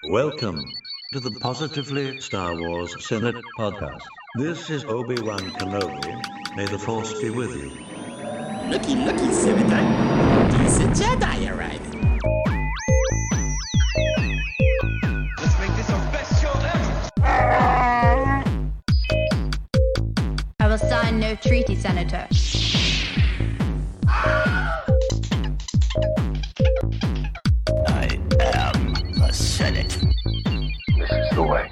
Welcome to the Positively Star Wars Senate podcast. This is Obi-Wan Kenobi. May the Force be with you. Looky, Senator. Decent Jedi arriving. Let's make this our best show ever! I will sign no treaty, Senator. I am the Senate. This is the way.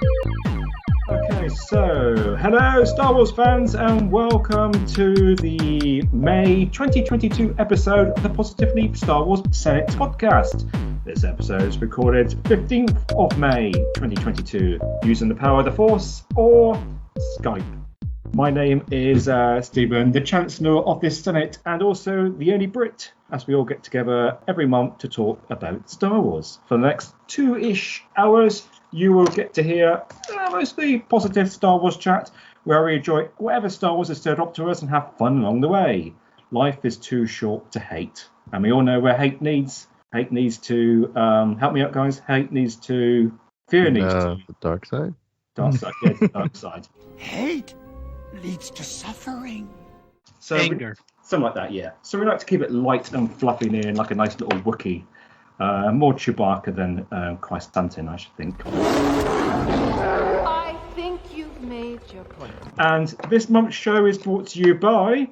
Okay, so hello Star Wars fans and welcome to the May 2022 episode of the Positively Star Wars Senate podcast. This episode is recorded 15th of May 2022 using the power of the Force or Skype. My name is Stephen, the Chancellor of this Senate and also the only Brit, as we all get together every month to talk about Star Wars. For the next 2-ish hours, you will get to hear mostly positive Star Wars chat, where we enjoy whatever Star Wars has stirred up to us and have fun along the way. Life is too short to hate. And we all know where hate needs. Hate needs to, help me out guys, hate needs to, fear needs to. The dark side? Dark side, yes, the dark side. Hate leads to suffering. So Anger. Something like that, yeah. So we like to keep it light and fluffy near like a nice little Wookiee. More Chewbacca than Christ Stanton, I should think. I think you've made your point. And this month's show is brought to you by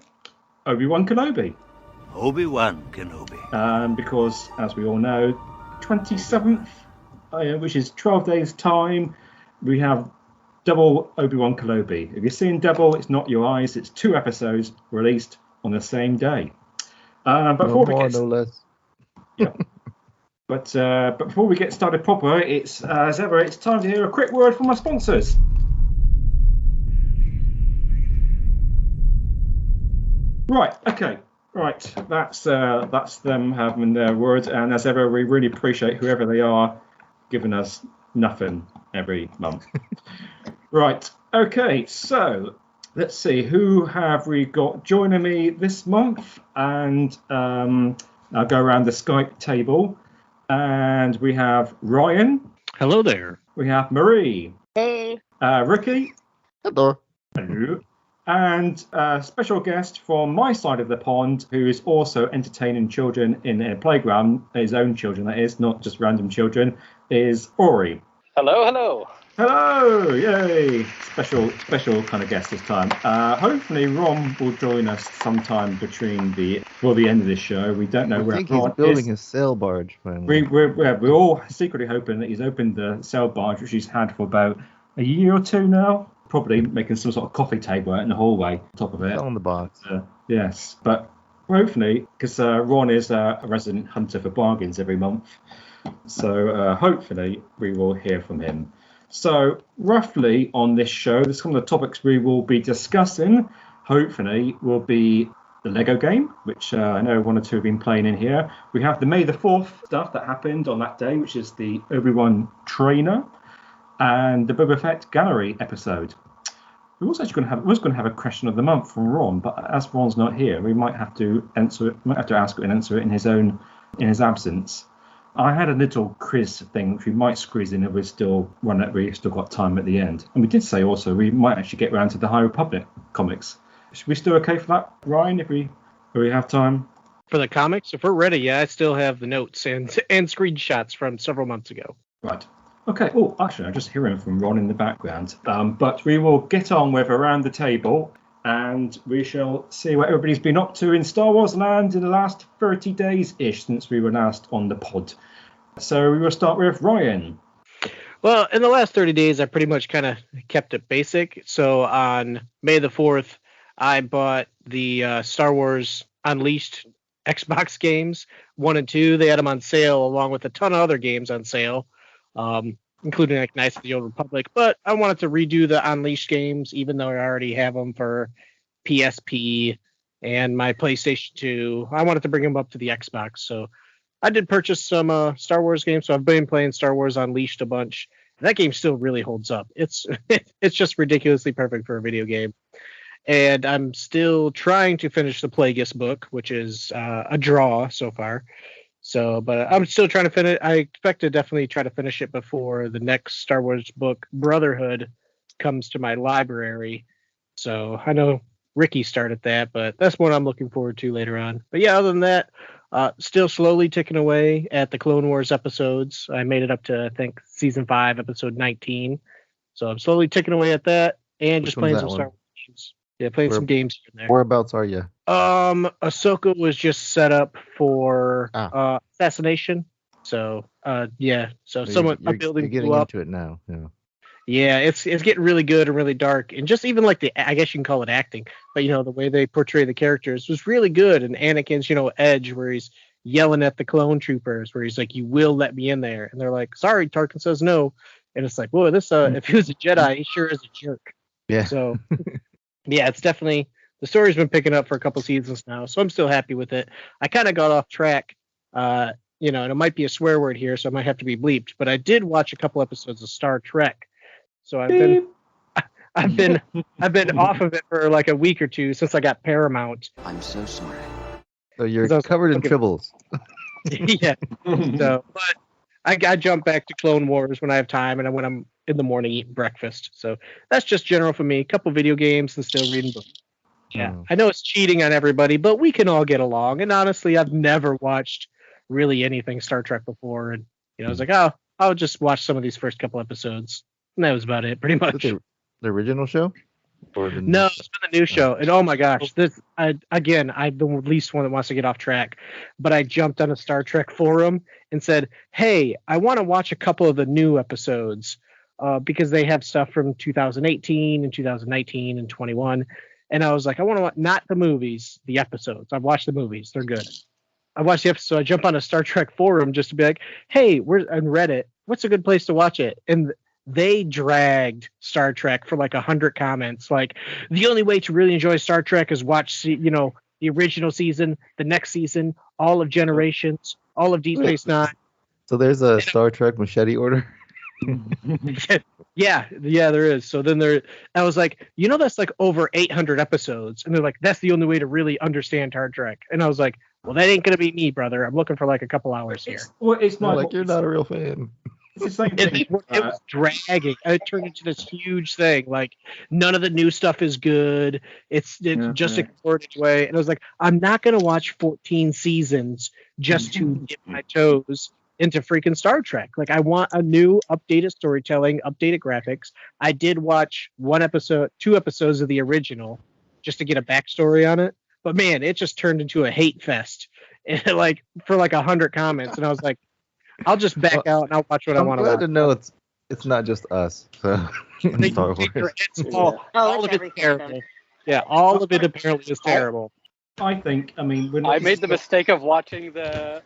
Obi-Wan Kenobi. Obi-Wan Kenobi. Because, as we all know, 27th, which is 12 days' time, we have double Obi-Wan Kenobi. If you're seeing double, it's not your eyes. It's 2 episodes released on the same day. But No more, no less. Yeah. But before we get started proper, it's as ever, it's time to hear a quick word from our sponsors. Right, okay, right. That's them having their words, and as ever, we really appreciate whoever they are giving us nothing every month. Right, okay, so let's see, who have we got joining me this month? And I'll go around the Skype table. And we have Ryan. Hello there. We have Marie. Hey. Ricky. Hello. Hello. And a special guest from my side of the pond, who is also entertaining children in a playground, his own children, that is, not just random children, is Ori. Hello. Hello! Yay! Special kind of guest this time. Hopefully Ron will join us sometime before the end of this show. We don't know I where think Ron he's building is. his sail barge, man. We're all secretly hoping that he's opened the sail barge, which he's had for about a year or two now. Probably making some sort of coffee table out in the hallway on top of it. on the box. Yes, but hopefully, because Ron is a resident hunter for bargains every month. So hopefully we will hear from him. So roughly on this show, some of the topics we will be discussing, hopefully, will be the Lego game, which I know 1 or 2 have been playing in here. We have the May the 4th stuff that happened on that day, which is the Obi-Wan trainer, and the Boba Fett gallery episode. We was going to have a question of the month from Ron, but as Ron's not here, we might have to answer it. Might have to ask it and answer it in his absence. I had a little quiz thing which we might squeeze in if we've still got time at the end. And we did say also we might actually get round to the High Republic comics. Should we still okay for that, Ryan, if we have time? For the comics, if we're ready, yeah, I still have the notes and screenshots from several months ago. Right. Okay. Oh, actually, I'm just hearing from Ron in the background. But we will get on with Around the Table, and we shall see what everybody's been up to in Star Wars land in the last 30 days-ish since we were last on the pod. So we will start with Ryan. Well, in the last 30 days, I pretty much kind of kept it basic. So on May the 4th, I bought the Star Wars Unleashed Xbox games, 1 and 2. They had them on sale along with a ton of other games on sale, including like Knights of the Old Republic. But I wanted to redo the Unleashed games, even though I already have them for PSP and my PlayStation 2. I wanted to bring them up to the Xbox. So I did purchase some Star Wars games. So I've been playing Star Wars Unleashed a bunch. And that game still really holds up. It's just ridiculously perfect for a video game. And I'm still trying to finish the Plagueis book, which is a draw so far. So, but I'm still trying to finish. I expect to definitely try to finish it before the next Star Wars book, Brotherhood, comes to my library. So I know Ricky started that, but that's what I'm looking forward to later on. But yeah, other than that, still slowly ticking away at the Clone Wars episodes. I made it up to, I think, season 5, episode 19. So I'm slowly ticking away at that and Which just playing one's some that Star one? Wars games. Yeah, playing some games here and there. Whereabouts are you? Ahsoka was just set up for assassination. So yeah, so someone a building you're getting blew up. into it now. Yeah. Yeah, it's getting really good and really dark, and just even like I guess you can call it acting, but the way they portray the characters was really good. And Anakin's edge, where he's yelling at the clone troopers, where he's like, "You will let me in there," and they're like, "Sorry," Tarkin says no, and it's like, "Whoa, this if he was a Jedi, he sure is a jerk." Yeah. So yeah, it's definitely the story's been picking up for a couple seasons now, so I'm still happy with it. I kind of got off track. And it might be a swear word here, so I might have to be bleeped, but I did watch a couple episodes of Star Trek. So I've been off of it for like a week or two since I got Paramount. I'm so sorry. So you're covered in tribbles. Yeah. So, but I jump back to Clone Wars when I have time and when I'm in the morning eating breakfast. So that's just general for me. A couple video games and still reading books. Yeah, I know it's cheating on everybody, but we can all get along. And honestly, I've never watched really anything Star Trek before, and I was like, oh, I'll just watch some of these first couple episodes. And that was about it, pretty much. The original show? No, it's been the new show. And oh my gosh, I'm the least one that wants to get off track. But I jumped on a Star Trek forum and said, hey, I want to watch a couple of the new episodes because they have stuff from 2018 and 2019 and 21. And I was like, I want to watch not the movies, the episodes. I've watched the movies. They're good. I watched the episode. I jump on a Star Trek forum just to be like, hey, we're on Reddit. What's a good place to watch it? And they dragged Star Trek for like 100 comments. Like, the only way to really enjoy Star Trek is watch, the original season, the next season, all of Generations, all of Deep Space Nine. So there's a Star Trek machete order? Yeah, there is. So then I was like, that's like over 800 episodes. And they're like, that's the only way to really understand Star Trek. And I was like, well, that ain't going to be me, brother. I'm looking for like a couple hours here. It's not like you're not a real fan. It's the same thing. It was dragging. It turned into this huge thing. Like, none of the new stuff is good. It's just ignored its way. And I was like, I'm not going to watch 14 seasons just to dip my toes into freaking Star Trek. Like, I want a new updated storytelling, updated graphics. I did watch 2 episodes of the original just to get a backstory on it. But man, it just turned into a hate fest. And for 100 comments. And I was like, I'll just back out and I'll watch what I want to watch. I'm glad to know it's not just us. So, Star Wars. It's all of it's terrible. Yeah, all of it apparently is terrible. I think. I mean, I made the mistake of watching the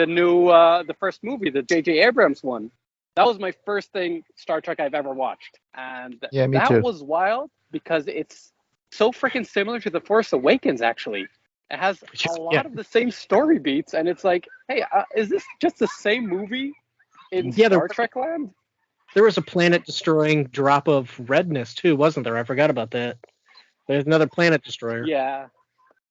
new the first movie, the J.J. Abrams one. That was my first thing Star Trek I've ever watched, and me too. Was wild because it's so freaking similar to The Force Awakens. Actually, it has a lot of the same story beats, and it's like, hey, is this just the same movie in Star Trek land? There was a planet-destroying drop of redness too, wasn't there? I forgot about that. There's another planet destroyer. Yeah.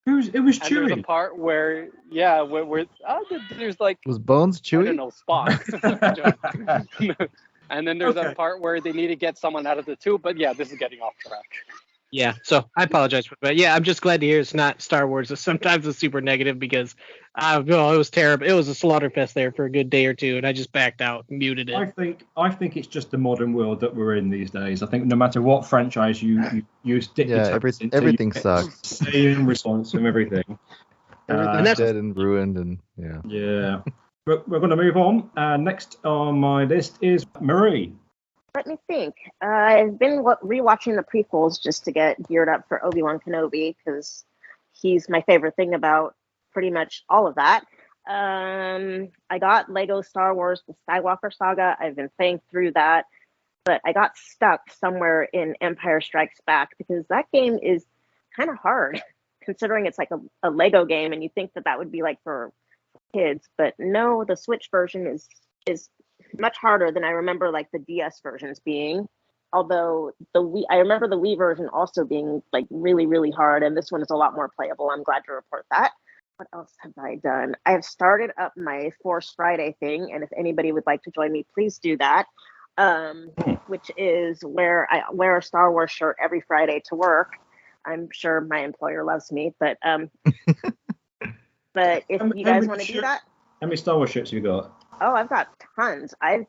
It was Chewie. There's a part where there's like, was Bones Chewie? I don't know, Spock. And then there's a part where they need to get someone out of the tube. But yeah, this is getting off track. Yeah, so I apologize for that. Yeah, I'm just glad to hear it's not Star Wars. Sometimes it's super negative because it was terrible. It was a slaughter fest there for a good day or two, and I just backed out and muted it. I think it's just the modern world that we're in these days. I think no matter what franchise you stick your toes into, everything sucks. Same response from everything. Everything's dead and ruined, and yeah. Yeah. But we're going to move on. Next on my list is Marie. Let me think. I've been rewatching the prequels just to get geared up for Obi-Wan Kenobi because he's my favorite thing about pretty much all of that. I got Lego Star Wars, the Skywalker Saga. I've been playing through that, but I got stuck somewhere in Empire Strikes Back because that game is kind of hard considering it's like a Lego game and you think that would be like for kids, but no, the Switch version is much harder than I remember like the DS versions being. Although I remember the Wii version also being like really, really hard, and this one is a lot more playable. I'm glad to report that. what else have I done? I've started up my Force Friday thing, and if anybody would like to join me, please do that. Which is where I wear a Star Wars shirt every Friday to work. I'm sure my employer loves me, but if you guys want to do that. How many Star Wars shirts have you got? Oh, I've got tons. I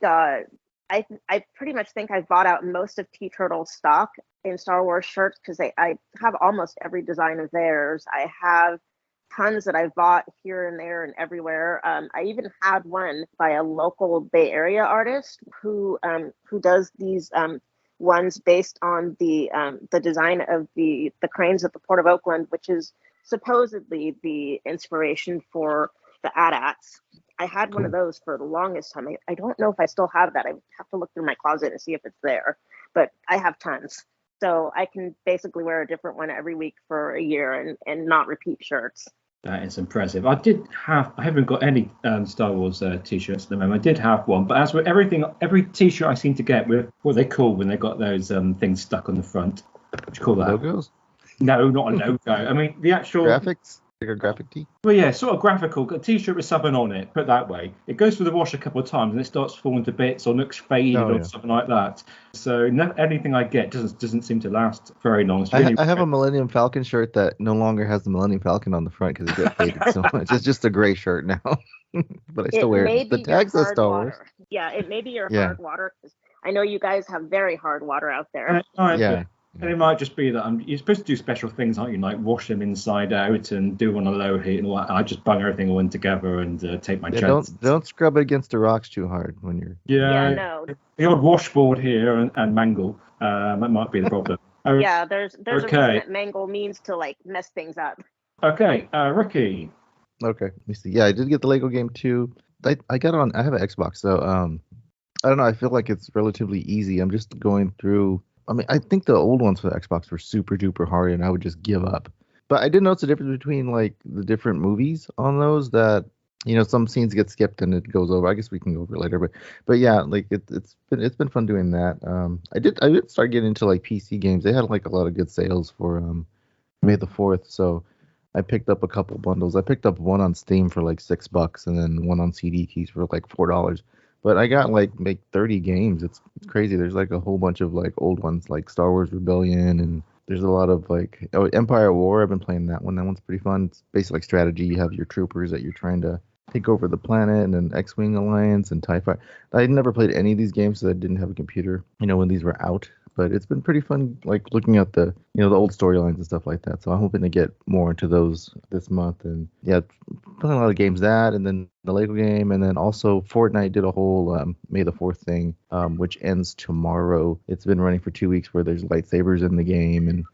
pretty much think I've bought out most of T-Turtle's stock in Star Wars shirts because I have almost every design of theirs. I have tons that I've bought here and there and everywhere. I even had one by a local Bay Area artist who does these ones based on the design of the cranes at the Port of Oakland, which is supposedly the inspiration for the AT-ATs. I had one of those for the longest time. I don't know if I still have that. I have to look through my closet and see if it's there, but I have tons. So I can basically wear a different one every week for a year and not repeat shirts. That is impressive. I haven't got any Star Wars t-shirts at the moment. I did have one, but as with everything, every t-shirt I seem to get with what they call when they got those things stuck on the front. What do you call that? Logos? No, not a logo. I mean, the actual graphics. Like a graphic tee? Well, yeah, sort of graphical. A t-shirt with something on it, put it that way. It goes through the wash a couple of times and it starts falling to bits or looks faded or something like that. So anything I get doesn't seem to last very long. I have a Millennium Falcon shirt that no longer has the Millennium Falcon on the front because it got faded so much. It's just a gray shirt now, but I still wear it. The tag says Star Wars. Yeah, it may be your hard water because I know you guys have very hard water out there. Yeah. And it might just be that you're supposed to do special things, aren't you? Like wash them inside out and do on a low heat and all that. I just bung everything all in together and take my chances. Don't scrub it against the rocks too hard when you're. No. The old washboard here and mangle. That might be the problem. Yeah, there's a reason that mangle means to like mess things up. Okay, Ricky. Okay, let me see. Yeah, I did get the Lego game too. I got on. I have an Xbox, so I don't know. I feel like it's relatively easy. I'm just going through. I mean, I think the old ones for the Xbox were super duper hard, and I would just give up. But I did notice the difference between like the different movies on those. That some scenes get skipped and it goes over. I guess we can go over it later, but yeah, like it's been fun doing that. I did start getting into like PC games. They had like a lot of good sales for May the 4th, so I picked up a couple bundles. I picked up one on Steam for like $6, and then one on CD keys for like $4. But I got like 30 games. It's crazy. There's like a whole bunch of like old ones like Star Wars Rebellion, and there's a lot of like Empire War. I've been playing that one. That one's pretty fun. It's basically like strategy. You have your troopers that you're trying to take over the planet, and then X-Wing Alliance and TIE Fighter. I never played any of these games because I didn't have a computer, when these were out. But it's been pretty fun, like looking at the the old storylines and stuff like that. So I'm hoping to get more into those this month. And yeah, playing a lot of games that, and then the Lego game, and then also Fortnite did a whole May the 4th thing, which ends tomorrow. It's been running for 2 weeks where there's lightsabers in the game and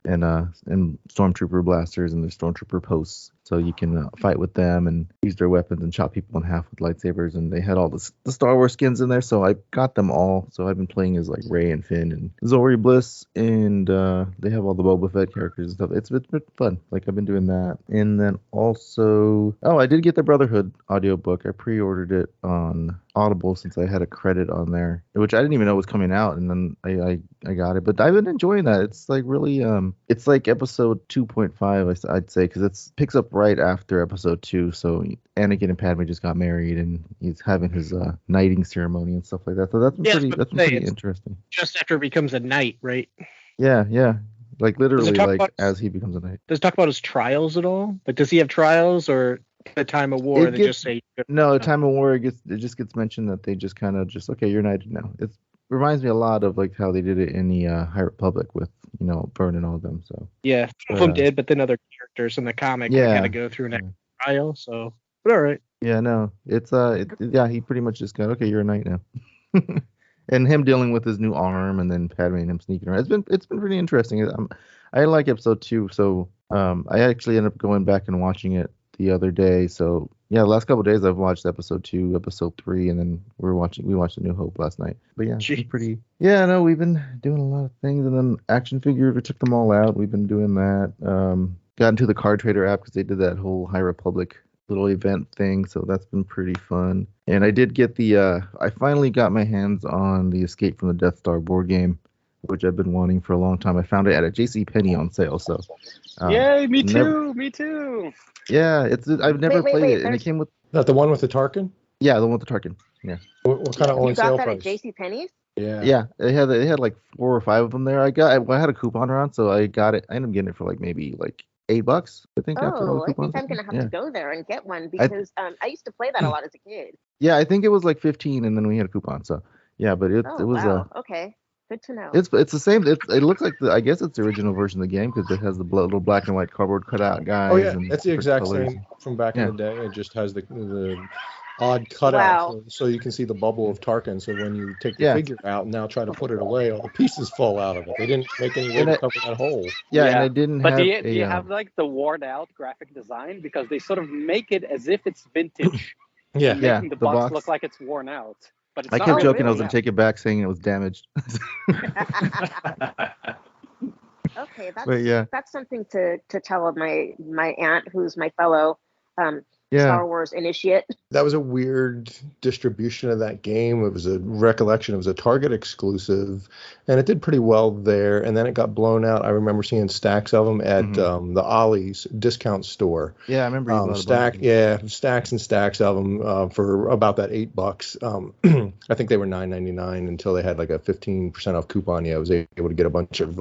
stormtrooper blasters and there's stormtrooper posts. So you can fight with them and use their weapons and chop people in half with lightsabers. And they had all the Star Wars skins in there, so I got them all. So I've been playing as like Rey and Finn and Zoe Bliss, and they have all the Boba Fett characters and stuff. It's been fun. Like I've been doing that. And then also, I did get the Brotherhood audiobook. I pre-ordered it on Audible since I had a credit on there, which I didn't even know was coming out, and then I got it. But I've been enjoying that. It's like really it's like episode 2.5, I'd say, because it picks up right after episode 2. So Anakin and Padme just got married, and he's having his knighting ceremony and stuff like that. So that's been pretty interesting. Just after it becomes a knight, right? Yeah. Like literally, like as he becomes a knight. Does it talk about his trials at all? Like, does he have trials, or the time of war they just say? No, the time of war it just gets mentioned that they just kind of just okay, you're knighted now. It reminds me a lot of like how they did it in the High Republic with Byrne and all of them. So yeah, some of them did, but then other characters in the comic kind of go through an trial. So, but all right. Yeah, no, it's he pretty much just got okay, you're a knight now. And him dealing with his new arm, and then Padme and him sneaking around. It's been pretty interesting. I like episode 2, so I actually ended up going back and watching it the other day. So yeah, the last couple of days I've watched episode 2, episode 3, and then we watched A New Hope last night. But yeah, it's pretty. Yeah, no, we've been doing a lot of things, and then action figures. We took them all out. We've been doing that. Got into the Card Trader app because they did that whole High Republic little event thing, so that's been pretty fun. And I did get I finally got my hands on the Escape from the Death Star board game. which I've been wanting for a long time. I found it at a JCPenney on sale. So, Yay! Me too. Me too. Yeah, I've never played it, and it came with. Is that the one with the Tarkin? Yeah, the one with the Tarkin. Yeah. What kind of on sale price? You got that at JCPenney's? Yeah. Yeah, they had like 4 or 5 of them there. I had a coupon around, so I got it. I ended up getting it for like maybe like $8, I think. Oh, I think I'm gonna have to go there and get one because I used to play that a lot as a kid. Yeah, I think it was like 15, and then we had a coupon. So yeah, but it was wow. Okay, good to know. It's the same. It looks like I guess it's the original version of the game because it has the little black and white cardboard cutout guys. Oh yeah, and that's the exact colors. same from back in the day. It just has the odd cutout so you can see the bubble of Tarkin. So when you take the figure out and now try to put it away, all the pieces fall out of it. They didn't make any way to cover that hole. Yeah, and I didn't. But do you have like the worn out graphic design because they sort of make it as if it's vintage? Making the box look like it's worn out. But it's I kept joking I was gonna take it back, saying it was damaged. Okay, that's that's something to tell my aunt, who's my fellow Star Wars initiate. That was a weird distribution of that game. It was a recollection. It was a Target exclusive, and it did pretty well there. And then it got blown out. I remember seeing stacks of them at the Ollie's discount store. Yeah, I remember. Stacks and stacks of them for about that $8. I think they were $9.99 until they had like a 15% off coupon. Yeah, I was able to get a bunch of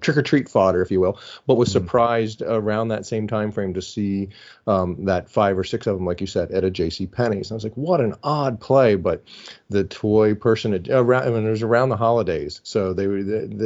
trick or treat fodder, if you will. But was surprised around that same time frame to see that 5 or 6 of them, like you said, at a JCPenney's. And I was like, what an odd play. But the toy person, it was around the holidays. So the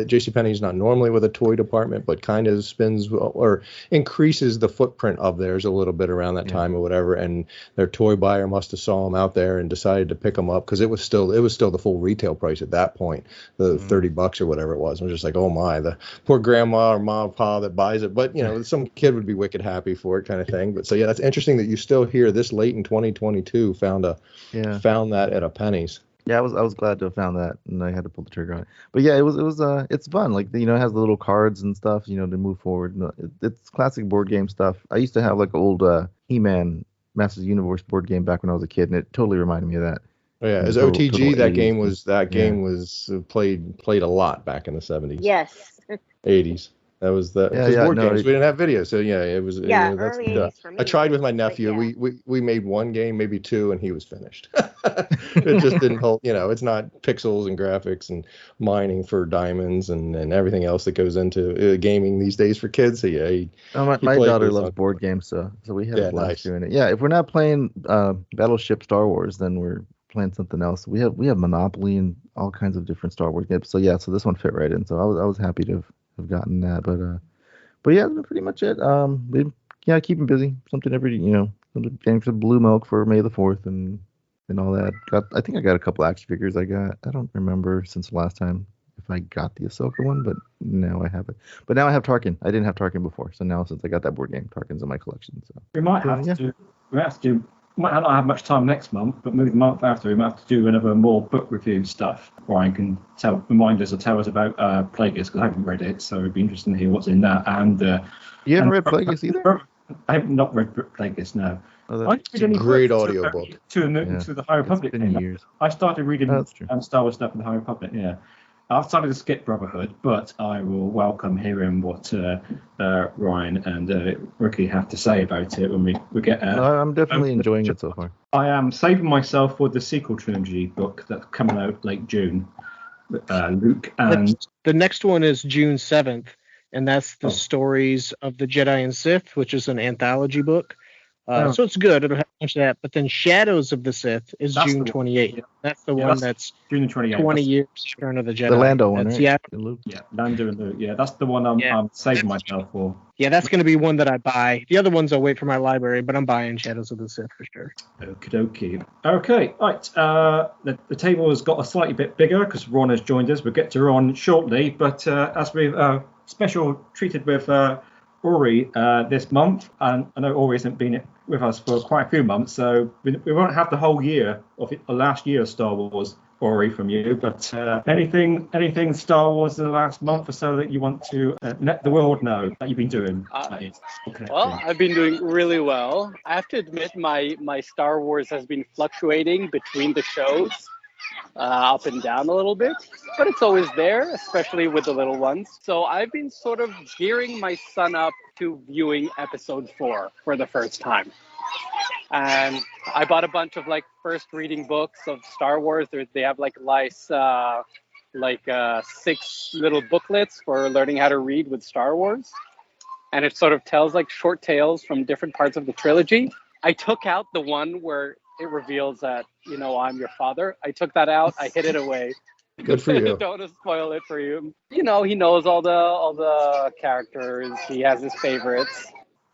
JCPenney's not normally with a toy department, but kind of spins or increases the footprint of theirs a little bit around that time or whatever. And their toy buyer must have saw them out there and decided to pick them up because it was still the full retail price at that point, the $30 or whatever it was. I was just like, oh my, the poor grandma or mom or pa that buys it. But, some kid would be wicked happy for it kind of thing. But so, yeah, that's interesting that you still here this late in 2022 found that at a Penny's. Yeah, I was glad to have found that, and I had to pull the trigger on it. But yeah, it's fun. Like it has the little cards and stuff, to move forward. It's classic board game stuff. I used to have like old He-Man Masters of the Universe board game back when I was a kid, and it totally reminded me of that. Oh yeah, as OTG, that game was played a lot back in the 70s. Yes. 80s. That was board games. We didn't have video, so it was. I tried with my nephew. We made one game, maybe 2, and he was finished. It just didn't hold. It's not pixels and graphics and mining for diamonds and everything else that goes into gaming these days for kids. So my daughter loves board games, so we had a blast doing it. Yeah, if we're not playing Battleship Star Wars, then we're playing something else. We have Monopoly and all kinds of different Star Wars games. So so this one fit right in. So I was happy to have gotten that, but yeah, that's pretty much it. Keeping busy. Something every something getting some blue milk for May the 4th and all that. I think I got a couple action figures. I don't remember since the last time if I got the Ahsoka one, but now I have it. But now I have Tarkin. I didn't have Tarkin before, so now since I got that board game, Tarkin's in my collection. So we might have to. Might not have much time next month, but maybe the month after we might have to do another more book review stuff. Ryan can remind us or tell us about Plagueis, because I haven't read it, so it'd be interesting to hear what's in that. And you haven't read Plagueis either? I have not read Plagueis, no. It's a great audiobook. To the High Republic. It's been years. I started reading Star Wars stuff in the High Republic, yeah. I've started to skip Brotherhood, but I will welcome hearing what Ryan and Ricky have to say about it when we get. I'm definitely enjoying it so far. I am saving myself for the sequel trilogy book that's coming out late June. Luke and the next one is June 7th, and that's the stories of the Jedi and Sith, which is an anthology book. So it's good. It'll have much of that. But then Shadows of the Sith is June 28th. Yeah. That's the one that's June 28th. 20 years Return of the Jedi. The Lando one, right? Yeah, Lando and Luke. Yeah, that's the one I'm saving myself for. Yeah, that's going to be one that I buy. The other ones I'll wait for my library, but I'm buying Shadows of the Sith for sure. Okie dokie. Okay, right. The table has got a slightly bit bigger because Ron has joined us. We'll get to Ron shortly, but as we've special treated with Ori this month, and I know Ori hasn't been with us for quite a few months, so we won't have the whole year of last year of Star Wars Ori from you, but anything Star Wars in the last month or so that you want to let the world know that you've been doing? Well, I've been doing really well. I have to admit my Star Wars has been fluctuating between the shows. up and down a little bit, but it's always there, especially with the little ones. So I've been sort of gearing my son up to viewing episode 4 for the first time. And I bought a bunch of like first reading books of Star Wars. They have like 6 little booklets for learning how to read with Star Wars. And it sort of tells like short tales from different parts of the trilogy. I took out the one where it reveals that, I'm your father. I took that out. I hid it away. Good for you. Don't spoil it for you. He knows all the characters. He has his favorites.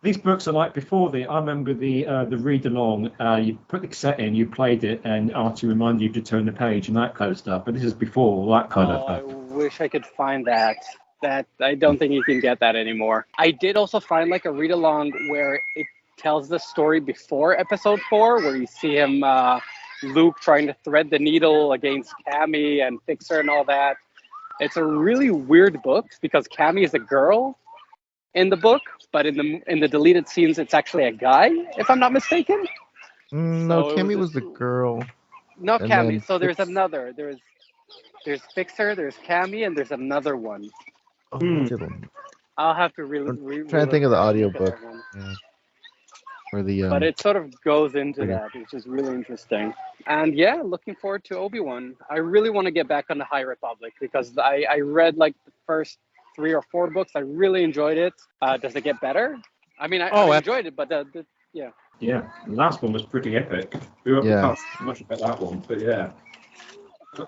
These books are like before I remember the read along. You put the cassette in, you played it, and Archie reminded you to turn the page and that kind of stuff. But this is before that kind of I stuff. wish I could find that. I don't think you can get that anymore. I did also find like a read along where it tells the story before episode 4, where you see him, Luke, trying to thread the needle against Cammy and fix her and all that. It's a really weird book because Cammy is a girl in the book, but in the deleted scenes, it's actually a guy, if I'm not mistaken. No, Cammy was the girl. No, And Cammy. then So there's another. There's Fixer, there's Cammy, and there's another one. Oh, what's the other one? I'll have to I'm trying to think of the audiobook. Yeah. Where the, but it sort of goes into that, which is really interesting. And yeah, looking forward to Obi-Wan. I really want to get back on the High Republic because I read like the first 3 or 4 books. I really enjoyed it. Does it get better? I mean, I enjoyed it, but yeah. Yeah, the last one was pretty epic. We won't talk much about that one, but yeah.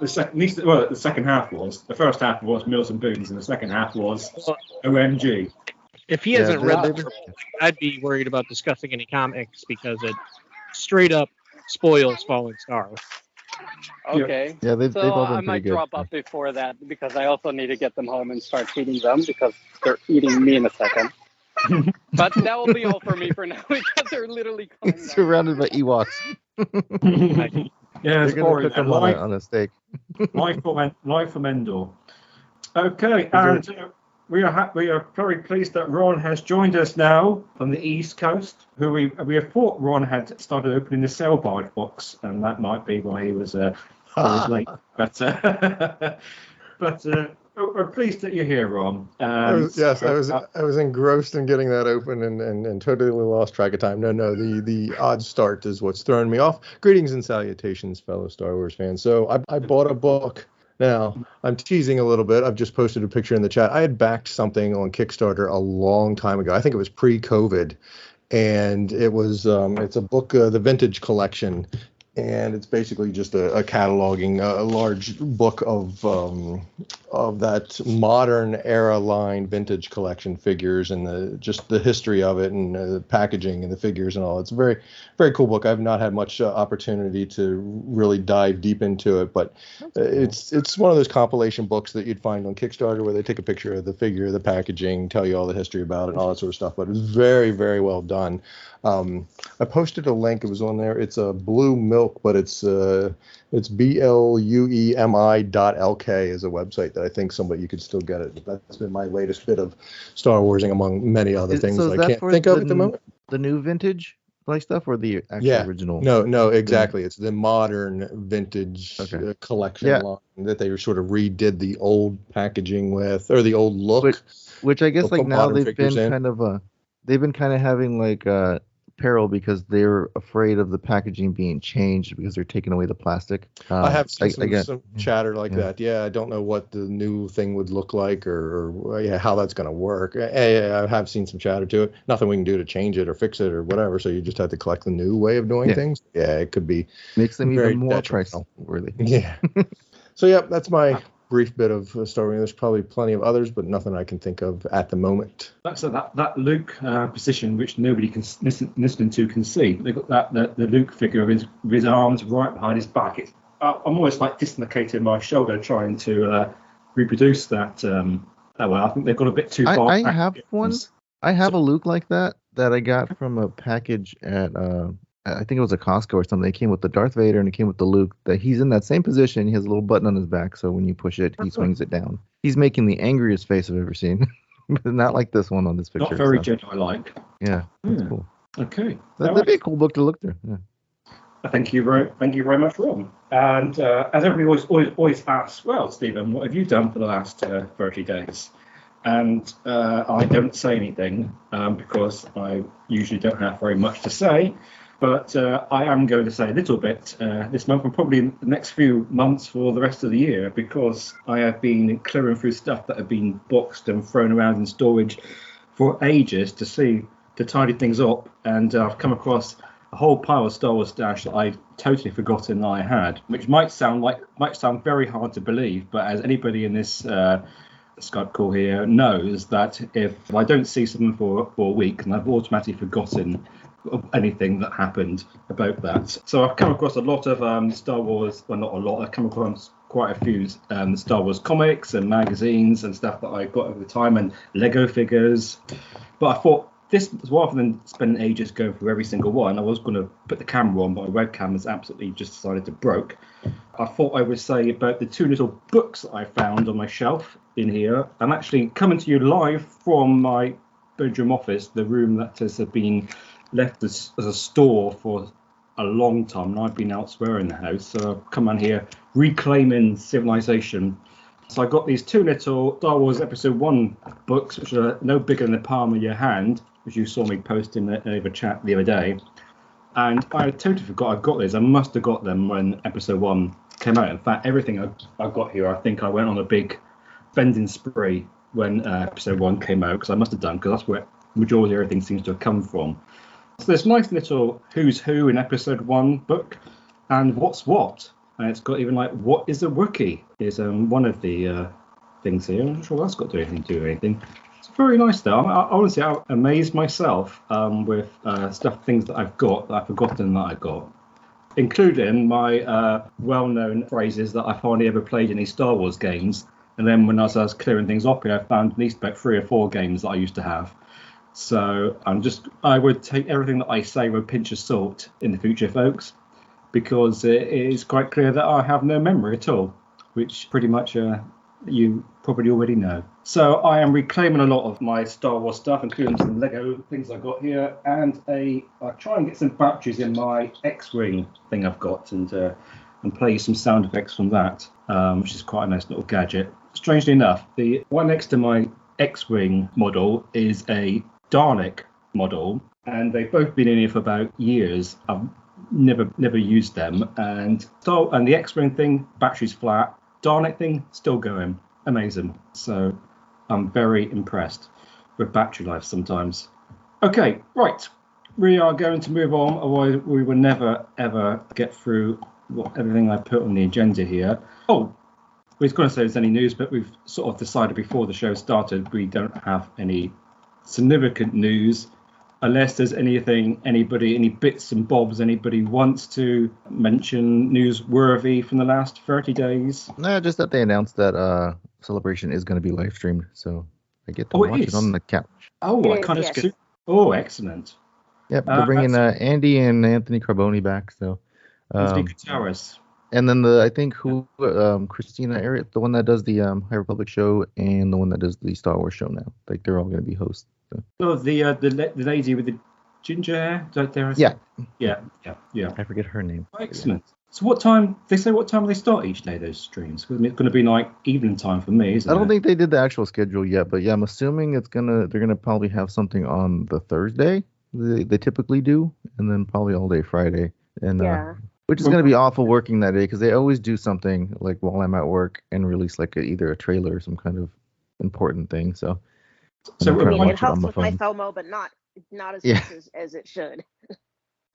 The second half was. The first half was Mills and Boons, and the second half was OMG. If he hasn't read the book, I'd be worried about discussing any comics because it straight up spoils Fallen Star. Okay. Yeah, they've all been I might pretty good. drop up before that because I also need to get them home and start feeding them because they're eating me in a second. But that will be all for me for now because they're literally surrounded by Ewoks. Yeah, they're going to cook them on a steak. Life from Endor. Okay, and we are very pleased that Ron has joined us now from the East Coast. Who we have thought Ron had started opening the sell-by box, and that might be why he was late. But we're pleased that you're here, Ron. I was engrossed in getting that open and totally lost track of time. No, the odd start is what's throwing me off. Greetings and salutations, fellow Star Wars fans. So I bought a book. Now, I'm teasing a little bit. I've just posted a picture in the chat. I had backed something on Kickstarter a long time ago. I think it was pre-COVID. And it was it's a book, The Vintage Collection. And it's basically just a cataloging, a large book of that modern era line vintage collection figures and just the history of it and the packaging and the figures and all. It's a very, very cool book. I've not had much opportunity to really dive deep into it, but it's one of those compilation books that you'd find on Kickstarter where they take a picture of the figure, the packaging, tell you all the history about it and all that sort of stuff. But it's very, very well done. I posted a link. It was on there. It's a blue milk, but it's BLUEMI.LK is a website that I think you could still get it. That's been my latest bit of Star Warsing among many other things I can't think of at the moment. The new vintage like stuff or the actual original? No, exactly. It's the modern vintage collection line that they sort of redid the old packaging with, or the old look. Which I guess like now they've been kind of having like peril because they're afraid of the packaging being changed because they're taking away the plastic. I have seen some chatter like that. Yeah, I don't know what the new thing would look like or how that's going to work. I have seen some chatter to it. Nothing we can do to change it or fix it or whatever. So you just have to collect the new way of doing things. Yeah, it could be makes them even more price worthy. Yeah. So that's my brief bit of Star Wars. There's probably plenty of others, but nothing I can think of at the moment. That's that Luke position which nobody can listening to can see. They've got the Luke figure with his arms right behind his back. I'm almost like dislocating my shoulder trying to reproduce that. I think they've got a bit too far. I have one. I have a Luke like that I got from a package at I think it was a Costco or something. It came with the Darth Vader and it came with the Luke. That he's in that same position. He has a little button on his back, so when you push it, he swings it down. He's making the angriest face I've ever seen, but not like this one on this picture. Not very Jedi-like. Yeah, that's cool. Okay, That'd be a cool book to look through. Yeah. Thank you very much, Ron. And as everybody always asks, well, Stephen, what have you done for the last 30 days? And I don't say anything because I usually don't have very much to say. But I am going to say a little bit this month and probably the next few months for the rest of the year, because I have been clearing through stuff that have been boxed and thrown around in storage for ages to tidy things up. And I've come across a whole pile of Star Wars stash that I'd totally forgotten I had, which might sound very hard to believe, but as anybody in this Skype call here knows, that if I don't see something for a week, and I've automatically forgotten of anything that happened about that. So I've come across a lot of Star Wars, well, not a lot, I've come across quite a few Star Wars comics and magazines and stuff that I got over the time, and Lego figures. But I thought, this, rather than spending ages going through every single one, I was going to put the camera on, but my webcam has absolutely just decided to broke. I thought I would say about the two little books that I found on my shelf in here. I'm actually coming to you live from my bedroom office, the room that has been left as a store for a long time, and I've been elsewhere in the house. So I've come on here reclaiming civilization. So I got these two little Star Wars Episode 1 books, which are no bigger than the palm of your hand, which you saw me post in the chat the other day. And I totally forgot I got these. I must have got them when Episode 1 came out. In fact, everything I got here, I think I went on a big bending spree when Episode 1 came out, because I must have done, because that's where majority of everything seems to have come from. So there's a nice little Who's Who in Episode 1 book, and What's What. And it's got even like, what is a Wookiee is one of the things here. I'm not sure that's got to do anything. It's very nice though. I honestly, I'm amazed myself with things that I've got that I've forgotten that I got, including my well-known phrases that I hardly ever played in these Star Wars games. And then when I was clearing things up here, I found at least about 3 or 4 games that I used to have. So I would take everything that I say with a pinch of salt in the future, folks, because it is quite clear that I have no memory at all, which pretty much you probably already know. So I am reclaiming a lot of my Star Wars stuff, including some Lego things I got here, and I'll try and get some batteries in my X-Wing thing I've got, and play you some sound effects from that, which is quite a nice little gadget. Strangely enough, the one next to my X-Wing model is a Dalek model, and they've both been in here for about years. I've never used them, and the X-Wing thing, battery's flat. Dalek thing still going, amazing. So I'm very impressed with battery life sometimes. Okay, right, we are going to move on, otherwise we will never ever get through everything I put on the agenda here. Oh, we was going to say there's any news, but we've sort of decided before the show started we don't have any significant news, unless there's any bits and bobs anybody wants to mention newsworthy from the last 30 days. No, just that they announced that Celebration is going to be live streamed, so I get to watch it on the couch. Oh, I kind of. Oh, excellent. Yep, they're bringing Andy and Anthony Carboni back, so. Guitarist. And then I think Christina Arias, the one that does the High Republic show and the one that does the Star Wars show now, like they're all going to be hosts. So. Oh, the lady with the ginger hair. Yeah. I forget her name. Excellent. So what time they start each day, those streams? Because it's going to be like evening time for me, isn't it? I don't think they did the actual schedule yet, but yeah, I'm assuming they're gonna probably have something on the Thursday. They typically do, and then probably all day Friday, and which is gonna be awful working that day because they always do something like while I'm at work and release like either a trailer or some kind of important thing. So it helps with my FOMO, but not as much as it should.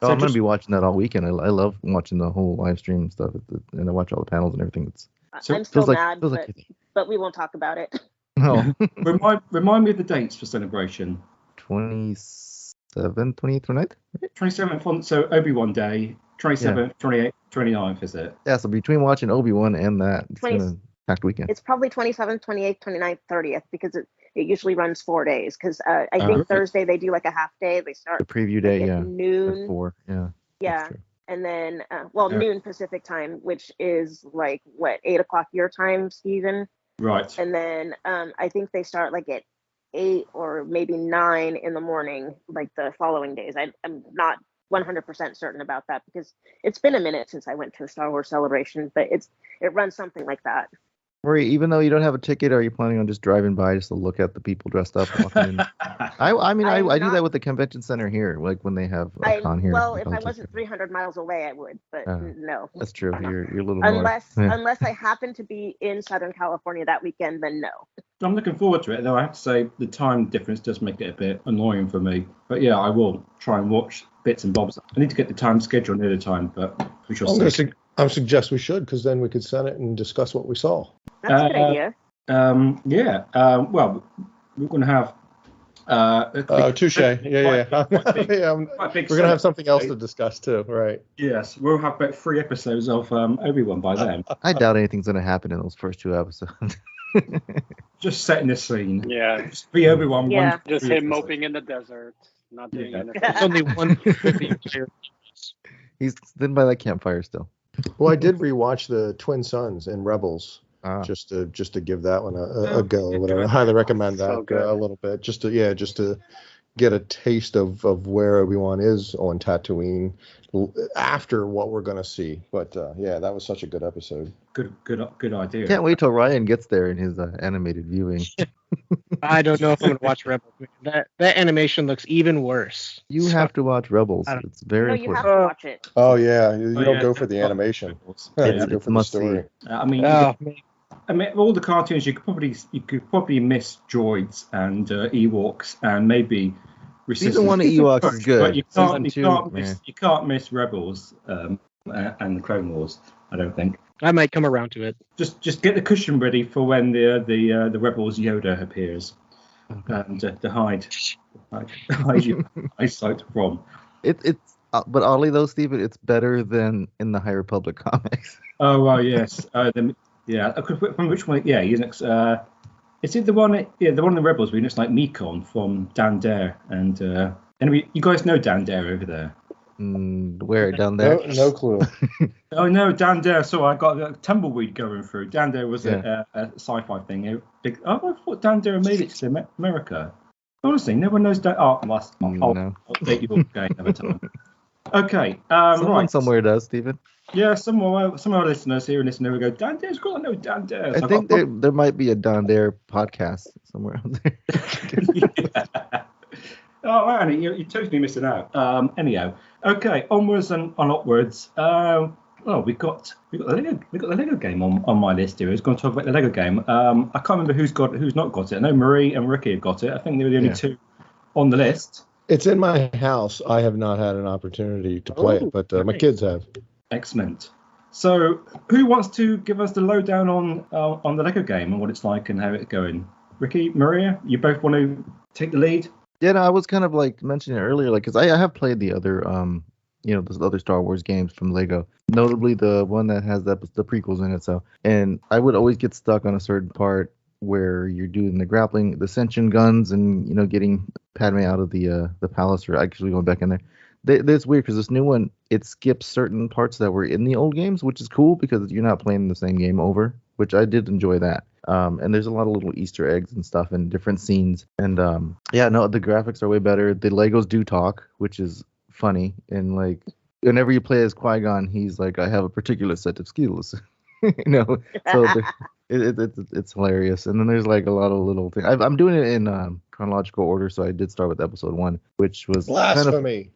Oh, I'm going to be watching that all weekend. I love watching the whole live stream stuff, and I watch all the panels and everything. I'm still mad, but we won't talk about it. No. Remind me of the dates for Celebration. 27th, 28th, 29th? 27th, so Obi-Wan Day, 27th, 28th, 29th, is it? Yeah, so between watching Obi-Wan and that, it's going to packed weekend. It's probably 27th, 28th, 29th, 30th, because it usually runs 4 days. Because I think Thursday they do like a half day. They start the preview day, at noon. At 4, yeah, and then noon Pacific time, which is like 8 o'clock your time, Stephen. Right. And then I think they start like at 8 or maybe 9 in the morning, like the following days. I'm not 100% certain about that because it's been a minute since I went to a Star Wars celebration, but it runs something like that. Rory, even though you don't have a ticket, are you planning on just driving by just to look at the people dressed up walking in? I mean, I do that with the convention center here, like when they have a con here. Well, like, if I wasn't 300 miles away, I would, but no. That's true. You're a little unless more. Unless I happen to be in Southern California that weekend, then no. I'm looking forward to it, though I have to say the time difference does make it a bit annoying for me. But yeah, I will try and watch bits and bobs. I need to get the time schedule near the time, but we shall see. I suggest we should, because then we could send it and discuss what we saw. That's a good idea. Well, we're going to have touche. Yeah. We're going to have something else to discuss too, right? Yes, we'll have about 3 episodes of Obi-Wan by then. I doubt anything's going to happen in those first 2 episodes. Just setting the scene. Yeah. Just be Obi-Wan. Yeah. Just him moping in the desert, not doing anything. It's only one. He's sitting by that campfire still. Well, I did rewatch the Twin Sons in Rebels. Just to give that one a go. Whatever. I highly recommend that a little bit. Just to get a taste of where Obi-Wan is on Tatooine after what we're gonna see. But that was such a good episode. Good idea. Can't wait till Ryan gets there in his animated viewing. I don't know if I'm gonna watch Rebels. That animation looks even worse. You have to watch Rebels. It's very you have important. to watch it. Oh yeah, you don't go for the animation. You go for the story. I mean, all the cartoons you could probably miss droids and Ewoks and maybe Resistance. Season 1 of Ewoks is good. But you can't miss Rebels and the Clone Wars. I don't think. I might come around to it. Just get the cushion ready for when the Rebels Yoda appears, and to hide your eyesight from. It's but oddly though, Stephen, it's better than in the High Republic comics. Oh well, yes. From which one? Yeah, is it the one? Yeah, the one in the Rebels where it's like Mekon from Dan Dare, and anyway, you guys know Dan Dare over there. Where down there? No clue. Oh no, Dan Dare. So I got a tumbleweed going through. Dan Dare was a sci-fi thing. I thought Dan Dare made it to America. Honestly, no one knows Dan. I'll take you all game another time. Okay. Someone somewhere does, Stephen. Yeah, some of our listeners here and listening will go, Dan Dare's got to know Dan Dare. I think there might be a Dan Dare podcast somewhere out there. Yeah. Oh, man, you're totally missing out. Anyhow, okay, onwards and upwards. We got the Lego game on my list here. I was going to talk about the Lego game. I can't remember who's not got it. I know Marie and Ricky have got it. I think they were the only two on the list. It's in my house. I have not had an opportunity to play it, but my kids have. Excellent. So, who wants to give us the lowdown on the Lego game and what it's like and how it's going? Ricky, Maria, you both want to take the lead? Yeah, no, I was kind of like mentioning it earlier, like because I have played the other, those other Star Wars games from Lego, notably the one that has the prequels in it. So, and I would always get stuck on a certain part where you're doing the grappling, the ascension guns, and getting Padme out of the palace, or actually going back in there. It's weird because this new one, it skips certain parts that were in the old games, which is cool because you're not playing the same game over, which I did enjoy that. And there's a lot of little Easter eggs and stuff and different scenes. And the graphics are way better. The Legos do talk, which is funny. And like whenever you play as Qui-Gon, he's like, I have a particular set of skills. So it's hilarious. And then there's like a lot of little things. I'm doing it in chronological order, so I did start with episode 1, which was blasphemy.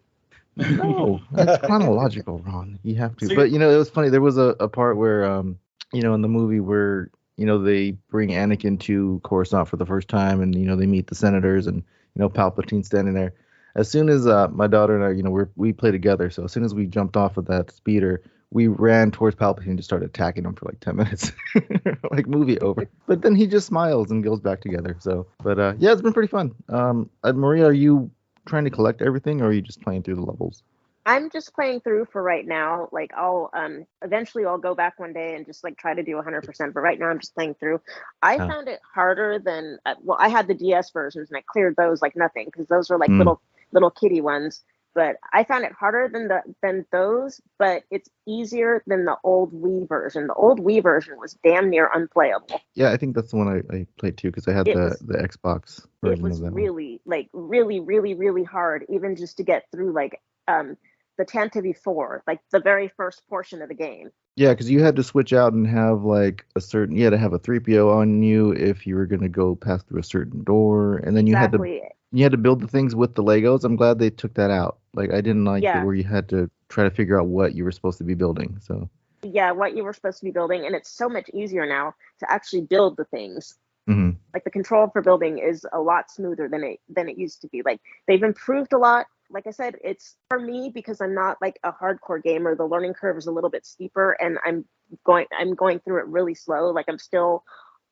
No, that's chronological, Ron. You have to. But it was funny. There was a part where in the movie where they bring Anakin to Coruscant for the first time, and they meet the senators, and Palpatine standing there. As soon as my daughter and I, we play together, so as soon as we jumped off of that speeder, we ran towards Palpatine and just started attacking him for like 10 minutes, like movie over. But then he just smiles and goes back together. So, but it's been pretty fun. Maria, are you trying to collect everything, or are you just playing through the levels? I'm just playing through for right now. Like I'll eventually I'll go back one day and just like try to do 100%. But right now I'm just playing through. I found it harder than I had the DS versions and I cleared those like nothing because those were like little kitty ones. But I found it harder than those. But it's easier than the old Wii version. The old Wii version was damn near unplayable. Yeah, I think that's the one I played too because I had the Xbox version of that. It was really, really hard, even just to get through like the Tantive 4, like the very first portion of the game. Yeah, because you had to switch out and have like you had to have a 3PO on you if you were going to go past through a certain door, and then you had to build the things with the Legos. I'm glad they took that out. Like I didn't like it where you had to try to figure out what you were supposed to be building. So yeah, what you were supposed to be building, and it's so much easier now to actually build the things. Mm-hmm. Like the control for building is a lot smoother than it used to be. Like they've improved a lot. Like I said, it's for me because I'm not like a hardcore gamer. The learning curve is a little bit steeper, and I'm going through it really slow. Like I'm still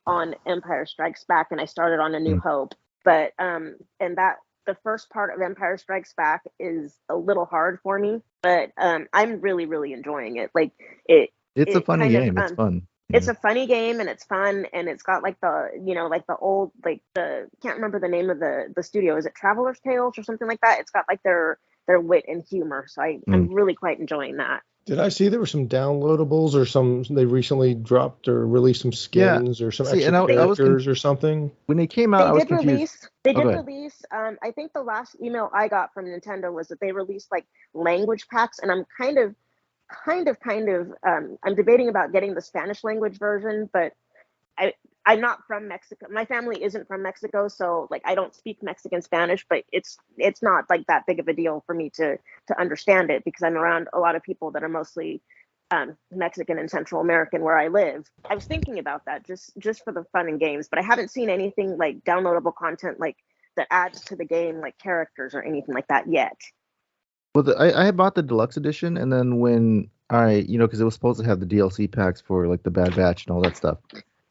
on Empire Strikes Back, and I started on A New Hope. But and that the first part of Empire Strikes Back is a little hard for me. But I'm really really enjoying it. Like it's a funny game. It's fun. Yeah. It's a funny game and it's fun, and it's got like the old, like the, can't remember the name of the studio. Is it Traveler's Tales or something like that? It's got like their wit and humor. So I'm really quite enjoying that. Did I see there were some downloadables or they recently dropped or released some skins or some extra characters or something? When they came out, I was confused. They did release, I think the last email I got from Nintendo was that they released like language packs, and I'm kind of I'm debating about getting the Spanish language version, but I'm not from Mexico. My family isn't from Mexico, so like I don't speak Mexican Spanish, but it's not like that big of a deal for me to understand it because I'm around a lot of people that are mostly Mexican and Central American where I live. I was thinking about that just for the fun and games, but I haven't seen anything like downloadable content like that adds to the game, like characters or anything like that yet. Well, I had bought the deluxe edition, and then when because it was supposed to have the DLC packs for like the Bad Batch and all that stuff.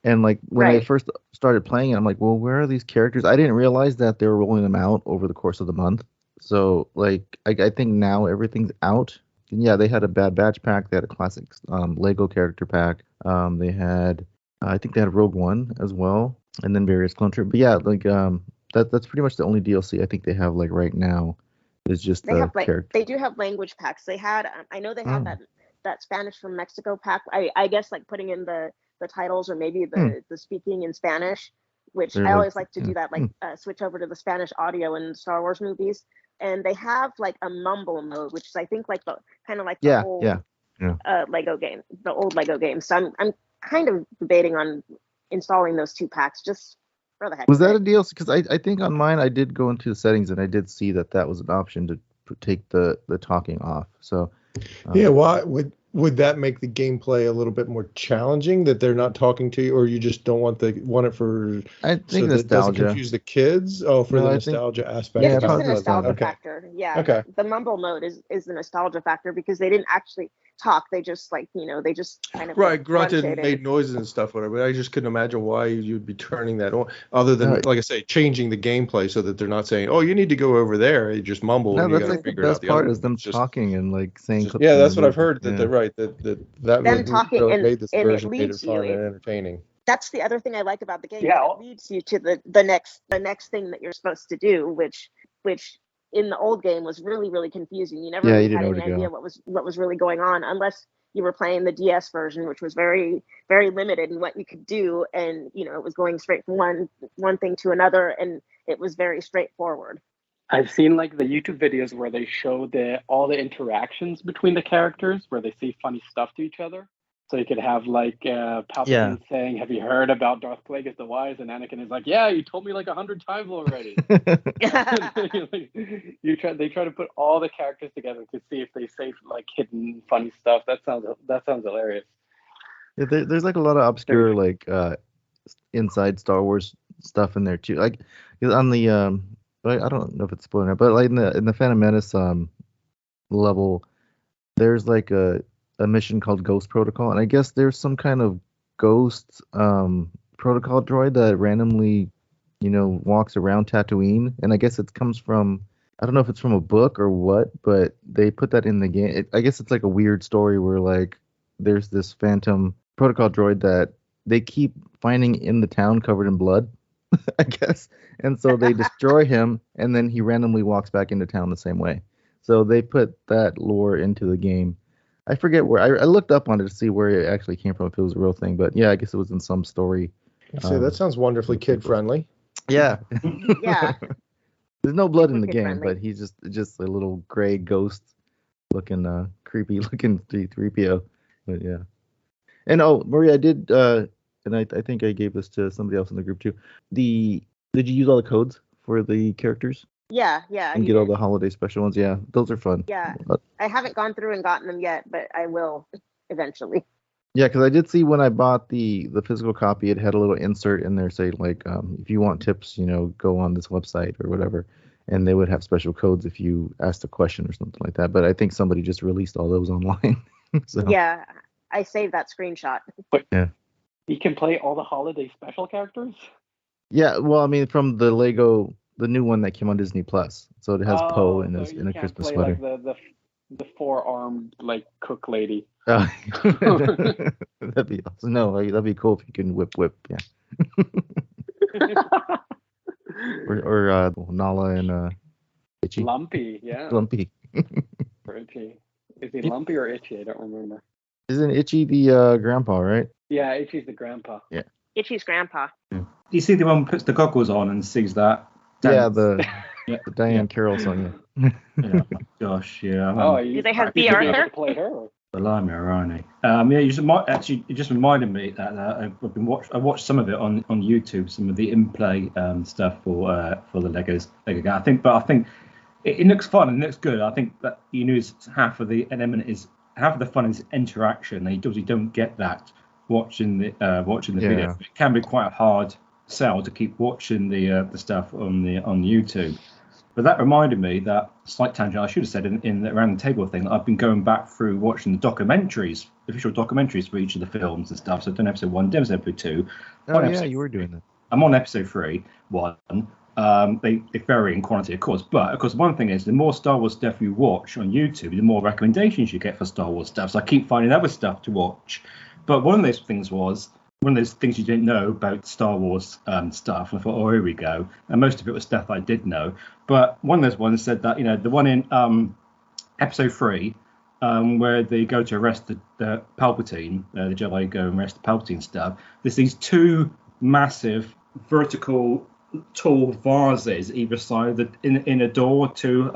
And like when I first started playing it, I'm like, well, where are these characters? I didn't realize that they were rolling them out over the course of the month. So like I think now everything's out. And yeah, they had a Bad Batch pack. They had a classic Lego character pack. They had, I think they had Rogue One as well, and then various clone troopers. But yeah, like that's pretty much the only DLC I think they have like right now. Is just the character. They do have language packs. They had, I know they had that Spanish from Mexico pack. I guess like putting in the titles or maybe the speaking in Spanish, which I always like to do that, like switch over to the Spanish audio in Star Wars movies. And they have like a mumble mode, which is I think like the kind of like the old Lego game, the old Lego game. So I'm kind of debating on installing those two packs just for the heck. Was that a deal? Because I think on mine I did go into the settings and I did see that was an option to take the talking off. So yeah, why would that make the gameplay a little bit more challenging that they're not talking to you, or you just don't want it for? I think so nostalgia. That doesn't confuse the kids. Oh, for the nostalgia aspect. It's just the nostalgia factor. Yeah. Okay. The mumble mode is the nostalgia factor because they didn't actually talk. They just they just kind of grunted and made noises and stuff, whatever. I just couldn't imagine why you'd be turning that on, other than like I say, changing the gameplay so that they're not saying, "Oh, you need to go over there." You just mumble. No, and you that's gotta like the figure out best part is them talking and like saying. Yeah, that's what I've heard. That they're right. That them talking really and made this it version leads you. fun and entertaining. That's the other thing I like about the game. Yeah. It leads you to the next thing that you're supposed to do, which in the old game was really, really confusing. You never really had any idea what was really going on unless you were playing the DS version, which was very, very limited in what you could do. And, it was going straight from one thing to another. And it was very straightforward. I've seen like the YouTube videos where they show all the interactions between the characters where they say funny stuff to each other. So you could have like Palpatine saying, "Have you heard about Darth Plagueis the Wise?" And Anakin is like, "Yeah, you told me like 100 times already." They try to put all the characters together to see if they say like hidden funny stuff. That sounds hilarious. Yeah, there's like a lot of obscure like inside Star Wars stuff in there too. Like on the I don't know if it's spoiler, but like in the Phantom Menace level, there's like a mission called Ghost Protocol, and I guess there's some kind of ghost protocol droid that randomly, walks around Tatooine, and I guess it comes from, I don't know if it's from a book or what, but they put that in the game. I guess it's like a weird story where like there's this phantom protocol droid that they keep finding in the town covered in blood, I guess, and so they destroy him, and then he randomly walks back into town the same way. So they put that lore into the game. I forget where I looked up on it to see where it actually came from, if it was a real thing. But yeah, I guess it was in some story. So that sounds wonderfully kid friendly. Yeah. Yeah. There's no blood in the game, but he's just a little gray ghost looking, creepy looking 3PO. But yeah. And Maria, I did, and I think I gave this to somebody else in the group too. Did you use all the codes for the characters? Yeah. And get all the holiday special ones? Yeah, those are fun. Yeah. I haven't gone through and gotten them yet, but I will eventually. Yeah, because I did see when I bought the physical copy, it had a little insert in there saying like, if you want tips, go on this website or whatever, and they would have special codes if you asked a question or something like that. But I think somebody just released all those online. So. Yeah, I saved that screenshot. But yeah, you can play all the holiday special characters? Yeah, well, I mean, from the Lego, the new one that came on Disney Plus, so it has Poe in a Christmas sweater. Like the four-armed like cook lady. That'd be awesome. No, that'd be cool if you can whip. Yeah. or Nala and Itchy. Lumpy, yeah. Lumpy. Or Itchy. Is he Lumpy or Itchy? I don't remember. Isn't Itchy the grandpa, right? Yeah, Itchy's the grandpa. Yeah. Itchy's grandpa. Yeah. You see the one who puts the goggles on and sees that? Yeah, the Diane Carroll song. Yeah. Oh my gosh, yeah. Do they have B. Arthur? Play her? Blimey, Arani. Yeah, it just reminded me that I watched some of it on YouTube, some of the in-play stuff for the Lego game. I think it looks fun and it looks good. I think that half of the fun is interaction. You don't get that watching the video. It can be quite a hard sell to keep watching the stuff on YouTube. But that reminded me that slight tangent I should have said in the around the table thing. I've been going back through watching the documentaries, official documentaries for each of the films and stuff. So I've done episode 1, done episode 2. Oh yeah, you were doing that. I'm on episode 3. They vary in quantity, of course. But of course, one thing is the more Star Wars stuff you watch on YouTube, the more recommendations you get for Star Wars stuff. So I keep finding other stuff to watch. But one of those things you didn't know about Star Wars stuff. And I thought, here we go. And most of it was stuff I did know. But one of those ones said that, the one in episode 3, where they go to arrest the Palpatine, the Jedi go and arrest the Palpatine stuff. There's these two massive vertical tall vases either side in a door to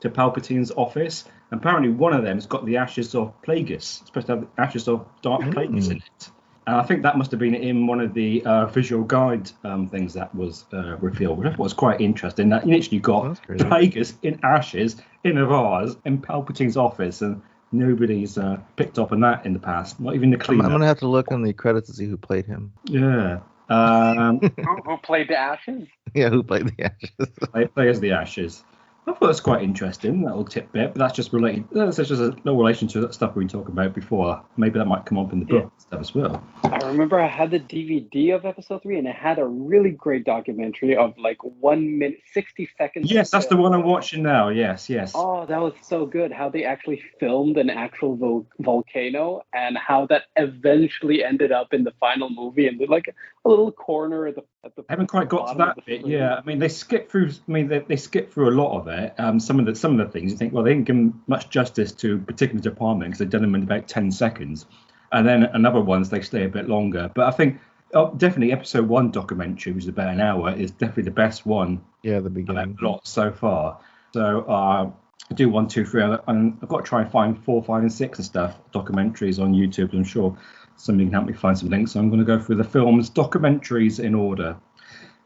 Palpatine's office. Apparently one of them has got the ashes of Plagueis. It's supposed to have the ashes of Darth Plagueis in it. And I think that must have been in one of the visual guide things that was revealed, which was quite interesting. That you literally got Plagueis in ashes in a vase in Palpatine's office, and nobody's picked up on that in the past. Not even the cleaner. I'm gonna have to look on the credits to see who played him. Yeah. Who played the ashes? Yeah, who played the ashes? Play as the ashes. I thought that's quite interesting, that little tidbit, but that's just related. That's just no relation to that stuff we talked about before. Maybe that might come up in the book and stuff as well. I remember I had the DVD of episode 3, and it had a really great documentary of like 1 minute, 60 seconds. Yes, that's the one I'm watching now. Yes. Oh, that was so good. How they actually filmed an actual volcano and how that eventually ended up in the final movie, and like a little corner at the I haven't quite got to that bit. Yeah, I mean they skip through. They skip through a lot of it. Some of the things you think, well, they didn't give them much justice to a particular department because they've done them in about 10 seconds, and then another ones they stay a bit longer. But I think definitely episode 1 documentary, which is about an hour, is definitely the best one. Yeah, the beginning. Lot so far. So I do 1, 2, 3, and I've got to try and find 4, 5, and 6 and stuff documentaries on YouTube. I'm sure somebody can help me find some links. So I'm going to go through the films documentaries in order.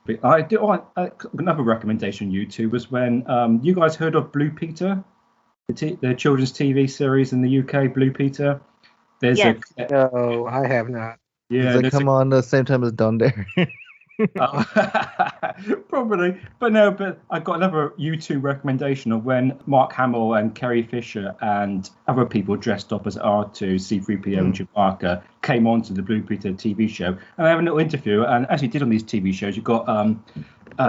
But another recommendation on YouTube was when you guys heard of Blue Peter, the children's TV series in the UK. Blue Peter. No, I have not. Yeah, does it come on the same time as Don Dare? Probably, but I got another YouTube recommendation of when Mark Hamill and Carrie Fisher and other people dressed up as R2, C-3PO and Chewbacca came onto the Blue Peter TV show, and I have a little interview. And as you did on these TV shows, you got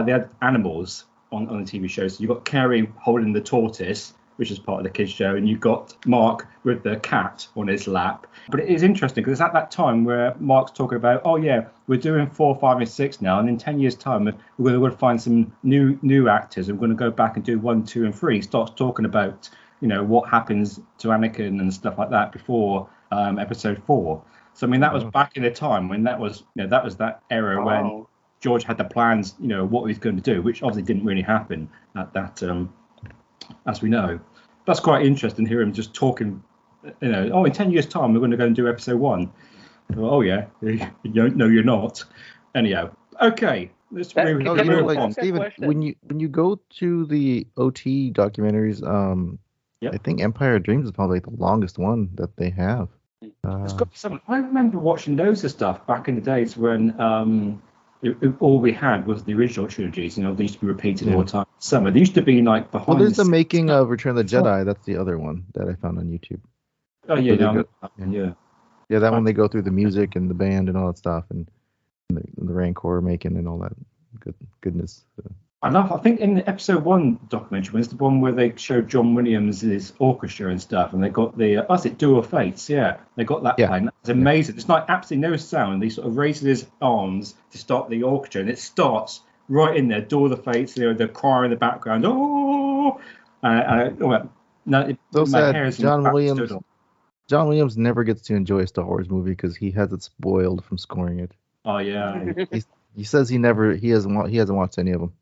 they had animals on the TV shows. So you got Carrie holding the tortoise, which is part of the kids show, and you've got Mark with the cat on his lap. But it is interesting because it's at that time where Mark's talking about, we're doing 4, 5, and 6 now, and in 10 years' time we're going to find some new actors, and we're going to go back and do 1, 2, and 3. He starts talking about what happens to Anakin and stuff like that before episode 4. So I mean that was back in the time when that was that era when George had the plans, what he was going to do, which obviously didn't really happen at that as we know. that's quite interesting. Hear him just talking. In 10 years' time, we're going to go and do episode 1. Oh yeah, no, you're not. Anyhow, okay. Let's move on. Stephen, when you go to the OT documentaries, I think Empire of Dreams is probably the longest one that they have. It's got some. I remember watching loads of stuff back in the days when all we had was the original trilogies. They used to be repeated all the time. Summer. There used to be like behind. Well, there's the making of Return of the Jedi. That's the other one that I found on YouTube. Oh yeah, yeah. That one they go through the music and the band and all that stuff, and the Rancor making and all that goodness. I think in the episode 1 documentary, was the one where they showed John Williams' orchestra and stuff, and they got the Duel of Fates. Yeah, they got that playing. That's amazing. It's like absolutely no sound. He sort of raises his arms to start the orchestra, and it starts right in there. Duel of the Fates. The choir in the background. John Williams never gets to enjoy a Star Wars movie because he has it spoiled from scoring it. Oh yeah. He says he hasn't watched any of them.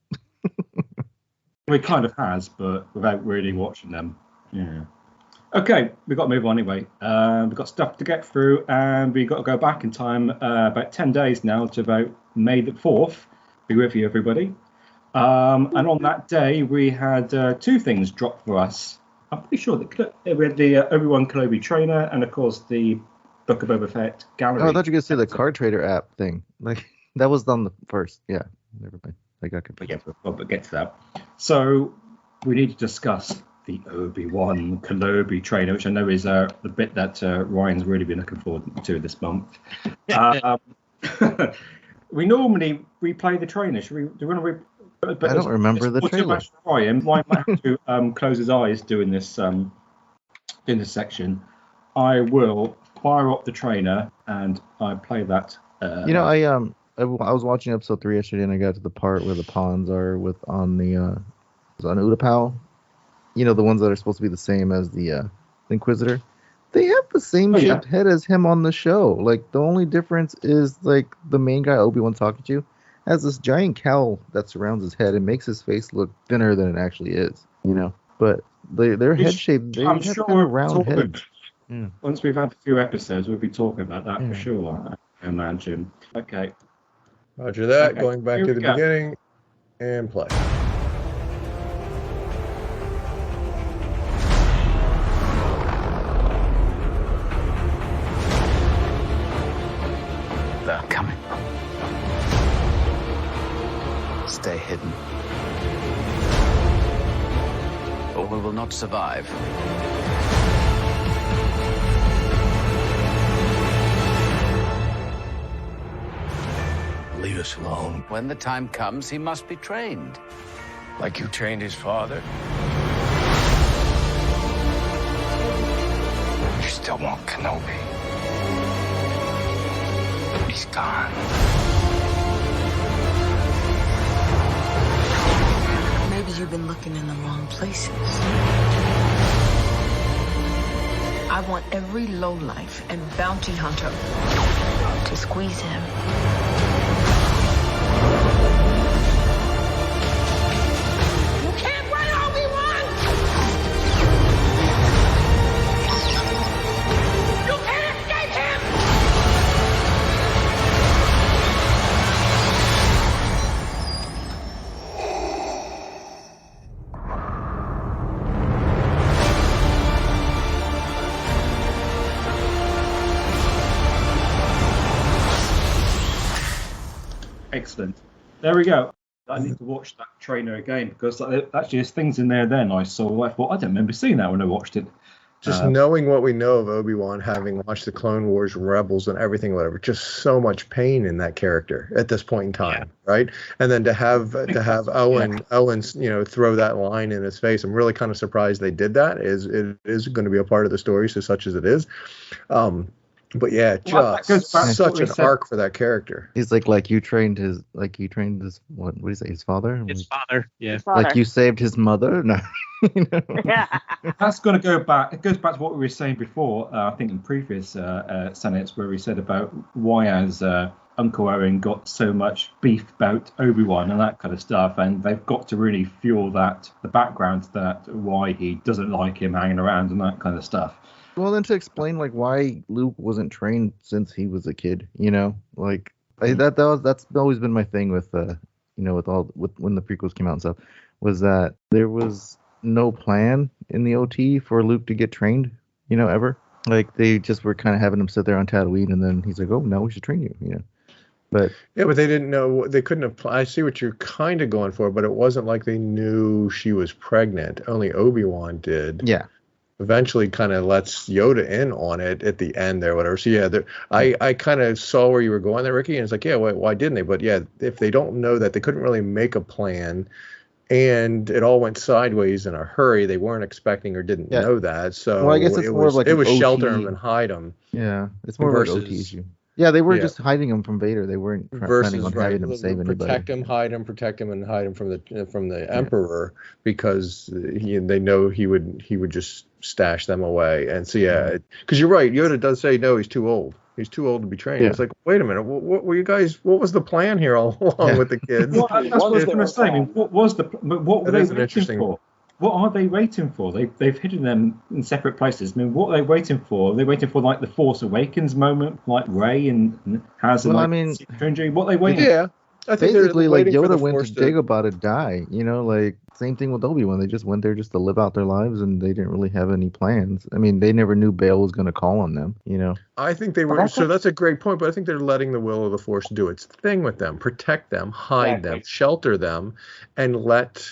Well, he kind of has, but without really watching them. Yeah. Okay, we've got to move on anyway. We've got stuff to get through, and we've got to go back in time about 10 days now to about May the 4th. Be with you, everybody. And on that day, we had 2 things dropped for us. I'm pretty sure that we had the Obi-Wan Kenobi trainer, and of course the Book of Boba Fett gallery. Oh, I thought you were going to say the card trader app thing. Like that was on the first. Yeah, never mind. I got confused. But get to that. So we need to discuss the Obi-Wan Kenobi trainer, which I know is the bit that Ryan's really been looking forward to this month. We normally replay the trainer. Do you want to? I don't remember the trailer. Ryan might have to close his eyes doing this in this section. I will fire up the trainer and I play that. I was watching episode 3 yesterday, and I got to the part where the pawns are on Utapau. The ones that are supposed to be the same as the Inquisitor. They have the same shaped head as him on the show. Like the only difference is like the main guy Obi-Wan's talking to has this giant cowl that surrounds his head and makes his face look thinner than it actually is. But their head shape, they have kind of round heads. Yeah. Once we've had a few episodes, we'll be talking about that for sure. I imagine. Okay. Roger that. Okay. Going back to the beginning and play. They're coming. Stay hidden, or we will not survive. Leave us alone. When the time comes, he must be trained. Like you trained his father? You still want Kenobi. He's gone. Maybe you've been looking in the wrong places. I want every lowlife and bounty hunter to squeeze him. You can't run, Obi-Wan! You can't escape him! Excellent. There we go. I need to watch that trainer again because actually there's things in there then I saw. I thought I don't remember seeing that when I watched it. Just knowing what we know of Obi-Wan, having watched the Clone Wars, Rebels, and everything, whatever, just so much pain in that character at this point in time, right? And then to have Owen, throw that line in his face, I'm really kind of surprised they did that. It is going to be a part of the story, so such as it is. But yeah, just such an arc for that character. He's like you trained his what do you say, his father? His father, yeah. His father. Like you saved his mother? No. That's going to go back. It goes back to what we were saying before. I think in previous Senates where we said about why has Uncle Owen got so much beef about Obi-Wan and that kind of stuff, and they've got to really fuel that, the background to that, why he doesn't like him hanging around and that kind of stuff. Well, then to explain like why Luke wasn't trained since he was a kid, like that's always been my thing with with when the prequels came out and stuff, was that there was no plan in the OT for Luke to get trained, ever. Like they just were kind of having him sit there on Tatooine, and then he's like, "Oh, now we should train you," But yeah, but they didn't know. They couldn't apply. I see what you're kind of going for, but it wasn't like they knew she was pregnant. Only Obi-Wan did. Yeah. Eventually kind of lets Yoda in on it at the end there, whatever. So yeah, I kind of saw where you were going there, Ricky, and it's like, yeah, why didn't they? But yeah, if they don't know that, they couldn't really make a plan, and it all went sideways in a hurry. They weren't expecting or didn't know that. So well, I guess it's more of like it was OT. Shelter them and hide them. Yeah, it's more of an OT issue. Yeah, they were just hiding him from Vader. They weren't planning on having him save anybody. Protect him, and hide him from the Emperor, because they know he would just stash them away. And so because you're right, Yoda does say no, he's too old. He's too old to be trained. Yeah. It's like, wait a minute, what were you guys? What was the plan here all along with the kids? Well, that's what I was going to say. I mean, what were they waiting for? What are they waiting for? They've hidden them in separate places. I mean, what are they waiting for? Are they waiting for like the Force Awakens moment, like Rey and has well, injury? What are they waiting? Yeah, I think basically like Yoda went to Dagobah to die. Like same thing with Obi-Wan. They just went there just to live out their lives, and they didn't really have any plans. I mean, they never knew Bail was going to call on them. I think they were. So that's a great point, but I think they're letting the will of the Force do its thing with them, protect them, hide them, shelter them, and let.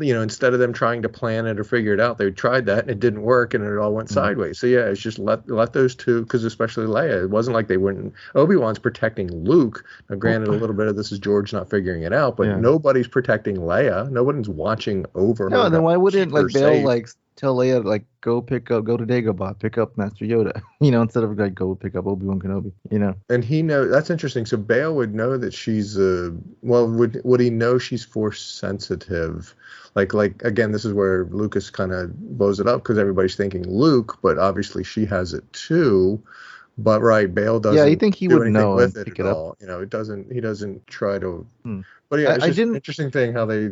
Instead of them trying to plan it or figure it out, they tried that and it didn't work and it all went sideways. So yeah, it's just let those two, because especially Leia, it wasn't like they wouldn't. Obi-Wan's protecting Luke. Now, granted, a little bit of this is George not figuring it out, but nobody's protecting Leia. Nobody's watching over her. No, then why wouldn't Bail tell Leia go to Dagobah, pick up Master Yoda, instead of go pick up Obi-Wan Kenobi, And he knows that's interesting. So Bail would know that she's would he know she's Force sensitive? Like again, this is where Lucas kind of blows it up because everybody's thinking Luke, but obviously she has it too. But Bail doesn't. Yeah, you think he would know with and it pick at it all. It doesn't. He doesn't try to. But yeah, it's just an interesting thing how they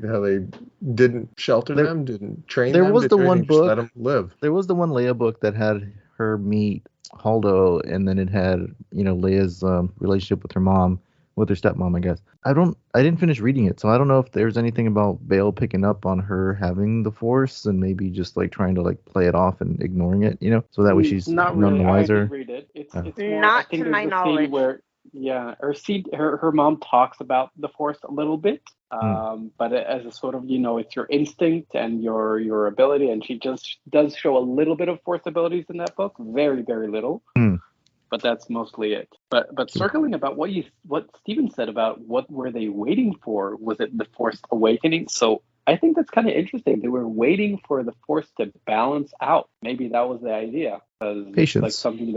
didn't shelter them, didn't train them. There was the one book. Let them live. There was the one Leia book that had her meet Holdo, and then it had Leia's relationship with her mom, with her stepmom, I guess. I didn't finish reading it, so I don't know if there's anything about Bail picking up on her having the Force and maybe just trying to play it off and ignoring it, so that way she's not none the wiser. I did read it. It's more, not I think to my knowledge. Her mom talks about the Force a little bit, but as a sort of it's your instinct and your ability, and she just does show a little bit of Force abilities in that book, very very little. But that's mostly it. But circling about what Stephen said about what were they waiting for? Was it the Force awakening? So I think that's kind of interesting. They were waiting for the Force to balance out. Maybe that was the idea. Patience. Something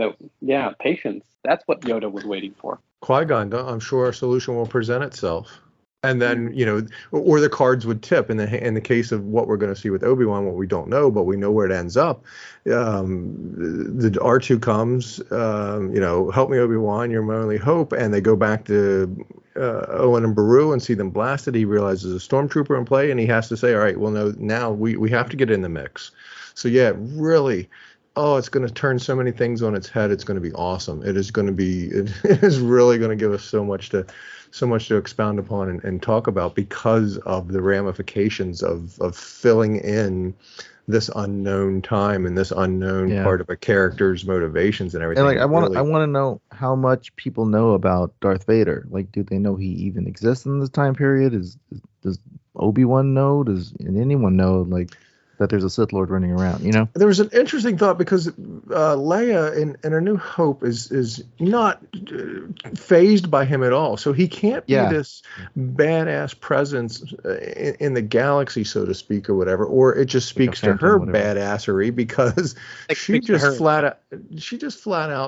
patience. That's what Yoda was waiting for. Qui-Gon, I'm sure a solution will present itself. And then, or the cards would tip in the case of what we're going to see with Obi-Wan, what we don't know, but we know where it ends up. The R2 comes, help me, Obi-Wan, you're my only hope. And they go back to Owen and Beru and see them blasted. He realizes a stormtrooper in play, and he has to say, all right, well, no, now we have to get in the mix. So, yeah, really, it's going to turn so many things on its head. It's going to be awesome. It is really going to give us so much to expound upon and talk about because of the ramifications of filling in this unknown time and this unknown part of a character's motivations and everything. And I want to know how much people know about Darth Vader. Do they know he even exists in this time period? Does Obi-Wan know? Does anyone know that there's a Sith Lord running around, There was an interesting thought because Leia in A New Hope is not phased by him at all. So he can't be this badass presence in the galaxy, so to speak, or whatever. Or it just speaks to her badassery because she just flat out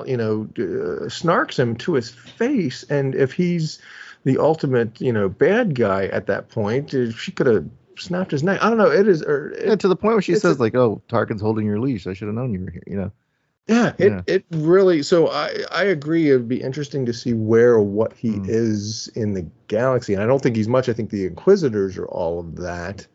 snarks him to his face. And if he's the ultimate, bad guy at that point, she could have snapped his neck. I don't know. It is to the point where she says "Oh, Tarkin's holding your leash. I should have known you were here." Yeah, it really. So I agree. It would be interesting to see where or what he is in the galaxy, and I don't think he's much. I think the Inquisitors are all of that.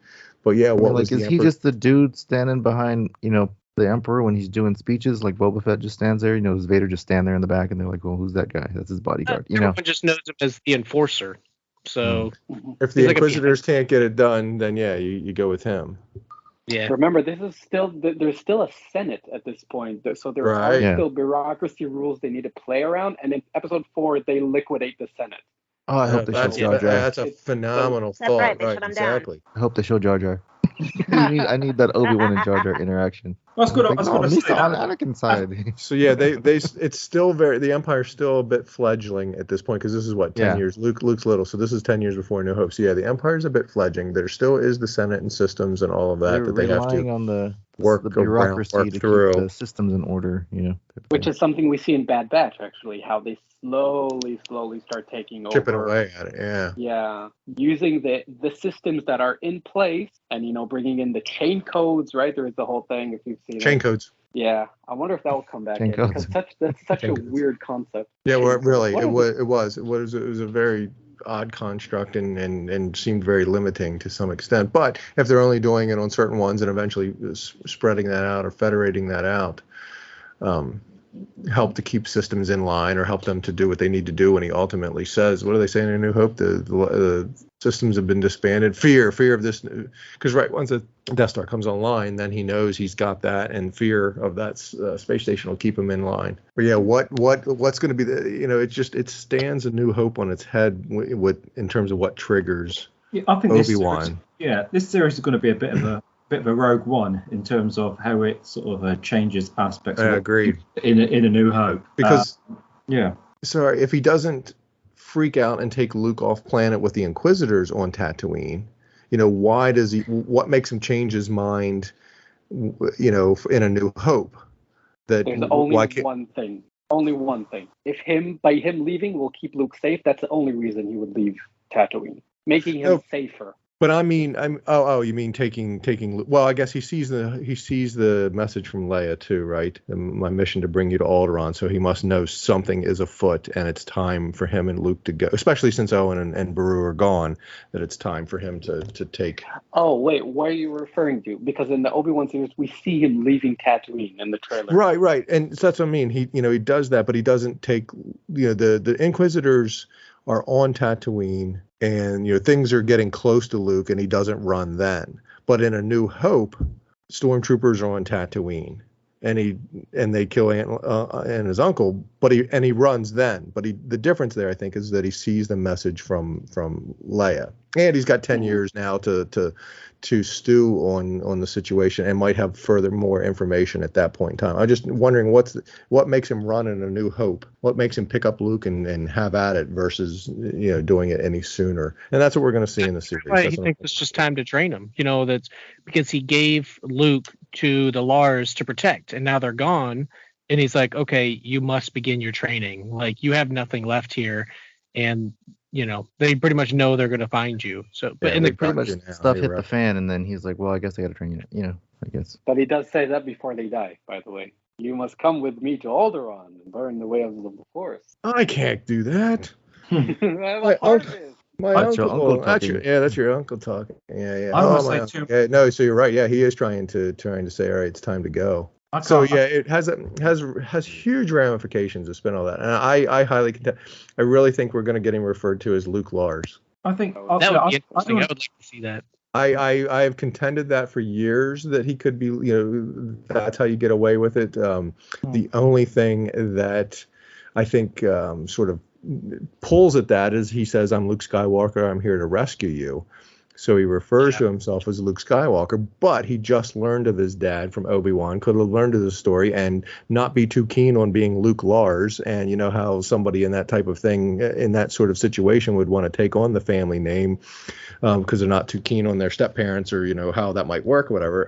But yeah, what was is he just the dude standing behind, the Emperor when he's doing speeches? Like Boba Fett just stands there, does Vader just stand there in the back and they're like, well, who's that guy? That's his bodyguard. Everyone just knows him as the Enforcer. So if the Inquisitors can't get it done, then yeah, you go with him. Yeah. Remember, there's still a Senate at this point, so there are still bureaucracy rules they need to play around. And in Episode 4, they liquidate the Senate. Oh, I hope they show Jar Jar. That's a phenomenal thought. Right, they shut him exactly. I hope they show Jar Jar. I need that Obi-Wan and Jar Jar interaction. I was going to say on that. Anakin's side. So yeah, it's still the Empire's still a bit fledgling at this point because this is what 10 years. Luke's little, so this is 10 years before New Hope. So yeah, the Empire's a bit fledgling. There still is the Senate and systems and all of that that they have to on the to bureaucracy to through. keep the systems in order. Which is something we see in Bad Batch, actually, how they slowly start taking over. Chipping away at it, yeah. Yeah, using the systems that are in place and, bringing in the chain codes, right? There is the whole thing, if you've seen chain it. codes. Yeah, I wonder if that will come back in, because that's such a weird concept. Yeah, well, really, it was a very odd construct and seemed very limiting to some extent. But if they're only doing it on certain ones and eventually spreading that out or federating that out, help to keep systems in line or help them to do what they need to do when he ultimately says, what do they say in A New Hope? The systems have been disbanded. Fear of this. Because once the Death Star comes online, then he knows he's got that, and fear of that space station will keep him in line. But yeah, what's going to be it stands A New Hope on its head in terms of what triggers I think Obi-Wan. This series is going to be a bit of a Rogue One in terms of how it sort of changes aspects. I agree. In A New Hope, because sorry, if he doesn't freak out and take Luke off planet with the Inquisitors on Tatooine, why does he? What makes him change his mind? In A New Hope, that there's only one thing. If by him leaving will keep Luke safe, that's the only reason he would leave Tatooine, making him safer. But I mean, you mean taking? Well, I guess he sees the message from Leia too, right? My mission to bring you to Alderaan, so he must know something is afoot, and it's time for him and Luke to go. Especially since Owen and Beru are gone, that it's time for him to take. Oh wait, what are you referring to? Because in the Obi-Wan series, we see him leaving Tatooine in the trailer. Right, and so that's what I mean. He does that, but he doesn't take. The Inquisitors are on Tatooine, and things are getting close to Luke, and he doesn't run then. But in A New Hope, stormtroopers are on Tatooine, and they kill Aunt and his uncle, but he runs then. But the difference there, I think, is that he sees the message from Leia, and he's got 10 years now to stew on the situation, and might have more information at that point in time. I'm just wondering what makes him run in A New Hope, what makes him pick up Luke and have at it versus doing it any sooner. And that's what we're going to see in the series. Right, he thinks it's just time to train him. That's because he gave Luke to the Lars to protect, and now they're gone, and he's like, okay, you must begin your training. Like, you have nothing left here, and they pretty much know they're going to find you. So, but pretty much stuff hit the fan, and then he's like, well, I guess I got to train you. I guess. But he does say that before they die, by the way. You must come with me to Alderaan and burn the way of the Force. I can't do that. My uncle. That's your uncle talking. Yeah. No, so you're right. Yeah, he is trying to say, all right, it's time to go. So yeah, it has huge ramifications to spin all that, and I highly contend. I really think we're going to get him referred to as Luke Lars. I think that would be interesting. I would like to see that. I have contended that for years, that he could be, that's how you get away with it. The only thing that I think sort of pulls at that is he says, I'm Luke Skywalker, I'm here to rescue you. So he refers to himself as Luke Skywalker, but he just learned of his dad from Obi-Wan, could have learned of the story and not be too keen on being Luke Lars. And you know how somebody in that type of thing, in that sort of situation, would want to take on the family name because they're not too keen on their step parents, or how that might work or whatever.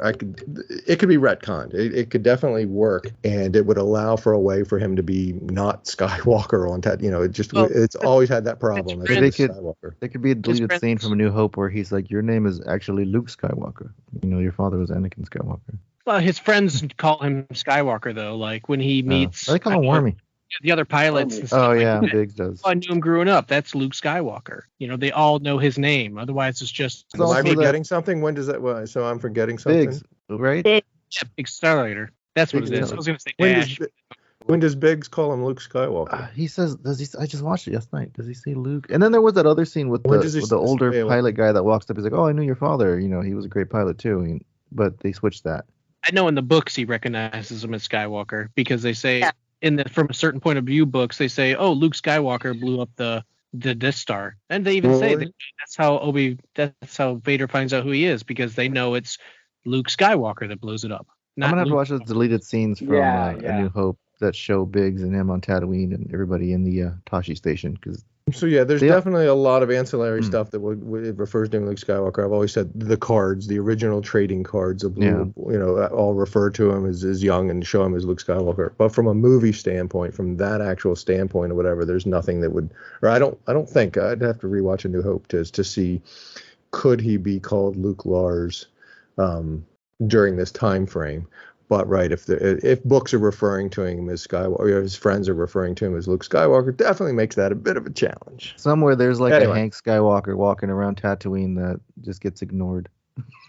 It could be retconned. It could definitely work, and it would allow for a way for him to be not Skywalker on that. It's always had that problem. They could be a deleted scene from A New Hope where he's like, your name is actually Luke Skywalker. Your father was Anakin Skywalker. Well, his friends call him Skywalker though. Like when he meets, they call him Wormy. The other pilots. And stuff, Oh like, yeah, Biggs does. I knew him growing up. That's Luke Skywalker. You know, they all know his name. Otherwise, it's just. Am I forgetting something? When does that? Well, so I'm forgetting something. Biggs, right? Yeah, Big Starlighter. That's what it is. I was going to say Dash. When does Biggs call him Luke Skywalker? He says, "Does he?" I just watched it last night. Does he say Luke? And then there was that other scene with the older pilot guy that walks up. He's like, "Oh, I knew your father. You know, he was a great pilot too." But they switched that. I know in the books he recognizes him as Skywalker because they say from a certain point of view books they say, "Oh, Luke Skywalker blew up the Death Star," and they even say that's how Vader finds out who he is because they know it's Luke Skywalker that blows it up. I'm gonna have to watch those deleted scenes from A New Hope that show Biggs and him on Tatooine and everybody in the Tashi station. Because there's definitely a lot of ancillary stuff that it refers to him Luke Skywalker. I've always said the cards, the original trading cards of Luke, all refer to him as young and show him as Luke Skywalker. But from a movie standpoint, from that actual standpoint or whatever, there's nothing that would, or I don't think I'd have to rewatch A New Hope to see could he be called Luke Lars during this time frame. But if books are referring to him as Skywalker, or his friends are referring to him as Luke Skywalker, definitely makes that a bit of a challenge. Somewhere there's a Hank Skywalker walking around Tatooine that just gets ignored.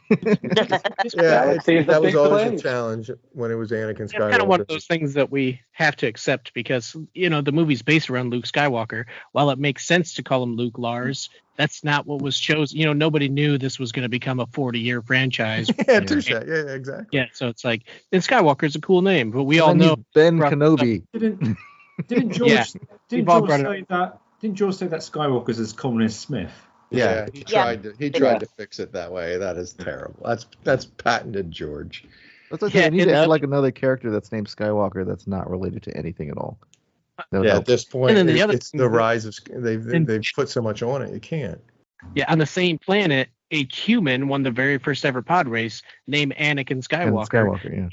That was always a challenge when it was Anakin Skywalker. It's kind of one of those things that we have to accept because the movie's based around Luke Skywalker. While it makes sense to call him Luke Lars, that's not what was chosen. Nobody knew this was going to become a 40-year franchise. Touche. Yeah, exactly. Yeah, so it's like, and Skywalker's a cool name, but we all know Ben Kenobi. Didn't George say that Skywalker's as common as Smith? Yeah, he tried to fix it that way. That is terrible. That's patented George. That's okay. I need to add another character that's named Skywalker that's not related to anything at all. At this point, it's the rise of they've put so much on it. You can't. Yeah, on the same planet, a human won the very first ever pod race named Anakin Skywalker.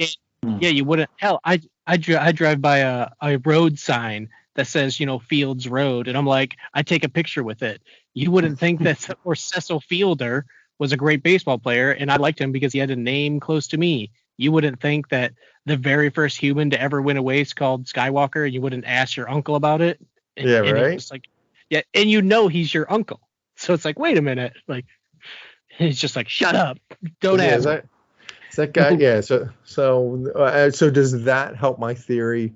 You wouldn't. Hell, I drive by a road sign that says, Fields Road, and I'm like, I take a picture with it. You wouldn't think that or Cecil Fielder was a great baseball player, and I liked him because he had a name close to me. You wouldn't think that the very first human to ever win a race called Skywalker, and you wouldn't ask your uncle about it. And it's like, and he's your uncle. So it's like, wait a minute. Like, he's just like, shut up. Don't ask. Is that guy? Yeah. So does that help my theory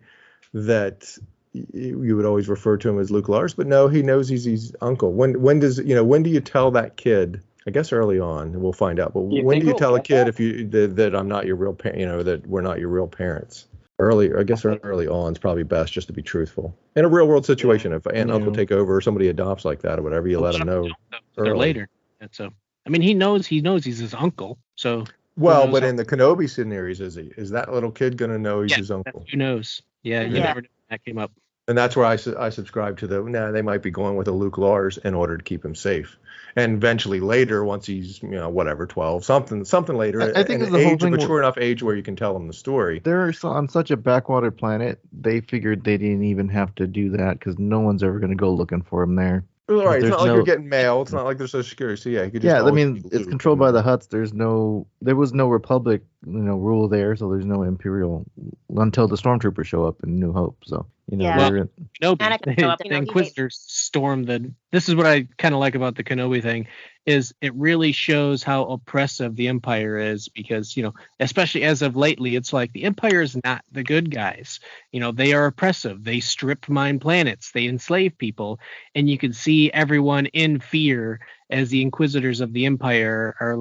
that you would always refer to him as Luke Lars? But no, he knows he's his uncle. When do you tell that kid? I guess early on, we'll find out. But when do you tell a kid that I'm not your real parent? That we're not your real parents? Early on is probably best, just to be truthful. In a real world situation, if aunt and uncle take over, or somebody adopts like that or whatever, you let them know. Later. And so, I mean, he knows he's his uncle. So. Well, but in the Kenobi series, is that little kid going to know he's his uncle? Who knows? Yeah, you never know that came up. And that's where I subscribe to they might be going with a Luke Lars in order to keep him safe. And eventually later, once he's 12, something later, I think it's a mature enough age where you can tell him the story. They're on such a backwater planet, they figured they didn't even have to do that because no one's ever going to go looking for him there. Right, it's not like you're getting mail. It's not like there's Social Security. So you could just it's controlled by the Hutts. There was no Republic, rule there, so there's no Imperial until the Stormtroopers show up in New Hope. So the Inquisitors storm the. This is what I kind of like about the Kenobi thing, is it really shows how oppressive the Empire is because especially as of lately, it's like the Empire is not the good guys. They are oppressive. They strip mine planets. They enslave people, and you can see everyone in fear as the Inquisitors of the Empire are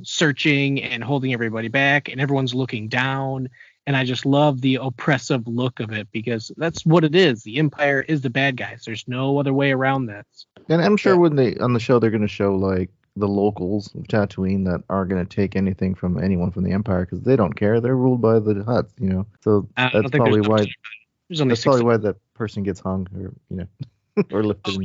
searching and holding everybody back, and everyone's looking down. And I just love the oppressive look of it because that's what it is. The Empire is the bad guys. There's no other way around this. And I'm sure when on the show they're going to show the locals of Tatooine that aren't going to take anything from anyone from the Empire because they don't care. They're ruled by the Hutts, So that's probably why. That's probably why that person gets hung or or lifted.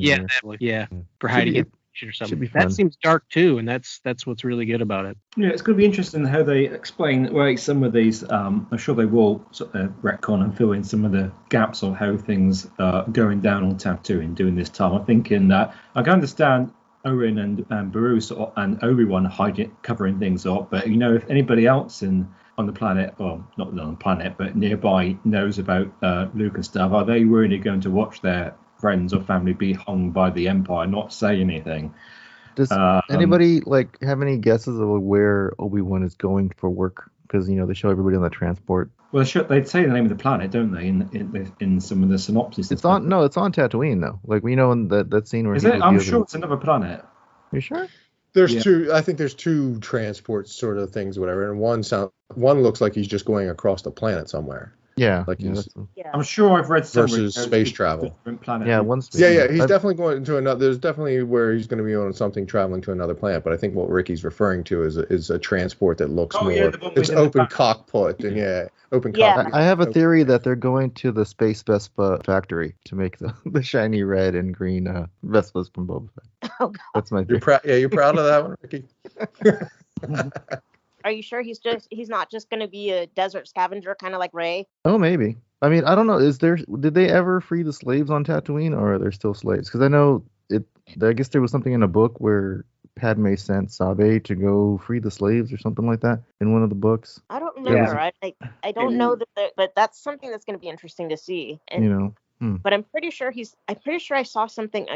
For hiding it. Or something. That seems dark too, and that's what's really good about it. Yeah, it's going to be interesting how they explain some of these. I'm sure they will sort of retcon and fill in some of the gaps of how things are going down on Tatooine during this time. I'm thinking that I can understand Owen and Beru and Obi-Wan covering things up, but if anybody else in on the planet, or not on the planet, but nearby, knows about Luke and stuff, are they really going to watch their friends or family be hung by the Empire, not say anything? Does anybody like have any guesses of where Obi-Wan is going for work? Because they show everybody on the transport. Well, they'd say the name of the planet, don't they? In some of the synopsis. It's on Tatooine though. Like in that scene where is it? I'm sure it's another planet. You sure? There's two. I think there's two transport sort of things, whatever. And one looks like he's just going across the planet somewhere. Yeah, like I'm sure I've read versus space travel. Yeah, he's definitely going to another. There's definitely where he's going to be on something traveling to another planet. But I think what Ricky's referring to is a transport that looks more. It's open cockpit and open cockpit. I have a theory that they're going to the Space Vespa factory to make the shiny red and green Vespas from Boba Fett. Oh God. That's my theory. You're proud of that one, Ricky? Are you sure he's not just going to be a desert scavenger, kind of like Rey? Oh, maybe. I mean, I don't know. Did they ever free the slaves on Tatooine, or are there still slaves? Because I know I guess there was something in a book where Padme sent Sabe to go free the slaves or something like that in one of the books. I don't remember. I don't know that, but that's something that's going to be interesting to see. And, But I'm pretty sure I saw something.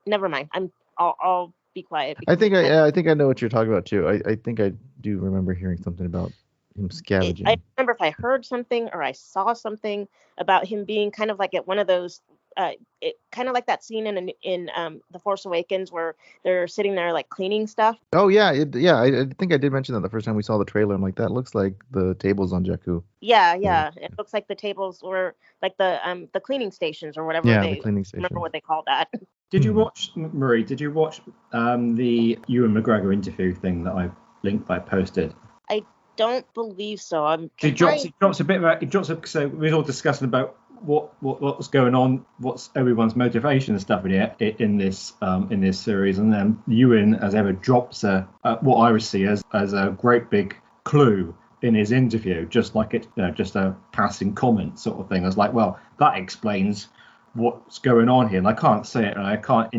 Never mind. I'll be quiet. I think I know what you're talking about too. I think I do remember hearing something about him scavenging. I remember if I heard something or I saw something about him being kind of like at one of those, kind of like that scene in The Force Awakens where they're sitting there like cleaning stuff. Oh yeah, I think I did mention that the first time we saw the trailer. I'm like, that looks like the tables on Jakku. Yeah. It looks like the tables were like the cleaning stations or whatever. Yeah, the cleaning station. Remember what they called that. Did you watch, Marie? Did you watch the Ewan McGregor interview thing that I posted? I don't believe so. It drops a bit about. It drops. So we're all discussing about what's going on, what's Obi-Wan's motivation and stuff in this series, and then Ewan, as ever, drops what I would see as a great big clue in his interview, just like it, just a passing comment sort of thing. I was like, well, that explains what's going on here, and I can't say it, and I can't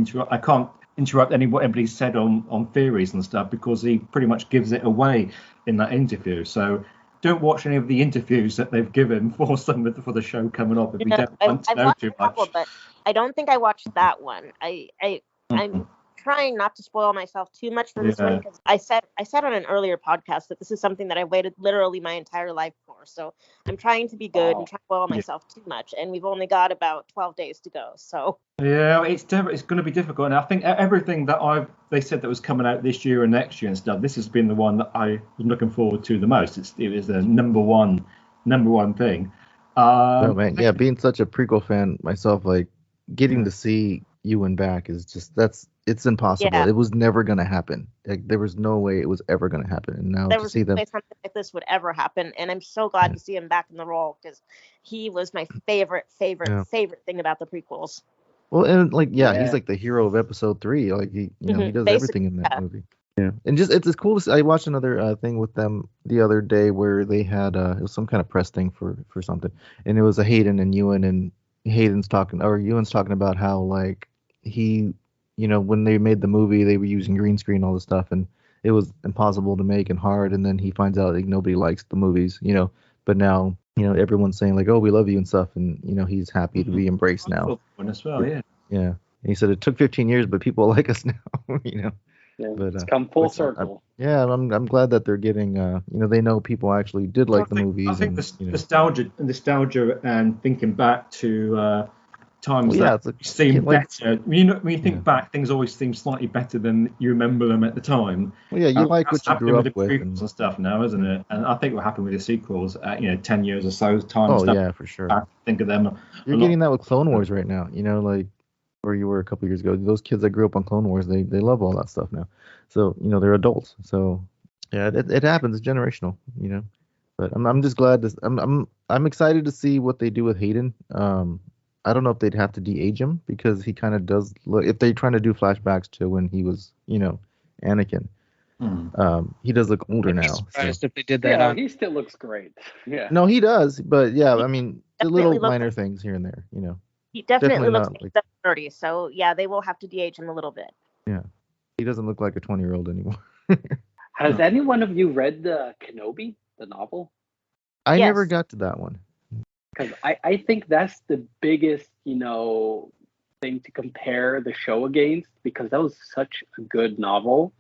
interrupt what anybody said on theories and stuff, because he pretty much gives it away in that interview. So don't watch any of the interviews that they've given for the show coming up if you don't want to know too much. But I don't think I watched that one. I'm trying not to spoil myself too much for this one, because I said on an earlier podcast that this is something that I waited literally my entire life for. So I'm trying to be good and try to spoil myself too much, and we've only got about 12 days to go. So yeah, it's going to be difficult. And I think everything that they said that was coming out this year and next year and stuff, this has been the one that I was looking forward to the most. It was the number one thing. Oh man, yeah, being such a prequel fan myself, like getting to see Ewan back is just it's impossible. Yeah. It was never going to happen. Like, there was no way it was ever going to happen. And now to see them, something like this would ever happen, and I'm so glad to see him back in the role, because he was my favorite thing about the prequels. Well, and he's like the hero of Episode 3. Like he does everything in that movie. Yeah, and just it's cool to see. I watched another thing with them the other day where they had it was some kind of press thing for something, and it was a Hayden and Ewan, and Ewan's talking about how like he, when they made the movie, they were using green screen, all this stuff, and it was impossible to make and hard. And then he finds out like nobody likes the movies, but now, everyone's saying like, oh, we love you and stuff. And, he's happy to be embraced now. As well, yeah. Yeah. And he said it took 15 years, but people like us now, Yeah, but, it's come full circle. I'm glad that they're getting, they know people actually did like the movies. I think nostalgia and thinking back to times seem better. When you think back, things always seem slightly better than you remember them at the time. Well, yeah, you like what you grew up with and stuff now, isn't it? And I think what happened with the sequels, 10 years or so time. Oh yeah, for sure. Think of them. You're getting that with Clone Wars right now. Like where you were a couple years ago. Those kids that grew up on Clone Wars, they love all that stuff now. So they're adults. So yeah, it happens. It's generational. But I'm just glad. I'm excited to see what they do with Hayden. I don't know if they'd have to de-age him, because he kind of does look, if they're trying to do flashbacks to when he was, Anakin. He does look older now. Surprised if they did that. Yeah, he still looks great. Yeah. No, he does, but yeah, I mean, the little minor things here and there, He definitely looks like 30, so yeah, they will have to de-age him a little bit. Yeah, he doesn't look like a 20-year-old anymore. Has any one of you read Kenobi? the novel? I Yes. never got to that one. Because I think that's the biggest, thing to compare the show against, because that was such a good novel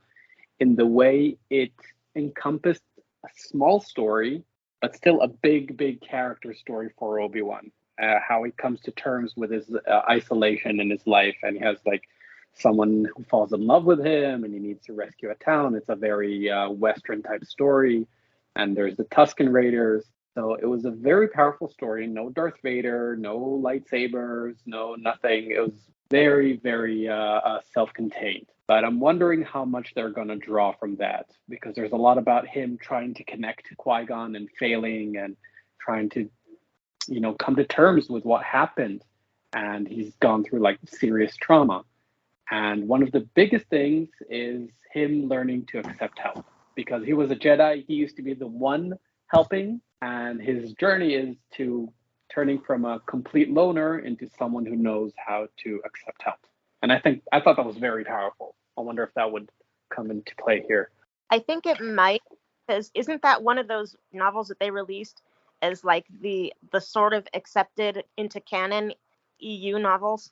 in the way it encompassed a small story, but still a big character story for Obi-Wan. How he comes to terms with his isolation in his life, and he has like someone who falls in love with him, and he needs to rescue a town. It's a very Western type story, and there's the Tusken Raiders. So it was a very powerful story. No Darth Vader, no lightsabers, no nothing. It was very, very self-contained. But I'm wondering how much they're going to draw from that, because there's a lot about him trying to connect to Qui-Gon and failing and trying to, come to terms with what happened. And he's gone through like serious trauma. And one of the biggest things is him learning to accept help, because he was a Jedi. He used to be the one helping. And his journey is to turning from a complete loner into someone who knows how to accept help. And I thought that was very powerful. I wonder if that would come into play here. I think it might, because isn't that one of those novels that they released as like the sort of accepted into canon EU novels?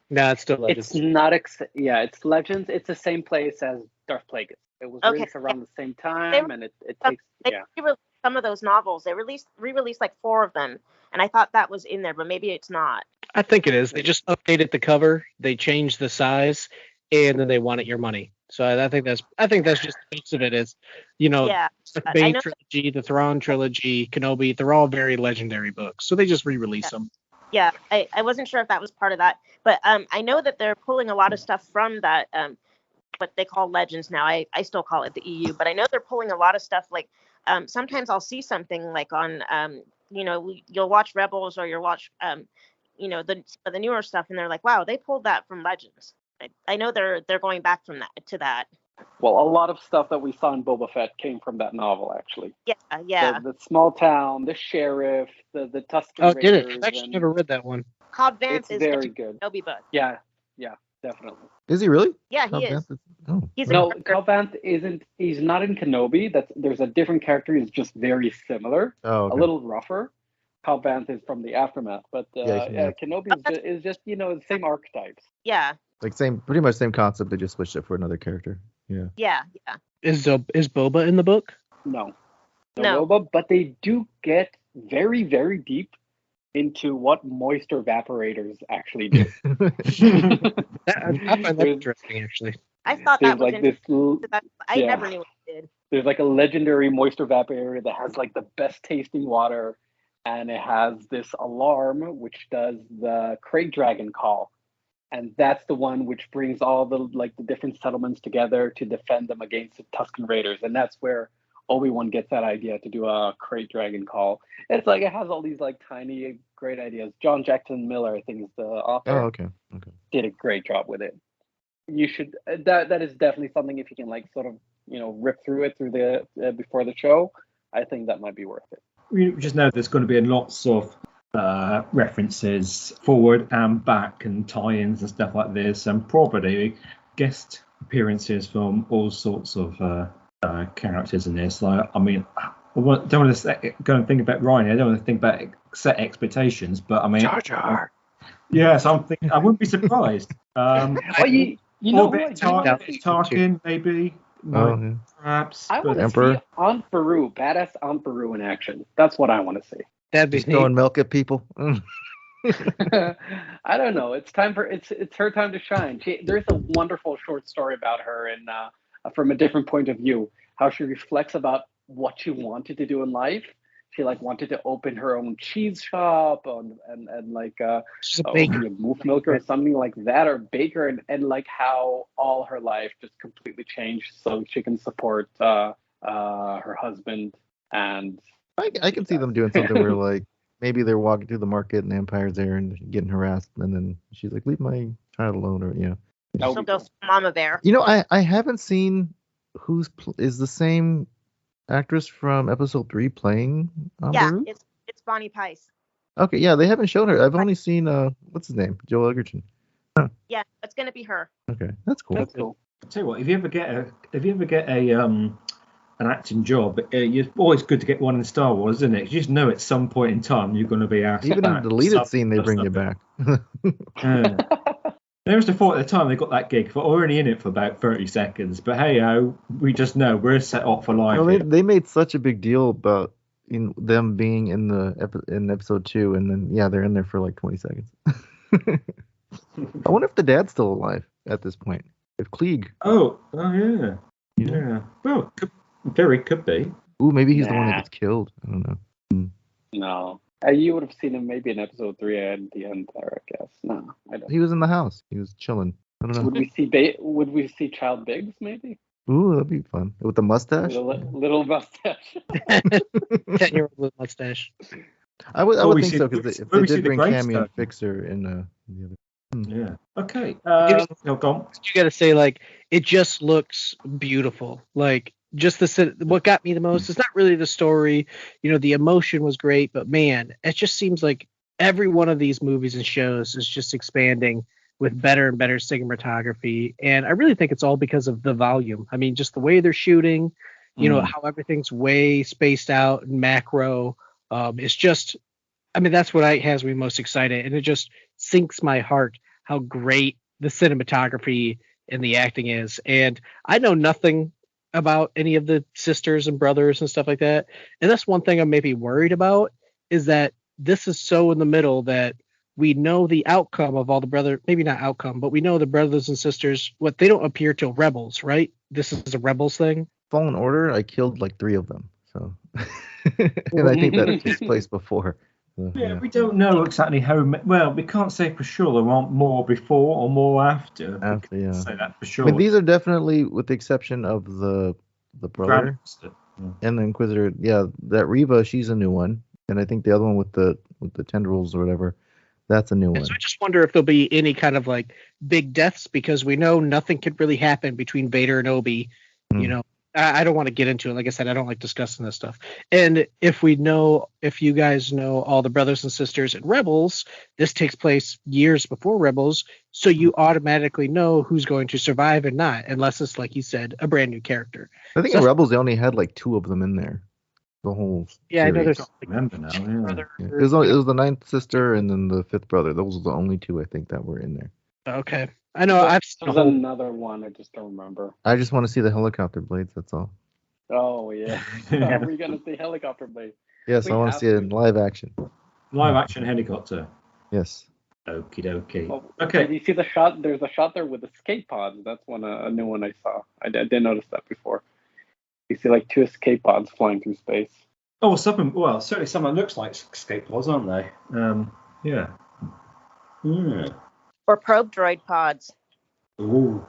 No, it's still Legends. It's not, it's Legends. It's the same place as Darth Plagueis. It was released around the same time, and it takes, re-released some of those novels. They re-released like 4 of them, and I thought that was in there, but maybe it's not. I think it is. They just updated the cover, they changed the size, and then they wanted your money. So I think that's just the base of it is, Yeah, the Bane trilogy, the Thrawn trilogy, Kenobi, they're all very legendary books. So they just re-release them. Yeah, I wasn't sure if that was part of that, but I know that they're pulling a lot of stuff from that, what they call Legends now. I still call it the EU, but I know they're pulling a lot of stuff. Like sometimes I'll see something like on, you'll watch Rebels or you'll watch, the newer stuff, and they're like, wow, they pulled that from Legends. I know they're going back from that to that. Well, a lot of stuff that we saw in Boba Fett came from that novel, actually. Yeah. The small town, the sheriff, the Tusken Oh, Raiders. did it? I've actually never read that one. Cobb Vanth It's is very in good. Kenobi book. Yeah, definitely. Is he really? Yeah, Cobb he is. Vanth Oh. He's No, Cobb Vanth isn't. He's not in Kenobi. There's a different character. He's just very similar. Oh, okay. A little rougher. Cobb Vanth is from the Aftermath, but Kenobi is just the same archetypes. Yeah. Like pretty much same concept. They just switched it for another character. Yeah. Yeah. Is Boba in the book? No. No. Boba, but they do get very, very deep into what moisture evaporators actually do. I find that interesting, actually. I thought that was like interesting. I never knew it did. There's like a legendary moisture evaporator that has like the best tasting water, and it has this alarm which does the Krayt Dragon call. And that's the one which brings all the different settlements together to defend them against the Tusken Raiders. And that's where Obi-Wan gets that idea to do a Krayt Dragon call. It's like it has all these like tiny great ideas. John Jackson Miller, I think, is the author. Oh, okay. Did a great job with it. You should that is definitely something, if you can like sort of rip through it through the before the show. I think that might be worth it. We just know there's going to be lots of references forward and back and tie-ins and stuff like this, and probably guest appearances from all sorts of characters in this. Like, I mean, I don't want to go and think about Ryan. I don't want to think about set expectations, but I mean, Jar Jar. Yes, I wouldn't be surprised. You know, Tarkin maybe. Perhaps. I want to see Aunt Beru, badass Aunt Beru in action. That's what I want to see. That'd be just throwing milk at people. I don't know. It's her time to shine. There's a wonderful short story about her, and from a different point of view, how she reflects about what she wanted to do in life. She wanted to open her own cheese shop and be a moof milker or something like that, or baker, and like how all her life just completely changed so she can support her husband. And I can see them doing something where maybe they're walking through the market and the Empire's there and getting harassed, and then she's like, "Leave my child alone," or She'll go Mama Bear. I haven't seen is the same actress from episode 3 playing Beru? It's Bonnie Pice. Okay, yeah, they haven't shown her. I've only seen what's his name, Joel Edgerton. Huh. Yeah, it's gonna be her. Okay, that's cool. That's cool. I'll tell you what, if you ever get an acting job, it's always good to get one in Star Wars, isn't it? You just know at some point in time you're going to be asked. Even in back. the deleted scene, they bring you back. There was the thought at the time they got that gig, but we're only in it for about 30 seconds. But hey, we just know we're set up for life. Well, they made such a big deal about them being in episode 2, and then they're in there for like 20 seconds. I wonder if the dad's still alive at this point. If Klieg. Oh yeah. Well, could be. Ooh, maybe he's the one that gets killed. I don't know. No. You would have seen him maybe in episode 3 and the end there, I guess. No, I don't. He was in the house. He was chilling. I don't know. Would we see Child Biggs maybe? Ooh, that'd be fun. With the mustache? Little mustache. 10-year-old with mustache. I would think so, because if they did bring Cammy and Fixer in the other. Yeah. Okay. You got to say, like, it just looks beautiful. Like, just what got me the most is not really the story. The emotion was great, but man, it just seems like every one of these movies and shows is just expanding with better and better cinematography. And I really think it's all because of the volume. I mean, just the way they're shooting, how everything's way spaced out and macro. It's just, that's what has me most excited. And it just sinks my heart how great the cinematography and the acting is. And I know nothing about any of the sisters and brothers and stuff like that. And that's one thing I'm maybe worried about, is that this is so in the middle that we know the outcome of all the maybe not outcome, but we know the brothers and sisters, they don't appear till Rebels, right? This is a Rebels thing. Fallen Order, I killed like 3 of them. So, and I think that takes place before. We don't know exactly how. Well, we can't say for sure there aren't more before or more after. Say that for sure. But these are definitely, with the exception of the brother and the Inquisitor. Yeah, that Reva, she's a new one, and I think the other one with the tendrils or whatever, that's a new one. So I just wonder if there'll be any kind of like big deaths, because we know nothing could really happen between Vader and Obi. I don't want to get into it. Like I said, I don't like discussing this stuff. And if you guys know all the brothers and sisters in Rebels, this takes place years before Rebels. So you automatically know who's going to survive and not, unless it's, like you said, a brand new character. I think in Rebels, they only had like 2 of them in there. The whole series. I know there's remember now. Yeah. It was the 9th sister and then the 5th brother. Those were the only 2 I think that were in there. Okay. I know there's another one. I just don't remember. I just want to see the helicopter blades. That's all. Oh yeah. Are we gonna see helicopter blades? Yes, I want to see it in live action. Live action helicopter. Yes. Okie dokie. Oh, okay. Did you see the shot? There's a shot there with escape pods. That's a new one I saw. I didn't notice that before. You see like 2 escape pods flying through space. Oh, certainly some that looks like escape pods, aren't they? Yeah. Or probe droid pods. Ooh.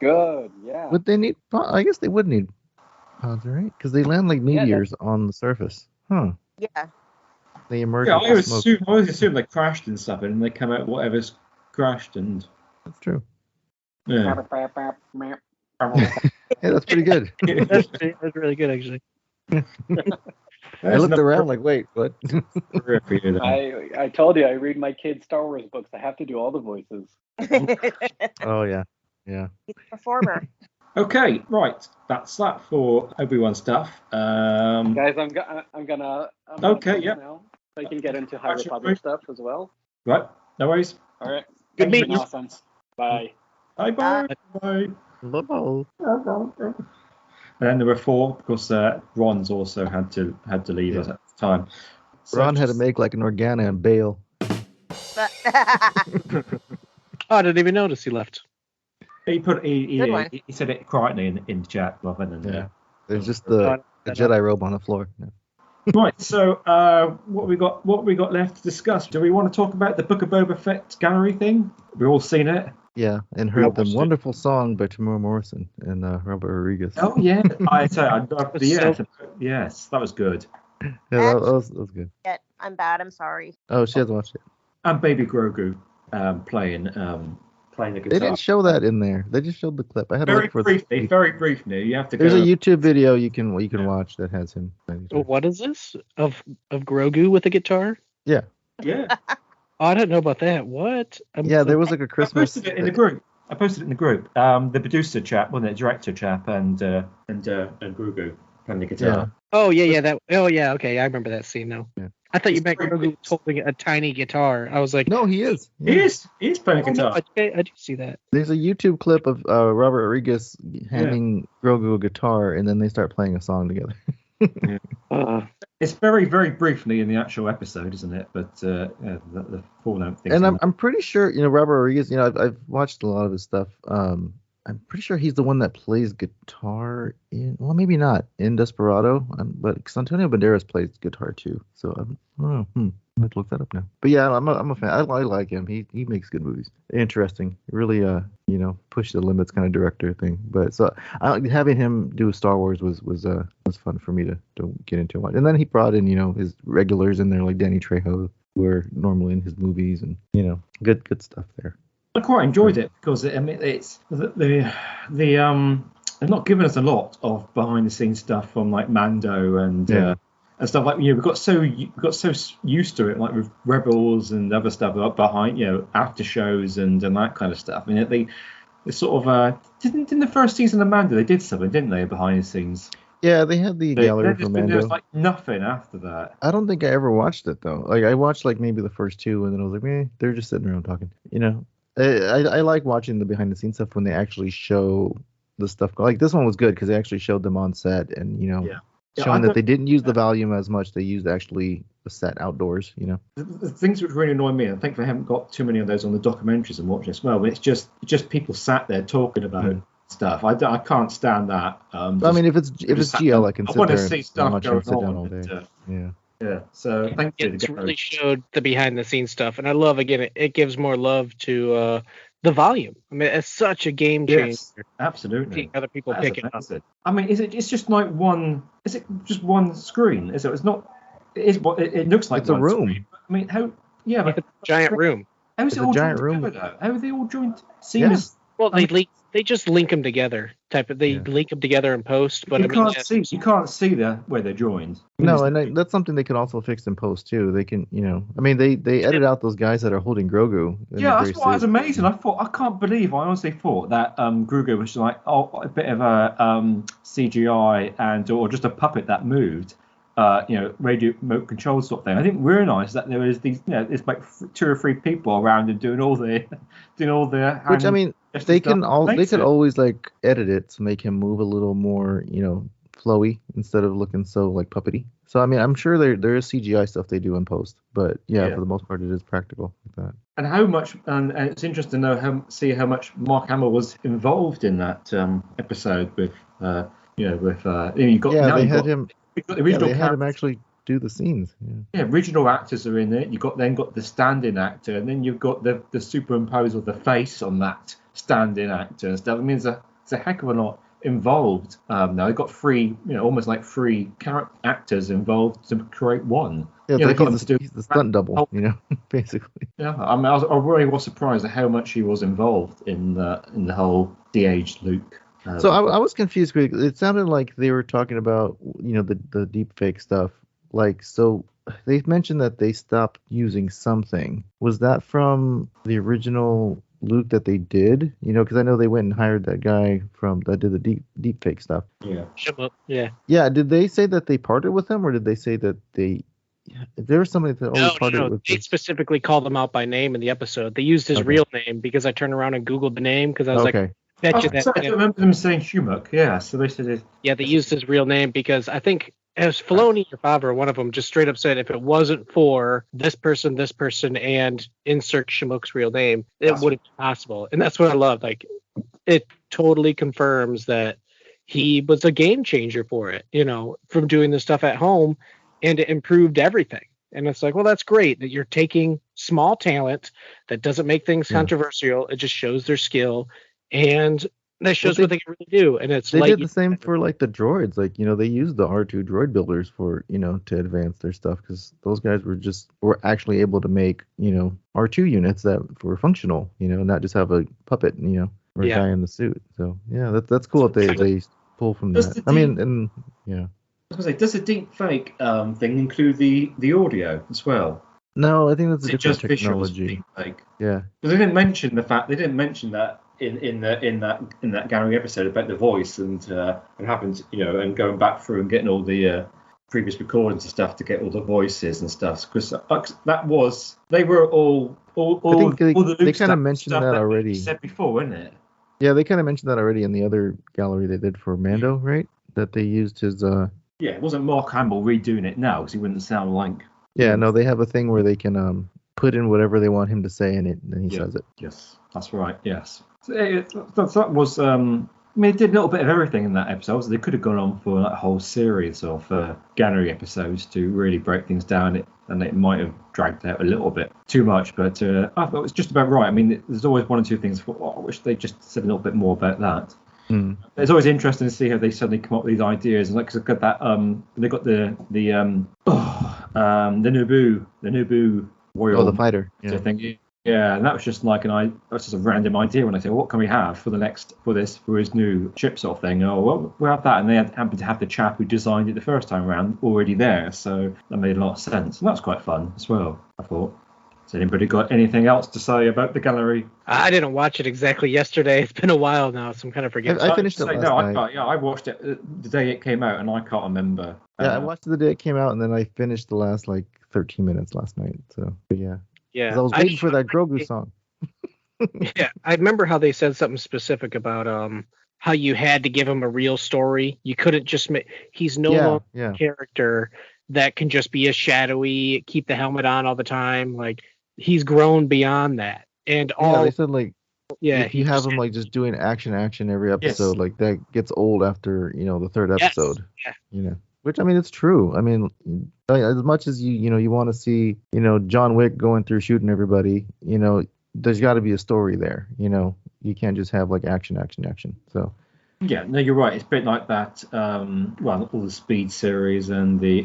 Good, yeah. Would they need? I guess they would need pods, right? Because they land like meteors on the surface. Huh. Yeah. They emerge. Yeah, I always assume they crashed and stuff, and they come out whatever's crashed, and that's true. Yeah. Yeah, that's pretty good. That's really good, actually. I looked around like, wait, what? I told you, I read my kids' Star Wars books. I have to do all the voices. Oh, yeah. Yeah. He's a performer. Okay, right. That's that for Obi-Wan stuff. Guys, I'm gonna okay, yeah. now, so I can get into High Republic stuff as well. Right, no worries. All right. Good meeting you. Nonsense. Bye. Bye. Bye. Bye. And then there were 4 because Ron's also had to leave us at the time. So Ron had to make like an Organa and bail. I didn't even notice he left. He said it quietly in the chat rather than There's just the Jedi robe on the floor. Yeah. Right, so what we got left to discuss? Do we want to talk about the Book of Boba Fett gallery thing? We've all seen it. Yeah, and heard the wonderful song by Tamura Morrison and Robert Rodriguez. Oh yeah, I loved yes, that was good. Yeah, that was good. I'm bad. I'm sorry. Oh, she hasn't watched it. And Baby Grogu playing the guitar. They didn't show that in there. They just showed the clip. I had very briefly. You have to. There's a YouTube video you can watch that has him. What is this of Grogu with a guitar? Yeah. Yeah. Oh, I didn't know about that. What? There was like a Christmas. I posted it in the group. I posted it in the group. The producer chap, wasn't it? Director chap, and Grogu playing the guitar. Yeah. Oh yeah. Okay, I remember that scene now. Yeah. I thought you meant Grogu was holding a tiny guitar. I was like, No, he is. He is playing oh, guitar. no, I do see that. There's a YouTube clip of Robert Rodriguez handing Grogu a guitar, and then they start playing a song together. It's very, very briefly in the actual episode, isn't it? But the full note thing. And I'm pretty sure, Robert Rodriguez, I've watched a lot of his stuff. I'm pretty sure he's the one that plays guitar in, well, maybe not in Desperado, but because Antonio Banderas plays guitar too. So I don't know. I have to look that up now. But yeah, I'm a fan. I like him. He makes good movies. Interesting. Really, push the limits kind of director thing. But so having him do Star Wars was fun for me to get into it. And then he brought in, his regulars in there like Danny Trejo, who are normally in his movies, and good stuff there. I quite enjoyed it because it's they've not given us a lot of behind the scenes stuff from like Mando and stuff like we got so used to it, like with Rebels and other stuff behind after shows and that kind of stuff. I mean they sort of didn't the first season of Mando they did something, didn't they, behind the scenes? Yeah, they had the gallery for Mando. There's like nothing after that. I don't think I ever watched it though. Like I watched like maybe the first two, and then I was like, they're just sitting around talking. I like watching the behind the scenes stuff when they actually show the stuff. Like this one was good because they actually showed them on set and showing that they didn't use the volume as much. They used actually the set outdoors. The things which really annoy me, I think they haven't got too many of those on the documentaries I'm watching as well. But it's just people sat there talking about stuff. I can't stand that. I mean, if it's GL, I can sit there see stuff and going sit down on. all day. Yeah, so thank you. It's really showed the behind the scenes stuff, and I love it gives more love to the volume. I mean, it's such a game changer. Yes, absolutely. Seeing other people pick it up. I mean, it's just like one? Is it just one screen? Is it? It's not. It looks like it's a room. Screen. I mean, how? Yeah, but it's a giant room. How is it all joined together, though? How are they all joined seamless? Well, they just link them together. Link them together in post, but you can't see where they're joined. No, and that's something they can also fix in post too. They can, I mean, they edit out those guys that are holding Grogu. Yeah, that's why it was amazing. I honestly thought that Grogu was like a bit of a CGI or just a puppet that moved. Radio remote control sort of thing. I didn't realise that there was these, there's like 2 or 3 people around and doing all the. Which I mean, they could always like edit it to make him move a little more, flowy instead of looking so like puppety. So I mean, I'm sure there is CGI stuff they do in post, but yeah, for the most part, it is practical like that. And how much? And it's interesting to know how much Mark Hamill was involved in that episode with they had him. They had him actually do the scenes. Yeah, original actors are in it. You got the stand-in actor, and then you've got the superimpose of the face on that stand-in actor and stuff. I mean, it's a heck of a lot involved. Now they've got 3, almost like 3 character actors involved to create one. Yeah, he's the stunt double, basically. Yeah, I mean, I really was surprised at how much he was involved in the whole de-aged Luke. So I was confused because it sounded like they were talking about, the deep fake stuff. Like, so they mentioned that they stopped using something. Was that from the original Luke that they did? Because I know they went and hired that guy that did the deep fake stuff. Yeah. Yeah. Yeah. Did they say that they parted with him, or did they say that there was somebody that always parted with? They specifically called him out by name in the episode. They used his real name because I turned around and Googled the name because I was like. I remember them saying Schumach, yeah. So they said it. Yeah, they used his real name because I think as Filoni or Favreau, one of them just straight up said if it wasn't for this person, and insert Schumach's real name, it wouldn't be possible. And that's what I love. Like, it totally confirms that he was a game changer for it, from doing this stuff at home, and it improved everything. And it's like, well, that's great that you're taking small talent that doesn't make things controversial. It just shows their skill. And that shows what they can really do. And it's they did the same for like the droids. Like, they used the R2 droid builders for, to advance their stuff because those guys were actually able to make, R2 units that were functional, not just have a puppet, or a guy in the suit. So, yeah, that's cool if they pull from that. I mean, and yeah. I was going to say, does the deep fake thing include the audio as well? No, I think that's a different just technology. Deep fake? Yeah. Because they didn't mention that in that gallery episode about the voice and happened, and going back through and getting all the previous recordings and stuff to get all the voices and stuff, because they were all I think they kind of mentioned mentioned that already. Said before, wasn't it? Yeah, they kind of mentioned that already in the other gallery they did for Mando, right? That they used his. Yeah, it wasn't Mark Hamill redoing it now because he wouldn't sound like. Yeah, no, they have a thing where they can put in whatever they want him to say in it, and then he says it. Yes, that's right. Yes, so that was. It did a little bit of everything in that episode. So they could have gone on for a whole series of gallery episodes to really break things down. And it might have dragged out a little bit too much, but I thought it was just about right. I mean, there's always one or two things. I wish they just said a little bit more about that. It's always interesting to see how they suddenly come up with these ideas, and because they've got that they got the Naboo warrior. Oh, the fighter. Yeah. Thing. Yeah, and that was just like that's just a random idea when I say, well, what can we have for his new ship sort of thing? Oh, well, we'll have that, and they happened to have the chap who designed it the first time around already there, so that made a lot of sense, and that's quite fun as well, I thought. Has anybody got anything else to say about the gallery? I didn't watch it exactly yesterday. It's been a while now, so I'm kind of forgetting. I finished it last night. I watched it the day it came out, and I can't remember. Yeah, I watched it the day it came out, and then I finished the last 13 minutes last night. So, but yeah. Yeah. I was waiting for that Grogu song. Yeah, I remember how they said something specific about how you had to give him a real story. You couldn't just make. He's no longer a character that can just be a shadowy, keep the helmet on all the time. Like, he's grown beyond that, and they said if you have him just doing action every episode, that gets old after the third episode. Yeah. Which, I mean, it's true. I mean, as much as you want to see John Wick going through shooting everybody, there's got to be a story there. You can't just have action. So. Yeah, no, you're right. It's a bit like that. All the Speed series and the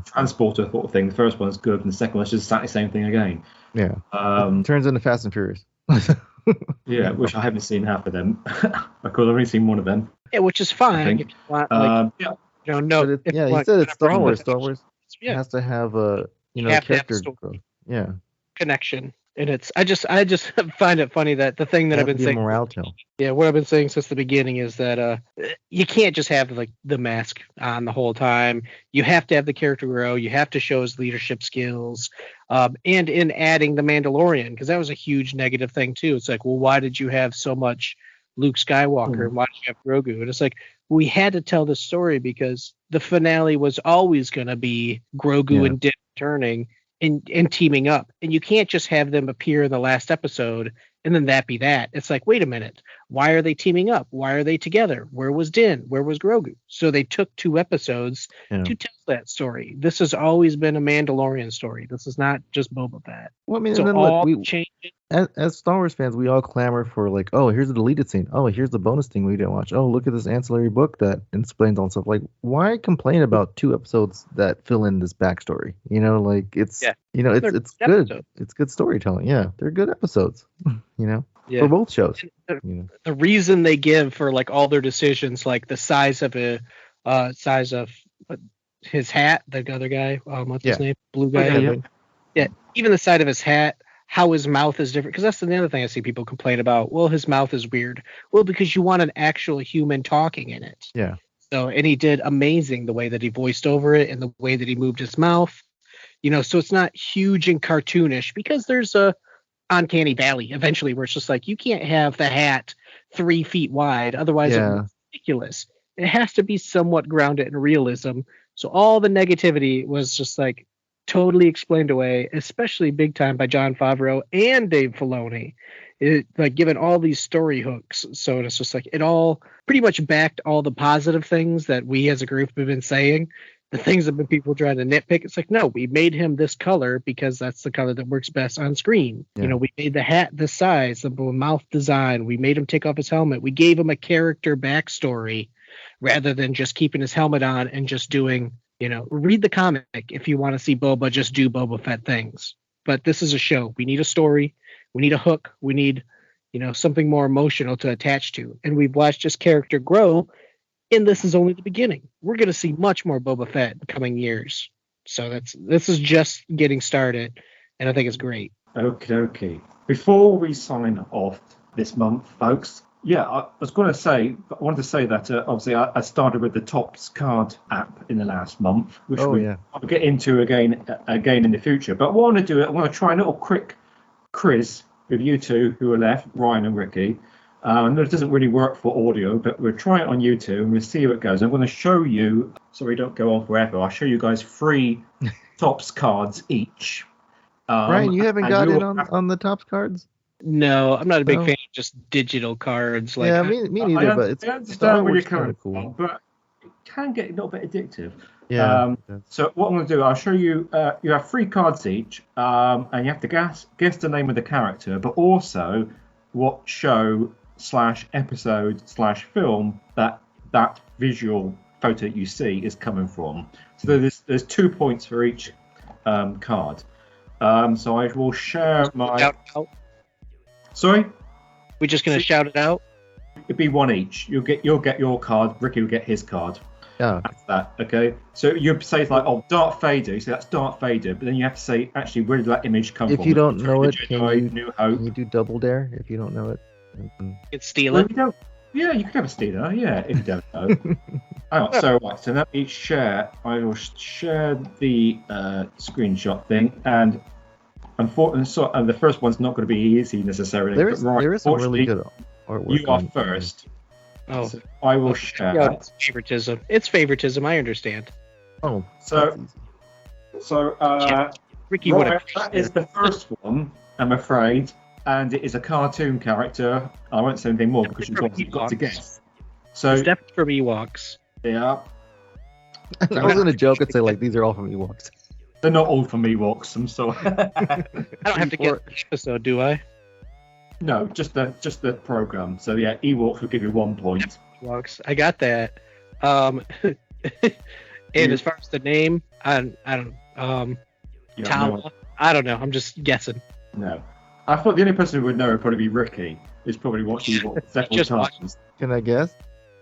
Transporter sort of thing. The first one's good, and the second one's just exactly the same thing again. Yeah. Turns into Fast and Furious. Yeah, which I haven't seen half of them. Of course, I've only seen one of them. Yeah, which is fine. If you want, he said it's Star Wars. Star Wars has to have a character growth. Yeah. Connection. And I just find it funny that the thing that I've been saying, morale tale. Yeah, what I've been saying since the beginning is that you can't just have the mask on the whole time. You have to have the character grow. You have to show his leadership skills, and in adding the Mandalorian, because that was a huge negative thing too. It's like, well, why did you have so much Luke Skywalker? And why did you have Grogu? And it's like, we had to tell the story because the finale was always going to be Grogu and Din returning. And teaming up, and you can't just have them appear in the last episode and then that be that. It's like, wait a minute, why are they teaming up? Why are they together? Where was Din? Where was Grogu? So they took 2 episodes to tell that story. This has always been a Mandalorian story. This is not just Boba Fett. Well, I mean, so and then all change it. As Star Wars fans, we all clamor for oh, here's a deleted scene. Oh, here's the bonus thing we didn't watch. Oh, look at this ancillary book that explains all stuff. Why complain about 2 episodes that fill in this backstory? It's it's good. Episodes. It's good storytelling. Yeah, they're good episodes. For both shows. The reason they give for all their decisions, like the size of his hat, the other guy, what's his name, blue guy. Yeah, even the side of his hat. How his mouth is different, because that's the other thing I see people complain about. Well, his mouth is weird. Well, because you want an actual human talking in it. Yeah. So, and he did amazing the way that he voiced over it and the way that he moved his mouth. So it's not huge and cartoonish, because there's a uncanny valley eventually where it's just you can't have the hat 3 feet wide, otherwise it's ridiculous. It has to be somewhat grounded in realism. So all the negativity was just totally explained away, especially big time by Jon Favreau and Dave Filoni, given all these story hooks. So it's just it all pretty much backed all the positive things that we as a group have been saying. The things that people trying to nitpick, it's no, we made him this color because that's the color that works best on screen. Yeah. We made the hat this size, the mouth design. We made him take off his helmet. We gave him a character backstory rather than just keeping his helmet on and just doing. Read the comic if you want to see Boba just do Boba Fett things. But this is a show. We need a story. We need a hook. We need, something more emotional to attach to. And we've watched his character grow, and this is only the beginning. We're going to see much more Boba Fett in coming years. So this is just getting started, and I think it's great. Okay. Before we sign off this month, folks. Yeah, I wanted to say that obviously I started with the Topps card app in the last month, which we'll get into again in the future. But what I want to do, I want to try a little quick quiz with you two who are left, Ryan and Ricky. I know it doesn't really work for audio, but we'll try it on YouTube and we'll see how it goes. I'm going to show you, so we don't go on forever, I'll show you guys 3 Topps cards each. Ryan, you haven't got in on the Topps cards? No, I'm not a big fan of just digital cards. Like, yeah, me neither. But I understand where you're coming cool. from, but it can get a little bit addictive. Yeah. So what I'm going to do, I'll show you. You have 3 cards each, and you have to guess the name of the character, but also what show / episode / film that visual photo you see is coming from. So there's 2 points for each card. So I will share my. Shout out. Sorry? We're just gonna shout it out. It'd be 1 each. You'll get your card. Ricky will get his card. Yeah. That's that. Okay. So you say like, oh, Darth Vader. You say that's Darth Vader, but then you have to say actually where did that image come from? If you don't know it, New Hope. Can you do double dare if you don't know it? It's steal it. Yeah, you could have a stealer. Yeah, if you don't know. Hang on. So let me share. I will share the screenshot thing, and unfortunately, the first one's not going to be easy necessarily. There is some really good artwork. You are first. Oh, so I will share. Yeah, it's favoritism. It's favoritism. I understand. Oh, so Ricky, that is the first one, I'm afraid, and it is a cartoon character. I won't say anything more because you've got to guess. So it's definitely from Ewoks. Yeah. I was gonna joke and say like these are all from Ewoks. They're not all from Ewoks. I'm sorry. I don't have to get the episode, do I? No, just the program. So yeah, Ewoks will give you 1 point. Ewoks, I got that. And as far as the name, I don't. Tala. I don't know. I'm just guessing. No, I thought the only person who would know would probably be Ricky. Who's probably watched Ewoks several times. Can I guess?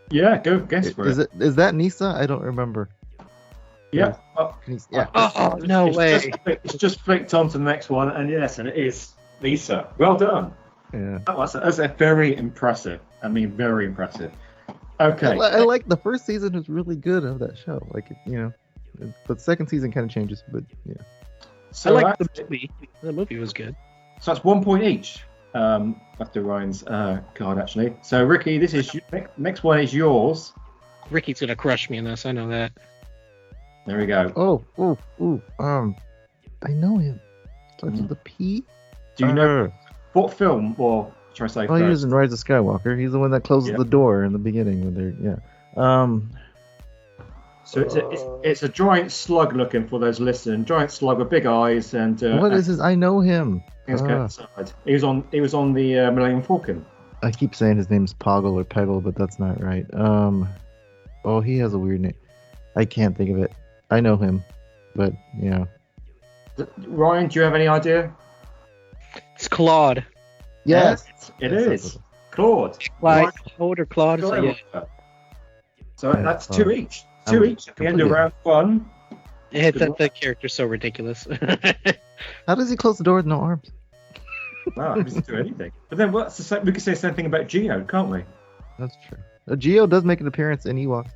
Yeah, go guess for it. Is that Nisa? I don't remember. Yeah. Yeah. Oh, no way. It's just flicked on to the next one, and yes, and it is Lisa. Well done. Yeah. That's very impressive. I mean, very impressive. Okay. I like the first season was really good of that show. Like, but the second season kind of changes, but yeah. So I like the movie. The movie was good. So that's 1 point each. After Ryan's card, actually. So Ricky, this is next one is yours. Ricky's gonna crush me in this. I know that. There we go. I know him. Starts with a P. Do you know what film? Or should I say? Oh, he was in Rise of Skywalker. He's the one that closes the door in the beginning when they're So it's a giant slug looking for those listening. Giant slug with big eyes and. What is his? I know him. He was on the Millennium Falcon. I keep saying his name's Poggle or Peggle, but that's not right. He has a weird name. I can't think of it. I know him, but yeah. Ryan, do you have any idea? It's Claude. Yes, it is. Claude. Like Claude or Claude. So that's 2 each. 2 each at the end of round 1. That character's so ridiculous. How does he close the door with no arms? Wow, he doesn't do anything. But then we can say the same thing about Geo, can't we? That's true. Geo does make an appearance in Ewok.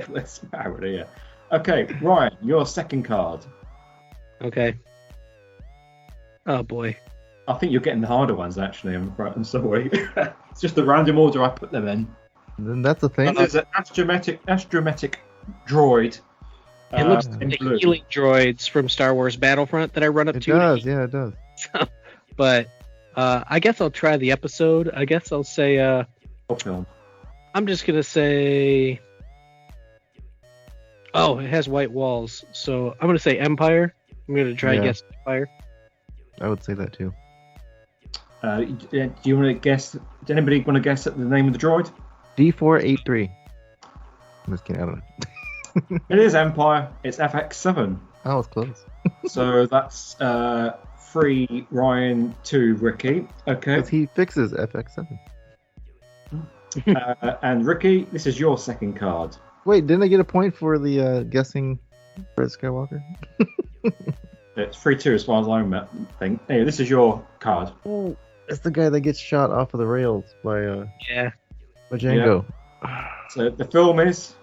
Let's parody it. Okay, Ryan, your second card. Okay. Oh boy. I think you're getting the harder ones actually. I'm sorry. It's just the random order I put them in. Then that's a thing. There's an astromech droid. It looks like the healing droids from Star Wars Battlefront that I run up to. It does, yeah, it does. But I guess I'll try the episode. I guess I'll say. What film? I'm just gonna say. Oh, it has white walls, so I'm gonna say Empire. I'm gonna try and guess Empire. I would say that too. Do you want to guess? Does anybody want to guess at the name of the droid? D483. I'm just kidding. I don't know. It is Empire. It's FX7. Oh, it's close. So that's 3 Ryan, 2 Ricky. Okay. Because he fixes FX7. And Ricky, this is your second card. Wait, didn't I get a point for the guessing Red Skywalker? It's 3-2 as far as I think. Anyway, this is your card. Oh, It's the guy that gets shot off of the rails by Django. Yeah. So the film is.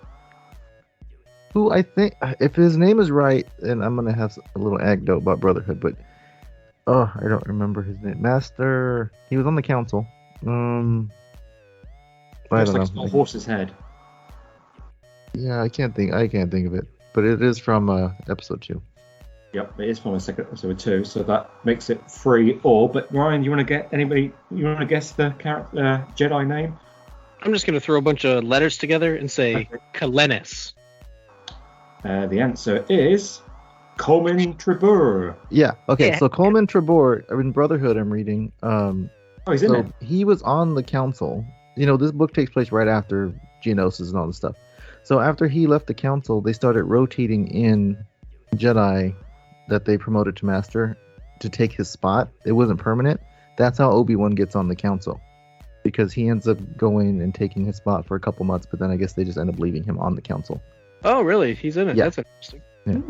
Who I think, if his name is right, and I'm gonna have a little anecdote about Brotherhood, but I don't remember his name. Master. He was on the council. I don't know. A horse's head. Yeah, I can't think of it, but it is from episode 2. Yep, it is from the second episode 2, so that makes it 3-all. But Ryan, you want to get anybody? You want to guess the character Jedi name? I'm just gonna throw a bunch of letters together and say Kalenis. The answer is Coleman Trebor. Yeah. Okay. Yeah. So Coleman Trebor in Brotherhood, I'm reading. He's in it. He was on the council. You know, this book takes place right after Geonosis and all this stuff. So after he left the council, they started rotating in Jedi that they promoted to Master to take his spot. It wasn't permanent. That's how Obi-Wan gets on the council, because he ends up going and taking his spot for a couple months, but then I guess they just end up leaving him on the council. Oh, really? He's in it. Yeah. That's interesting. Yeah.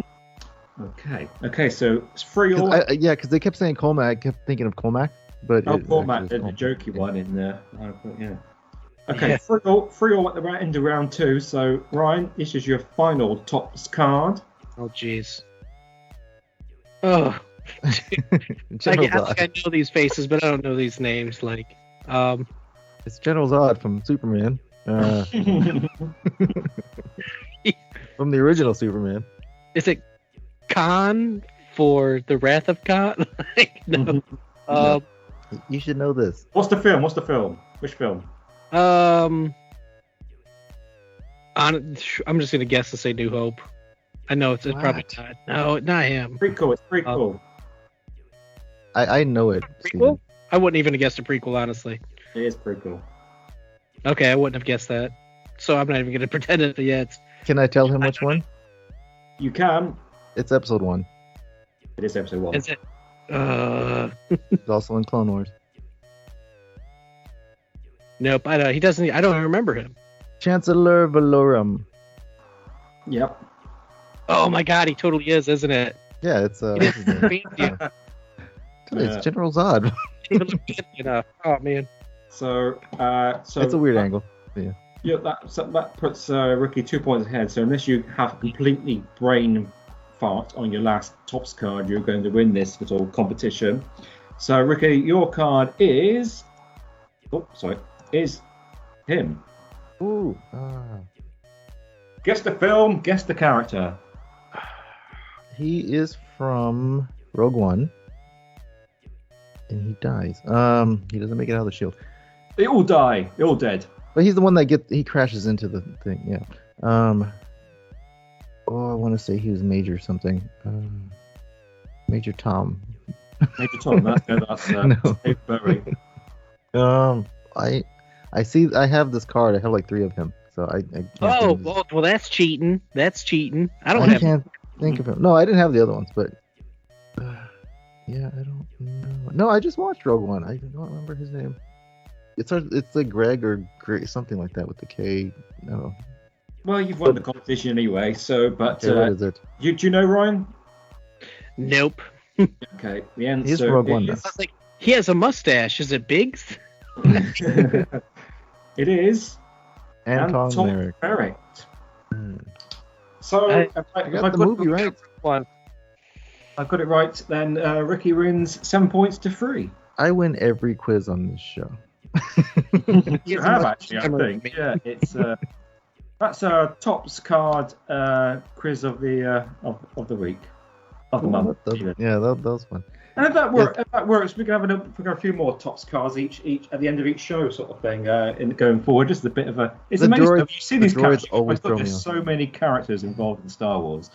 Okay. So it's 3-all. Yeah, because they kept saying Colmac. I kept thinking of Colmac, but Colmac, the jokey one in there. Yeah. Okay, 3-all at the right end of round 2. So Ryan, this is your final tops card. Oh, jeez. Oh. I know these faces, but I don't know these names. It's General Zod from Superman. From the original Superman. Is it Khan for the Wrath of Khan? No. No. You should know this. What's the film? Which film? I'm just gonna guess and say New Hope. I know it's probably not. No, not him. Prequel. It's prequel. I know it. Prequel? Steven. I wouldn't even have guessed a prequel, honestly. It is prequel. Okay, I wouldn't have guessed that. So I'm not even gonna pretend it yet. Can I tell him which one? You can. It's episode 1. It is episode 1. Is it? It's also in Clone Wars. Nope, he doesn't. I don't remember him. Chancellor Valorum. Yep. Oh my God, he totally is, isn't it? Yeah, it's it's General Zod. Oh man. So it's a weird angle. Yeah. That puts Ricky 2 points ahead. So unless you have completely brain fart on your last tops card, you're going to win this little competition. So Ricky, your card is him. Ooh. Guess the film, guess the character. He is from Rogue One. And he dies. He doesn't make it out of the shield. They all die. They're all dead. But he's the one that he crashes into the thing, yeah. I want to say he was Major something. Major Tom. Major Tom, that's no. Dave Berry. I see. I have this card. I have like 3 of him, so I can't. Well, that's cheating. That's cheating. I can't think of him. No, I didn't have the other ones, but yeah, I don't know. No, I just watched Rogue One. I don't remember his name. It's like Greg or Greg, something like that with the K. No. Well, you've won the competition anyway. So, but what is it? Do you know Ryan? Nope. Okay, the answer is Rogue One. I was like, he has a mustache. Is it Biggs? It is Anton Merrick. So I got the movie right. I've got it right. Then Ricky wins 7 points to 3. I win every quiz on this show. You have actually, I think. Yeah, it's that's our tops card quiz of the week of the month. Yeah, that was fun. And if that works, we can have a few more tops cards each at the end of each show, sort of thing, going forward. Just a bit of a. It's amazing. You see these characters. There's so many characters involved in Star Wars.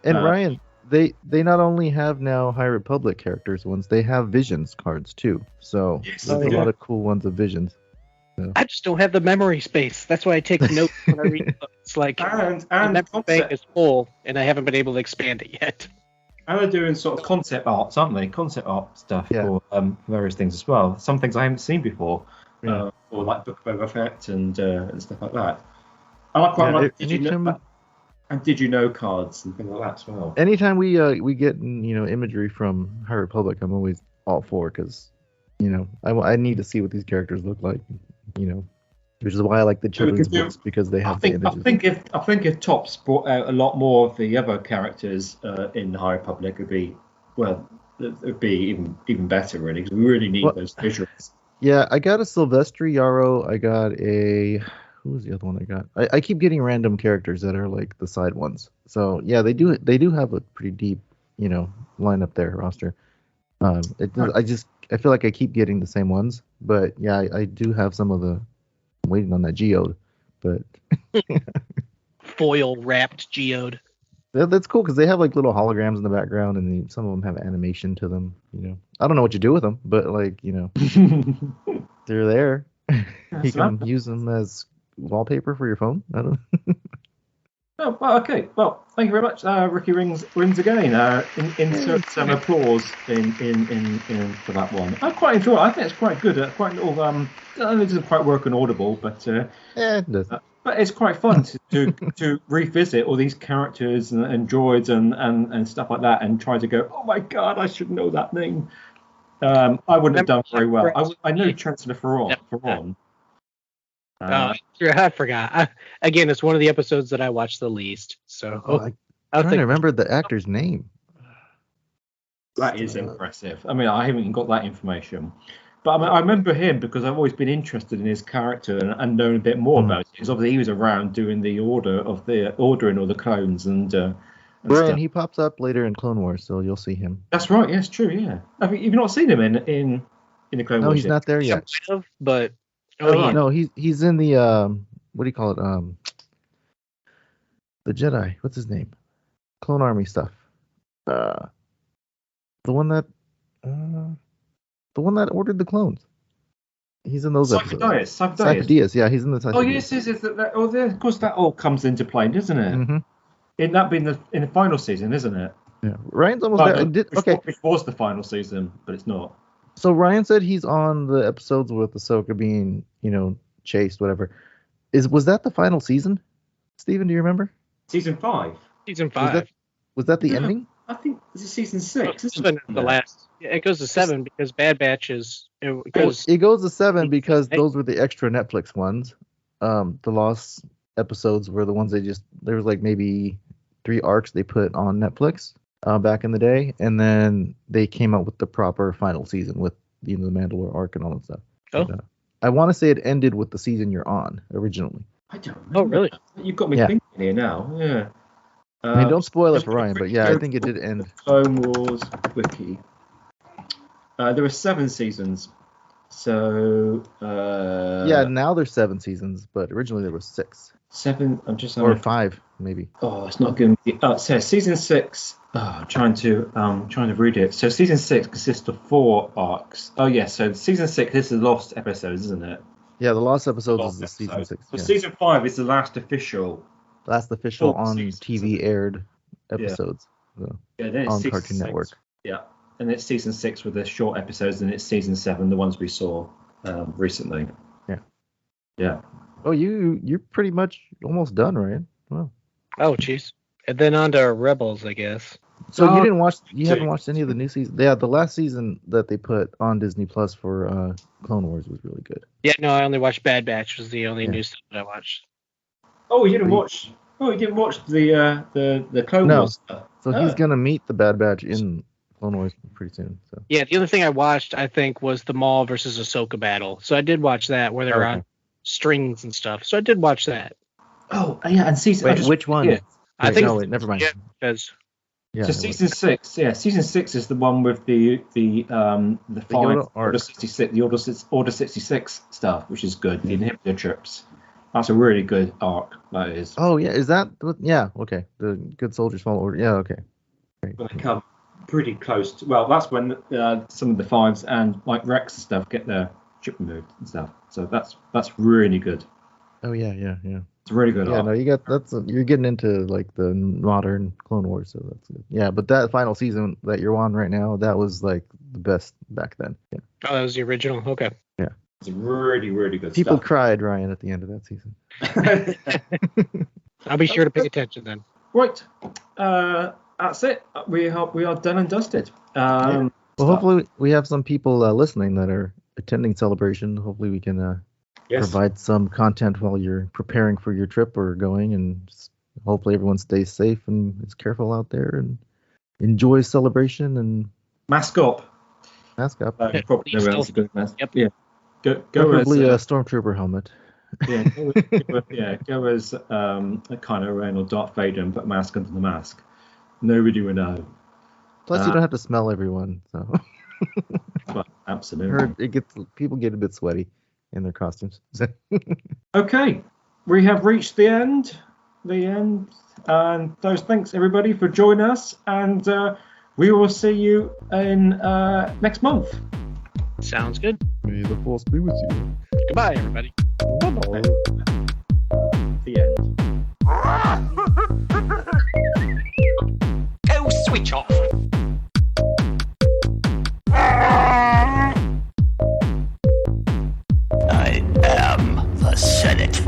And Ryan, they not only have now High Republic characters ones, they have Visions cards too. So there's a lot of cool ones of Visions. So. I just don't have the memory space. That's why I take notes when I read books. It's like and the memory bank is full, and I haven't been able to expand it yet. And they're doing sort of concept arts, aren't they? Concept art stuff for various things as well. Some things I haven't seen before, or like Book of Boba Fett and stuff like that. And I quite like Did you know cards and things like that as well. Anytime we get imagery from High Republic, I'm always all for, because I need to see what these characters look like. Which is why I like the children's books, because they have the images. I think if Topps brought out a lot more of the other characters in the High Republic, it would be even better, really, because we really need those visuals. Yeah, I got a Silvestri Yarrow. I got a... Who was the other one I got? I keep getting random characters that are like the side ones. So yeah, they do have a pretty deep, lineup there, roster. I feel like I keep getting the same ones, but yeah, I do have some of the... I'm waiting on that Geode, but foil wrapped Geode. That's cool because they have like little holograms in the background, and some of them have animation to them. I don't know what you do with them, but they're there. You can use them as wallpaper for your phone. I don't know. Oh, well, okay. Well, thank you very much. Ricky rings again. Insert some applause in for that one. I quite enjoy it. I think it's quite good. Quite little. I know it doesn't quite work on Audible, but it does. But it's quite fun to revisit all these characters and droids and stuff like that, and try to go, oh my god, I should know that name. I wouldn't have done very well. I know Chancellor Stephen. I forgot. Again, it's one of the episodes that I watched the least. So I'm trying to remember the actor's name. That is impressive. I mean, I haven't got that information. But I remember him because I've always been interested in his character and known a bit more about it. Because obviously he was around doing the ordering all the clones and stuff. He pops up later in Clone Wars, so you'll see him. That's right. Yes, true. Yeah. Have you not seen him in the Clone Wars? No, he's not there yet. But no, he's in the what do you call it? The Jedi. What's his name? Clone Army stuff. The one that ordered the clones. He's in those episodes. Cypher-Dyas. Yeah, he's in the Cypher-Dyas. Oh yes, of course that all comes into play, doesn't it? Mm-hmm. It'd that been in the final season, isn't it? Yeah, Ryan's almost there. Which was the final season, but it's not. So Ryan said he's on the episodes with Ahsoka being, chased, whatever. Was that the final season? Stephen, do you remember? Season 5. Season 5. Was that the ending? I think this is season 6. The last. Yeah, it goes to 7 because Bad Batch is. It goes to 7 because those were the extra Netflix ones. The Lost episodes were the ones there was like maybe 3 arcs they put on Netflix back in the day, and then they came out with the proper final season with the Mandalore arc and all that stuff. Oh. And, I want to say it ended with the season you're on originally. I don't remember. Oh, really? You've got me thinking here now. Yeah. I mean, don't spoil it for Ryan, but yeah, I think it did end. Clone Wars Wiki. There were 7 seasons. So. Yeah, now there's 7 seasons, but originally there was 6. 7. I'm just. Or 5, maybe. Oh, it's not going to be. It says season 6. Oh, I'm trying to read it. So season 6 consists of 4 arcs. Oh yeah, so season 6. This is the Lost episodes, isn't it? Yeah, the Lost episodes is the season 6. So season 5 is the last official on TV aired episodes. Yeah, then it's on season Cartoon 6. Network. Yeah, and it's season 6 with the short episodes, and it's season 7, the ones we saw recently. Yeah. Yeah. Oh, you're pretty much almost done, Ryan. Wow. Oh, jeez. And then on to Rebels, I guess. So you haven't watched any of the new season? Yeah, the last season that they put on Disney Plus for Clone Wars was really good. Yeah, no, I only watched Bad Batch. Was the only new stuff that I watched. Oh, you didn't watch the Clone Wars stuff? So he's gonna meet the Bad Batch in Clone Wars pretty soon. So yeah, the other thing I watched, I think, was the Maul versus Ahsoka battle. So I did watch that where they're on strings and stuff. So I did watch that. Oh yeah, and season. Wait, which one? Yeah. I think. Never mind. Yeah, so season 6, season 6 is the one with the 5 Order 66, the Order 66 stuff, which is good. The inhibitor trips. That's a really good arc. That is. Oh yeah, is that? Yeah, okay. The good soldiers follow order. Yeah, okay. Great. They come pretty close. That's when some of the 5s and like Rex and stuff get their chip removed and stuff. So that's really good. Oh yeah. It's a really good arc. No, you're getting into like the modern Clone Wars, so that's good. Yeah, but that final season that you're on right now, that was like the best back then. Yeah. Oh, that was the original. Okay. Yeah. It's really, really good People stuff. cried, Ryan, at the end of that season. I'll be sure to pay attention then. Right. That's it. We are done and dusted. Well, Well, hopefully we have some people listening that are attending Celebration. Hopefully we can provide some content while you're preparing for your trip or going, and hopefully everyone stays safe and is careful out there and enjoys Celebration and mask up. Probably nowhere else a good mask. Yep. Yeah. Go preferably as a stormtrooper helmet. yeah, go as a Kylo Ren or Darth Vader and put a mask under the mask. Nobody would know. Plus, you don't have to smell everyone. So. Well, absolutely. Heard people get a bit sweaty in their costumes. Okay, we have reached the end. And those thanks everybody for joining us, and we will see you in next month. Sounds good. May the force be with you. Goodbye, everybody. Bye-bye. The end. Go switch off. I am the Senate.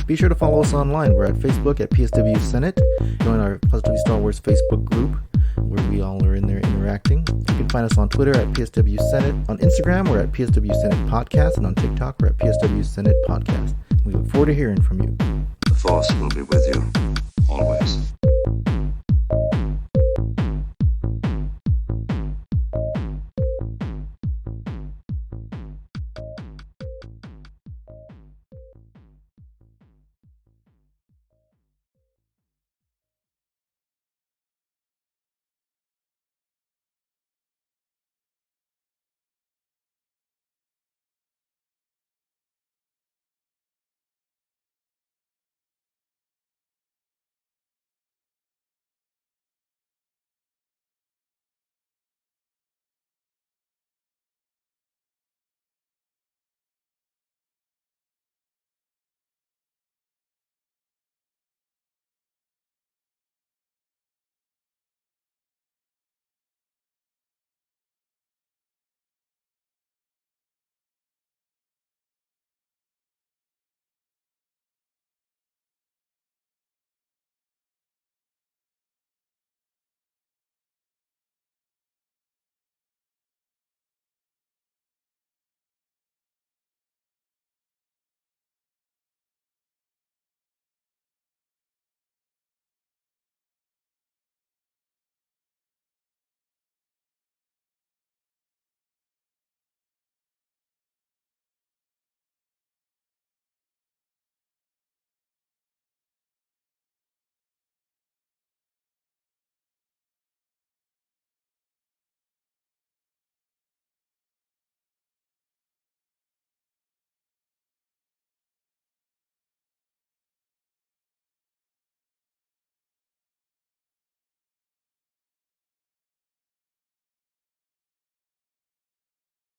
Be sure to follow us online. We're at Facebook at PSW Senate. Join our Positively Star Wars Facebook group where we all are in there interacting. You can find us on Twitter at PSW Senate. On Instagram, we're at PSW Senate Podcast. And on TikTok, we're at PSW Senate Podcast. We look forward to hearing from you. The Force will be with you, always.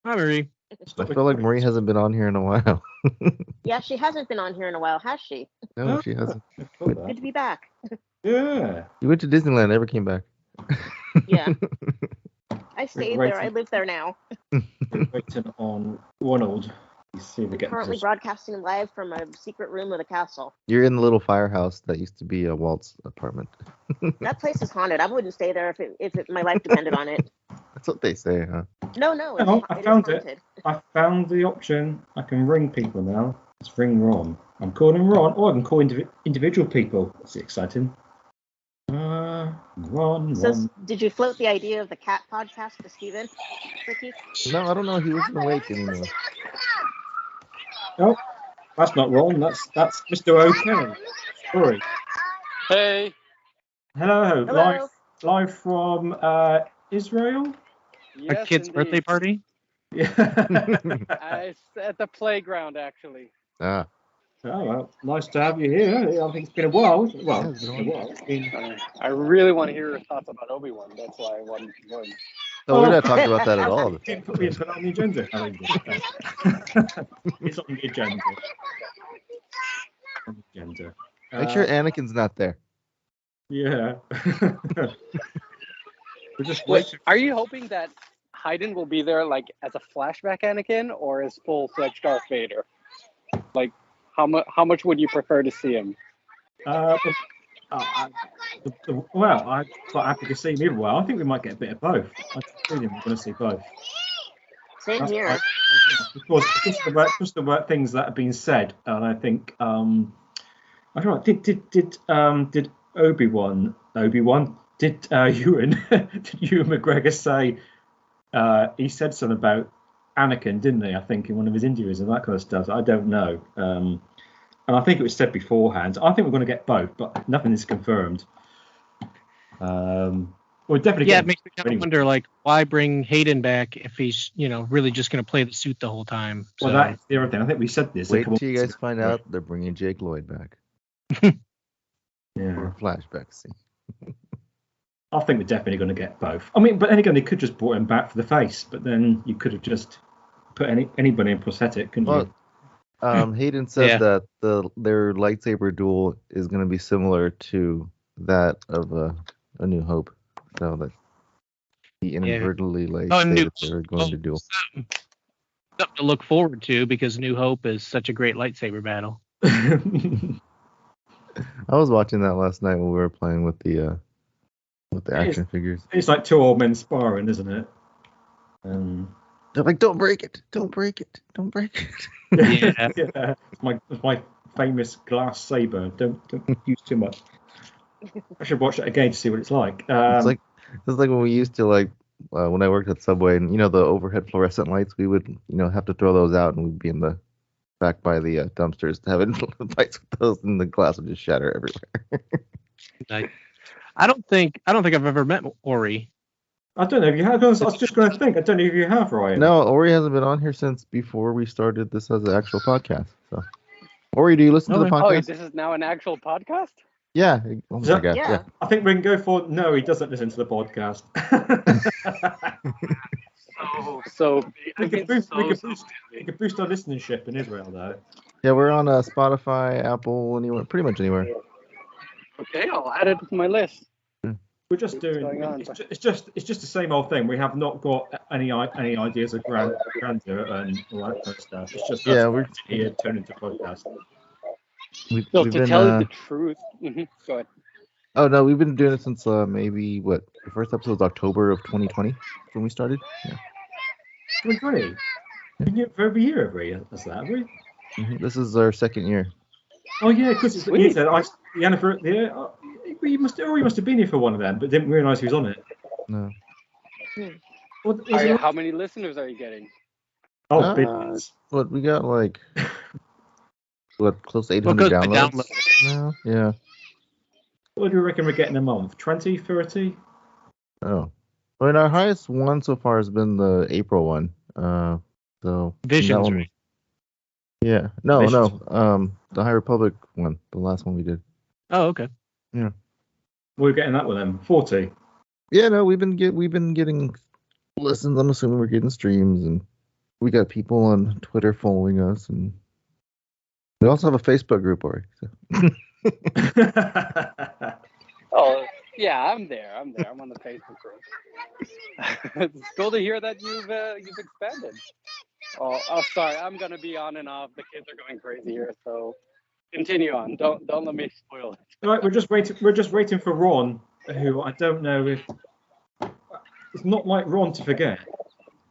Hi, Marie. I feel like Marie hasn't been on here in a while. Yeah, she hasn't been on here in a while, has she? No, she hasn't. Good to be back. Yeah. You went to Disneyland, never came back. Yeah. I stayed there. I live there now. We're waiting on Ronald. You see the Currently broadcasting live from a secret room of the castle. You're in the little firehouse that used to be Walt's apartment. That place is haunted. I wouldn't stay there if my life depended on it. That's what they say, huh? No, I found it. I found the option. I can ring people now. Let's ring Ron. I'm calling Ron, or I can call individual people. That's exciting. Ron. So, did you float the idea of the cat podcast to Stephen? Ricky? No, I don't know. He wasn't awake anymore. No, that's not Ron. That's Mr. OK. Sorry. Hey. Hello. Live from Israel. Yes, A kid's indeed. birthday party? Yeah. It's at the playground, actually. Ah. Oh, well, nice to have you here. I think it's been a while. Well, it's been a while. It's been... I really want to hear your thoughts about Obi-Wan. That's why I wanted to join. No, we're not talking about that at all. Didn't put it on the agenda. It's on the agenda. Make sure Anakin's not there. Yeah. We're just Wait, waiting. are you hoping that Hayden will be there, like, as a flashback Anakin or as full-fledged Darth Vader? Like, how much would you prefer to see him? Well, I'm quite happy to see him either way. I think we might get a bit of both. I think we're going to see both. Same here. Because just the things that have been said, and I think I don't know. Did Obi-Wan did Ewan McGregor say he said something about Anakin, didn't he? I think in one of his interviews and that kind of stuff. I don't know. And I think it was said beforehand. I think we're going to get both, but nothing is confirmed. We're definitely. Yeah, it makes me kind of wonder, like, why bring Hayden back if he's, really just going to play the suit the whole time? So. Well, that's the other thing. I think we said this. Wait till you guys find out they're bringing Jake Lloyd back. Yeah. For a flashback scene. I think we're definitely going to get both. I mean, but then again, they could just brought him back for the face, but then you could have just put anybody in prosthetic, couldn't you? Hayden said that their lightsaber duel is going to be similar to that of A New Hope. So that he inadvertently stated they were going to duel. Something to look forward to because New Hope is such a great lightsaber battle. I was watching that last night when we were playing with the action figures. It's like two old men sparring, isn't it? They're like, don't break it, don't break it, don't break it. Yeah. It's my famous glass saber. Don't use too much. I should watch it again to see what it's like. It's like when we used to when I worked at Subway, and the overhead fluorescent lights, we would have to throw those out, and we'd be in the back by the dumpsters having fights with those, and the glass would just shatter everywhere. I don't think I've ever met Ori. I don't know if you have. I was just going to think. I don't know if you have, Ryan. No, Ori hasn't been on here since before we started this as an actual podcast. So, Ori, do you listen to the podcast? Oh, this is now an actual podcast? Yeah. Oh my God. Yeah. I think we can go for no. He doesn't listen to the podcast. We could boost our listenership in Israel, though. Yeah, we're on Spotify, Apple, anywhere, pretty much anywhere. Okay, I'll add it to my list. We're just doing. It's just the same old thing. We have not got any ideas of grandeur and all that kind of stuff. It's just we're here turned into a podcast. To tell you the truth, go ahead. Oh no, we've been doing it since maybe the first episode was October of 2020 when we started. Yeah. 2020. Been here for every year, that's that, have we? This is our second year. Oh yeah, because it's you said the anniversary. We must have been here for one of them, but didn't realise he was on it. No. How many listeners are you getting? Oh, billions. What we got close to 800 downloads now? Yeah. What do you reckon we're getting a month? 20, 30? Oh. I mean, our highest one so far has been the April one. So Visions, right? Yeah. No. The High Republic one, the last one we did. Oh, okay. Yeah. We're getting that with them. 40. Yeah, no, we've been getting listens. I'm assuming we're getting streams, and we got people on Twitter following us, and we also have a Facebook group, Ori. So. Oh, yeah, I'm there. I'm on the Facebook group. It's cool to hear that you've expanded. Oh, sorry. I'm gonna be on and off. The kids are going crazy here, so continue on. Don't let me spoil it. All right, we're just waiting for Ron, who I don't know if it's not like Ron to forget.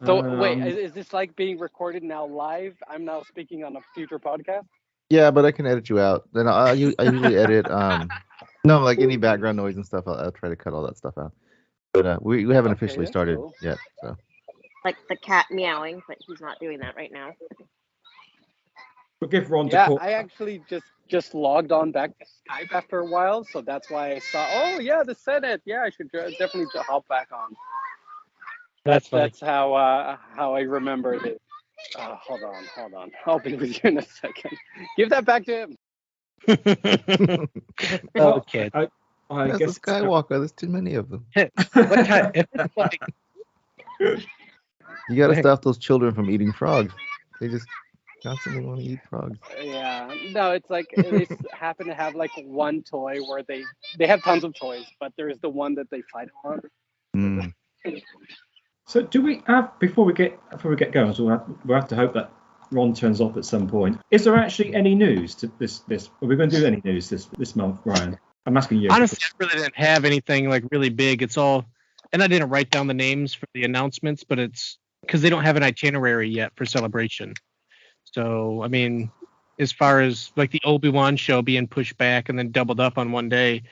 So wait, is this like being recorded now live? I'm now speaking on a future podcast. Yeah, but I can edit you out. Then I usually edit no, like any background noise and stuff. I'll try to cut all that stuff out. But we haven't officially started yet, so. Like the cat meowing, but he's not doing that right now. We'll give Ron Yeah, I actually just logged on back to Skype after a while, so that's why I saw. Oh yeah, the Senate. Yeah, I should definitely hop back on. That's how I remembered it. Hold on. I'll be with you in a second. Give that back to him. Oh, kid. I That's guess a Skywalker. There's too many of them. What kind? You gotta stop those children from eating frogs. They just constantly want to eat frogs. Yeah, no, it's like they happen to have like one toy where they have tons of toys, but there is the one that they fight on. Mm. So do we have before we get going? So we'll have to hope that Ron turns off at some point. Is there actually any news to this? Are we going to do any news this month, Ryan? I'm asking you. Honestly, I really didn't have anything like really big. It's all, and I didn't write down the names for the announcements, but it's because they don't have an itinerary yet for Celebration. So, I mean, as far as like the Obi-Wan show being pushed back and then doubled up on one day.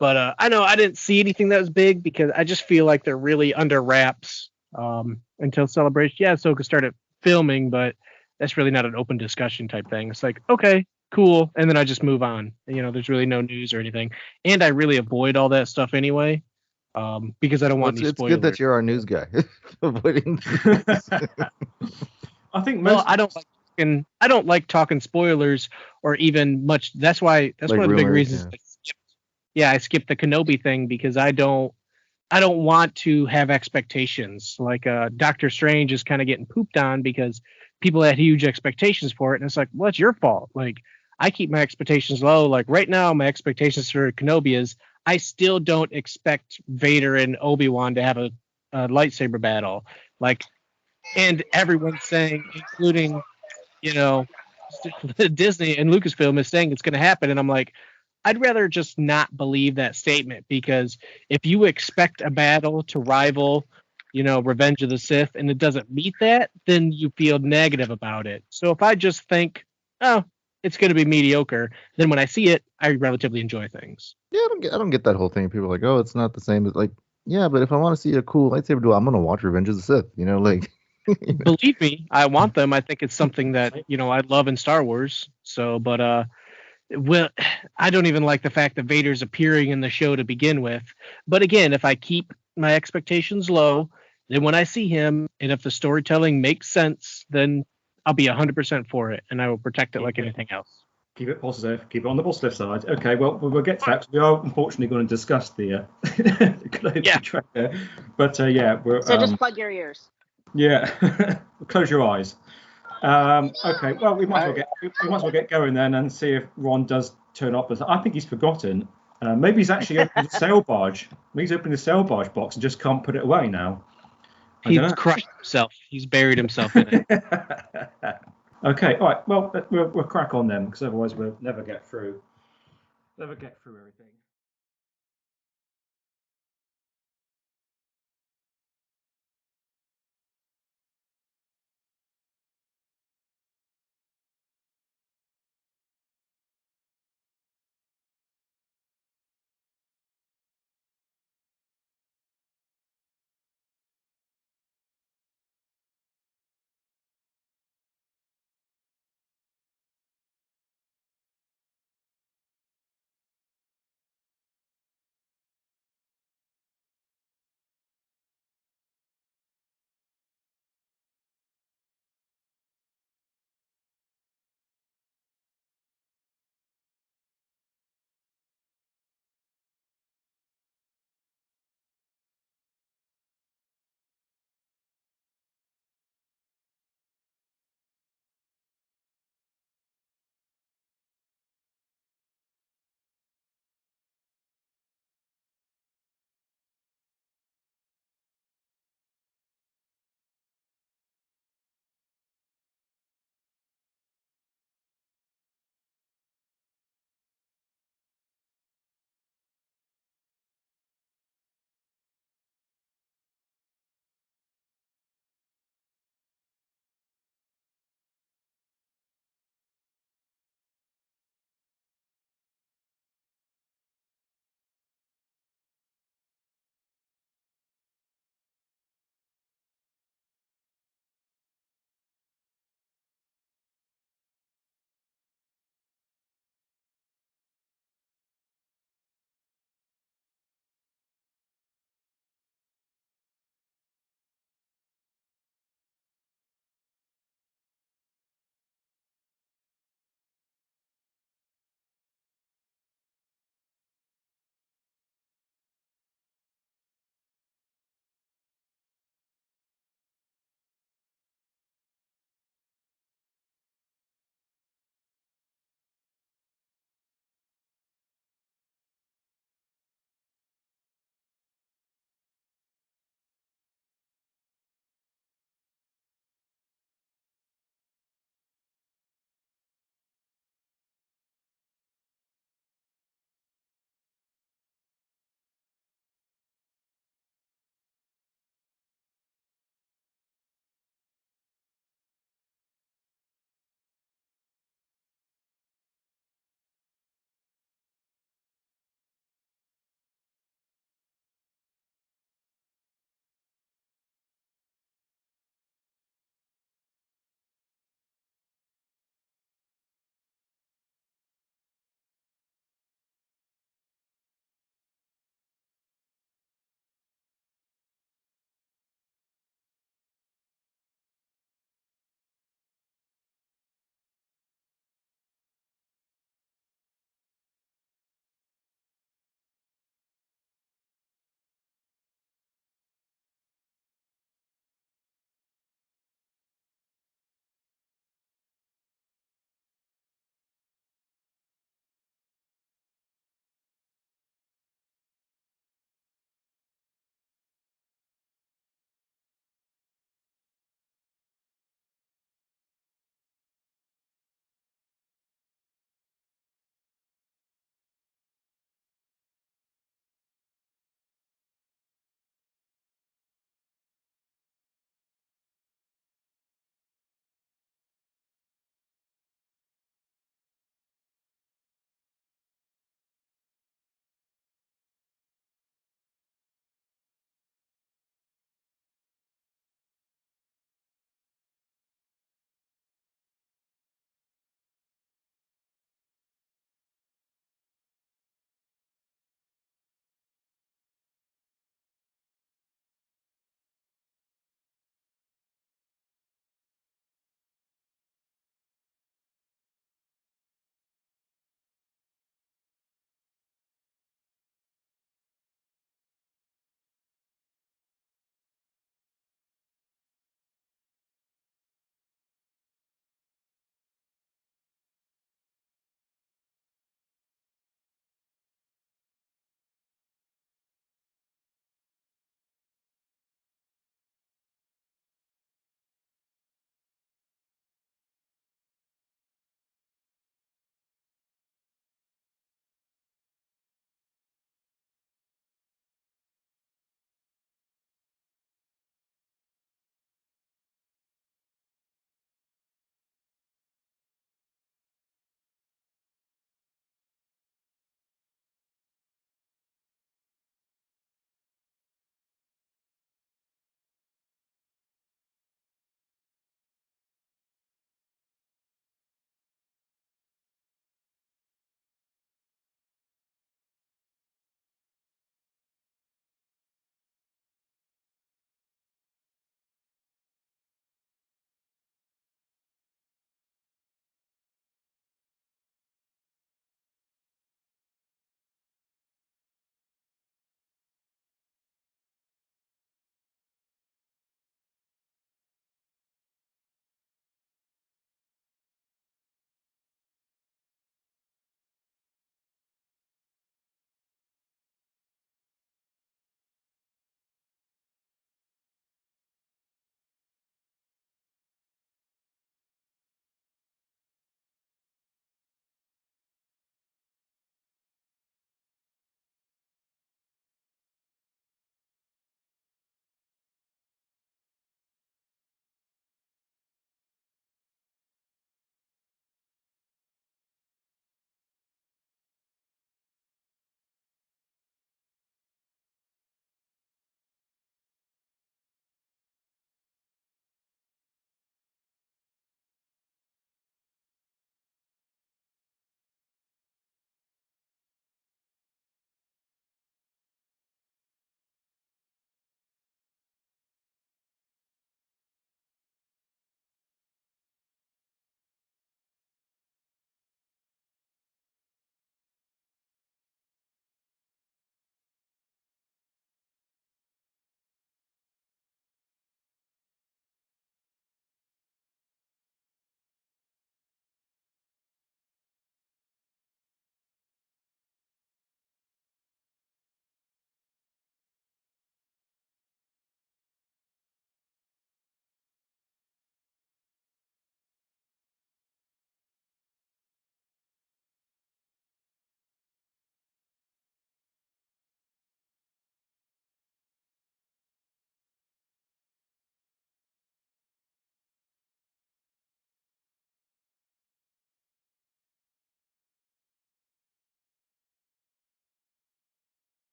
But I know I didn't see anything that was big because I just feel like they're really under wraps until Celebration. Yeah, Ahsoka started filming, but that's really not an open discussion type thing. It's like, okay, cool, and then I just move on. You know, there's really no news or anything. And I really avoid all that stuff anyway because I don't want any spoilers. It's good that you're our news guy. Avoiding I think well, I don't like talking spoilers or even much. That's one of the big reasons. I skipped the Kenobi thing because I don't want to have expectations. Like Doctor Strange is kind of getting pooped on because people had huge expectations for it, and it's like, well, it's your fault. Like, I keep my expectations low. Like right now, my expectations for Kenobi is I still don't expect Vader and Obi-Wan to have a lightsaber battle. Like, and everyone's saying, including, Disney and Lucasfilm is saying it's going to happen, and I'm like, I'd rather just not believe that statement, because if you expect a battle to rival, Revenge of the Sith, and it doesn't meet that, then you feel negative about it. So if I just think, oh, it's going to be mediocre, then when I see it, I relatively enjoy things. Yeah, I don't get that whole thing. People are like, oh, it's not the same as like, yeah, but if I want to see a cool lightsaber duel, I'm going to watch Revenge of the Sith. Believe me, I want them. I think it's something that I love in Star Wars. So, but well, I don't even like the fact that Vader's appearing in the show to begin with. But again, if I keep my expectations low, then when I see him, and if the storytelling makes sense, then I'll be 100% for it, and I will protect it like anything else. Keep it positive. Keep it on the positive side. Okay, well, we'll get to that. We are unfortunately going to discuss the trailer. But we're... So just plug your ears. Yeah, close your eyes. Okay, well, we might as well get going then and see if Ron does turn up. I think he's forgotten. Maybe he's actually opened the sail barge. Maybe he's opened the sail barge box and just can't put it away now. He's crushed himself. He's buried himself in it. Okay, all right. Well, we'll crack on then, because otherwise we'll never get through everything.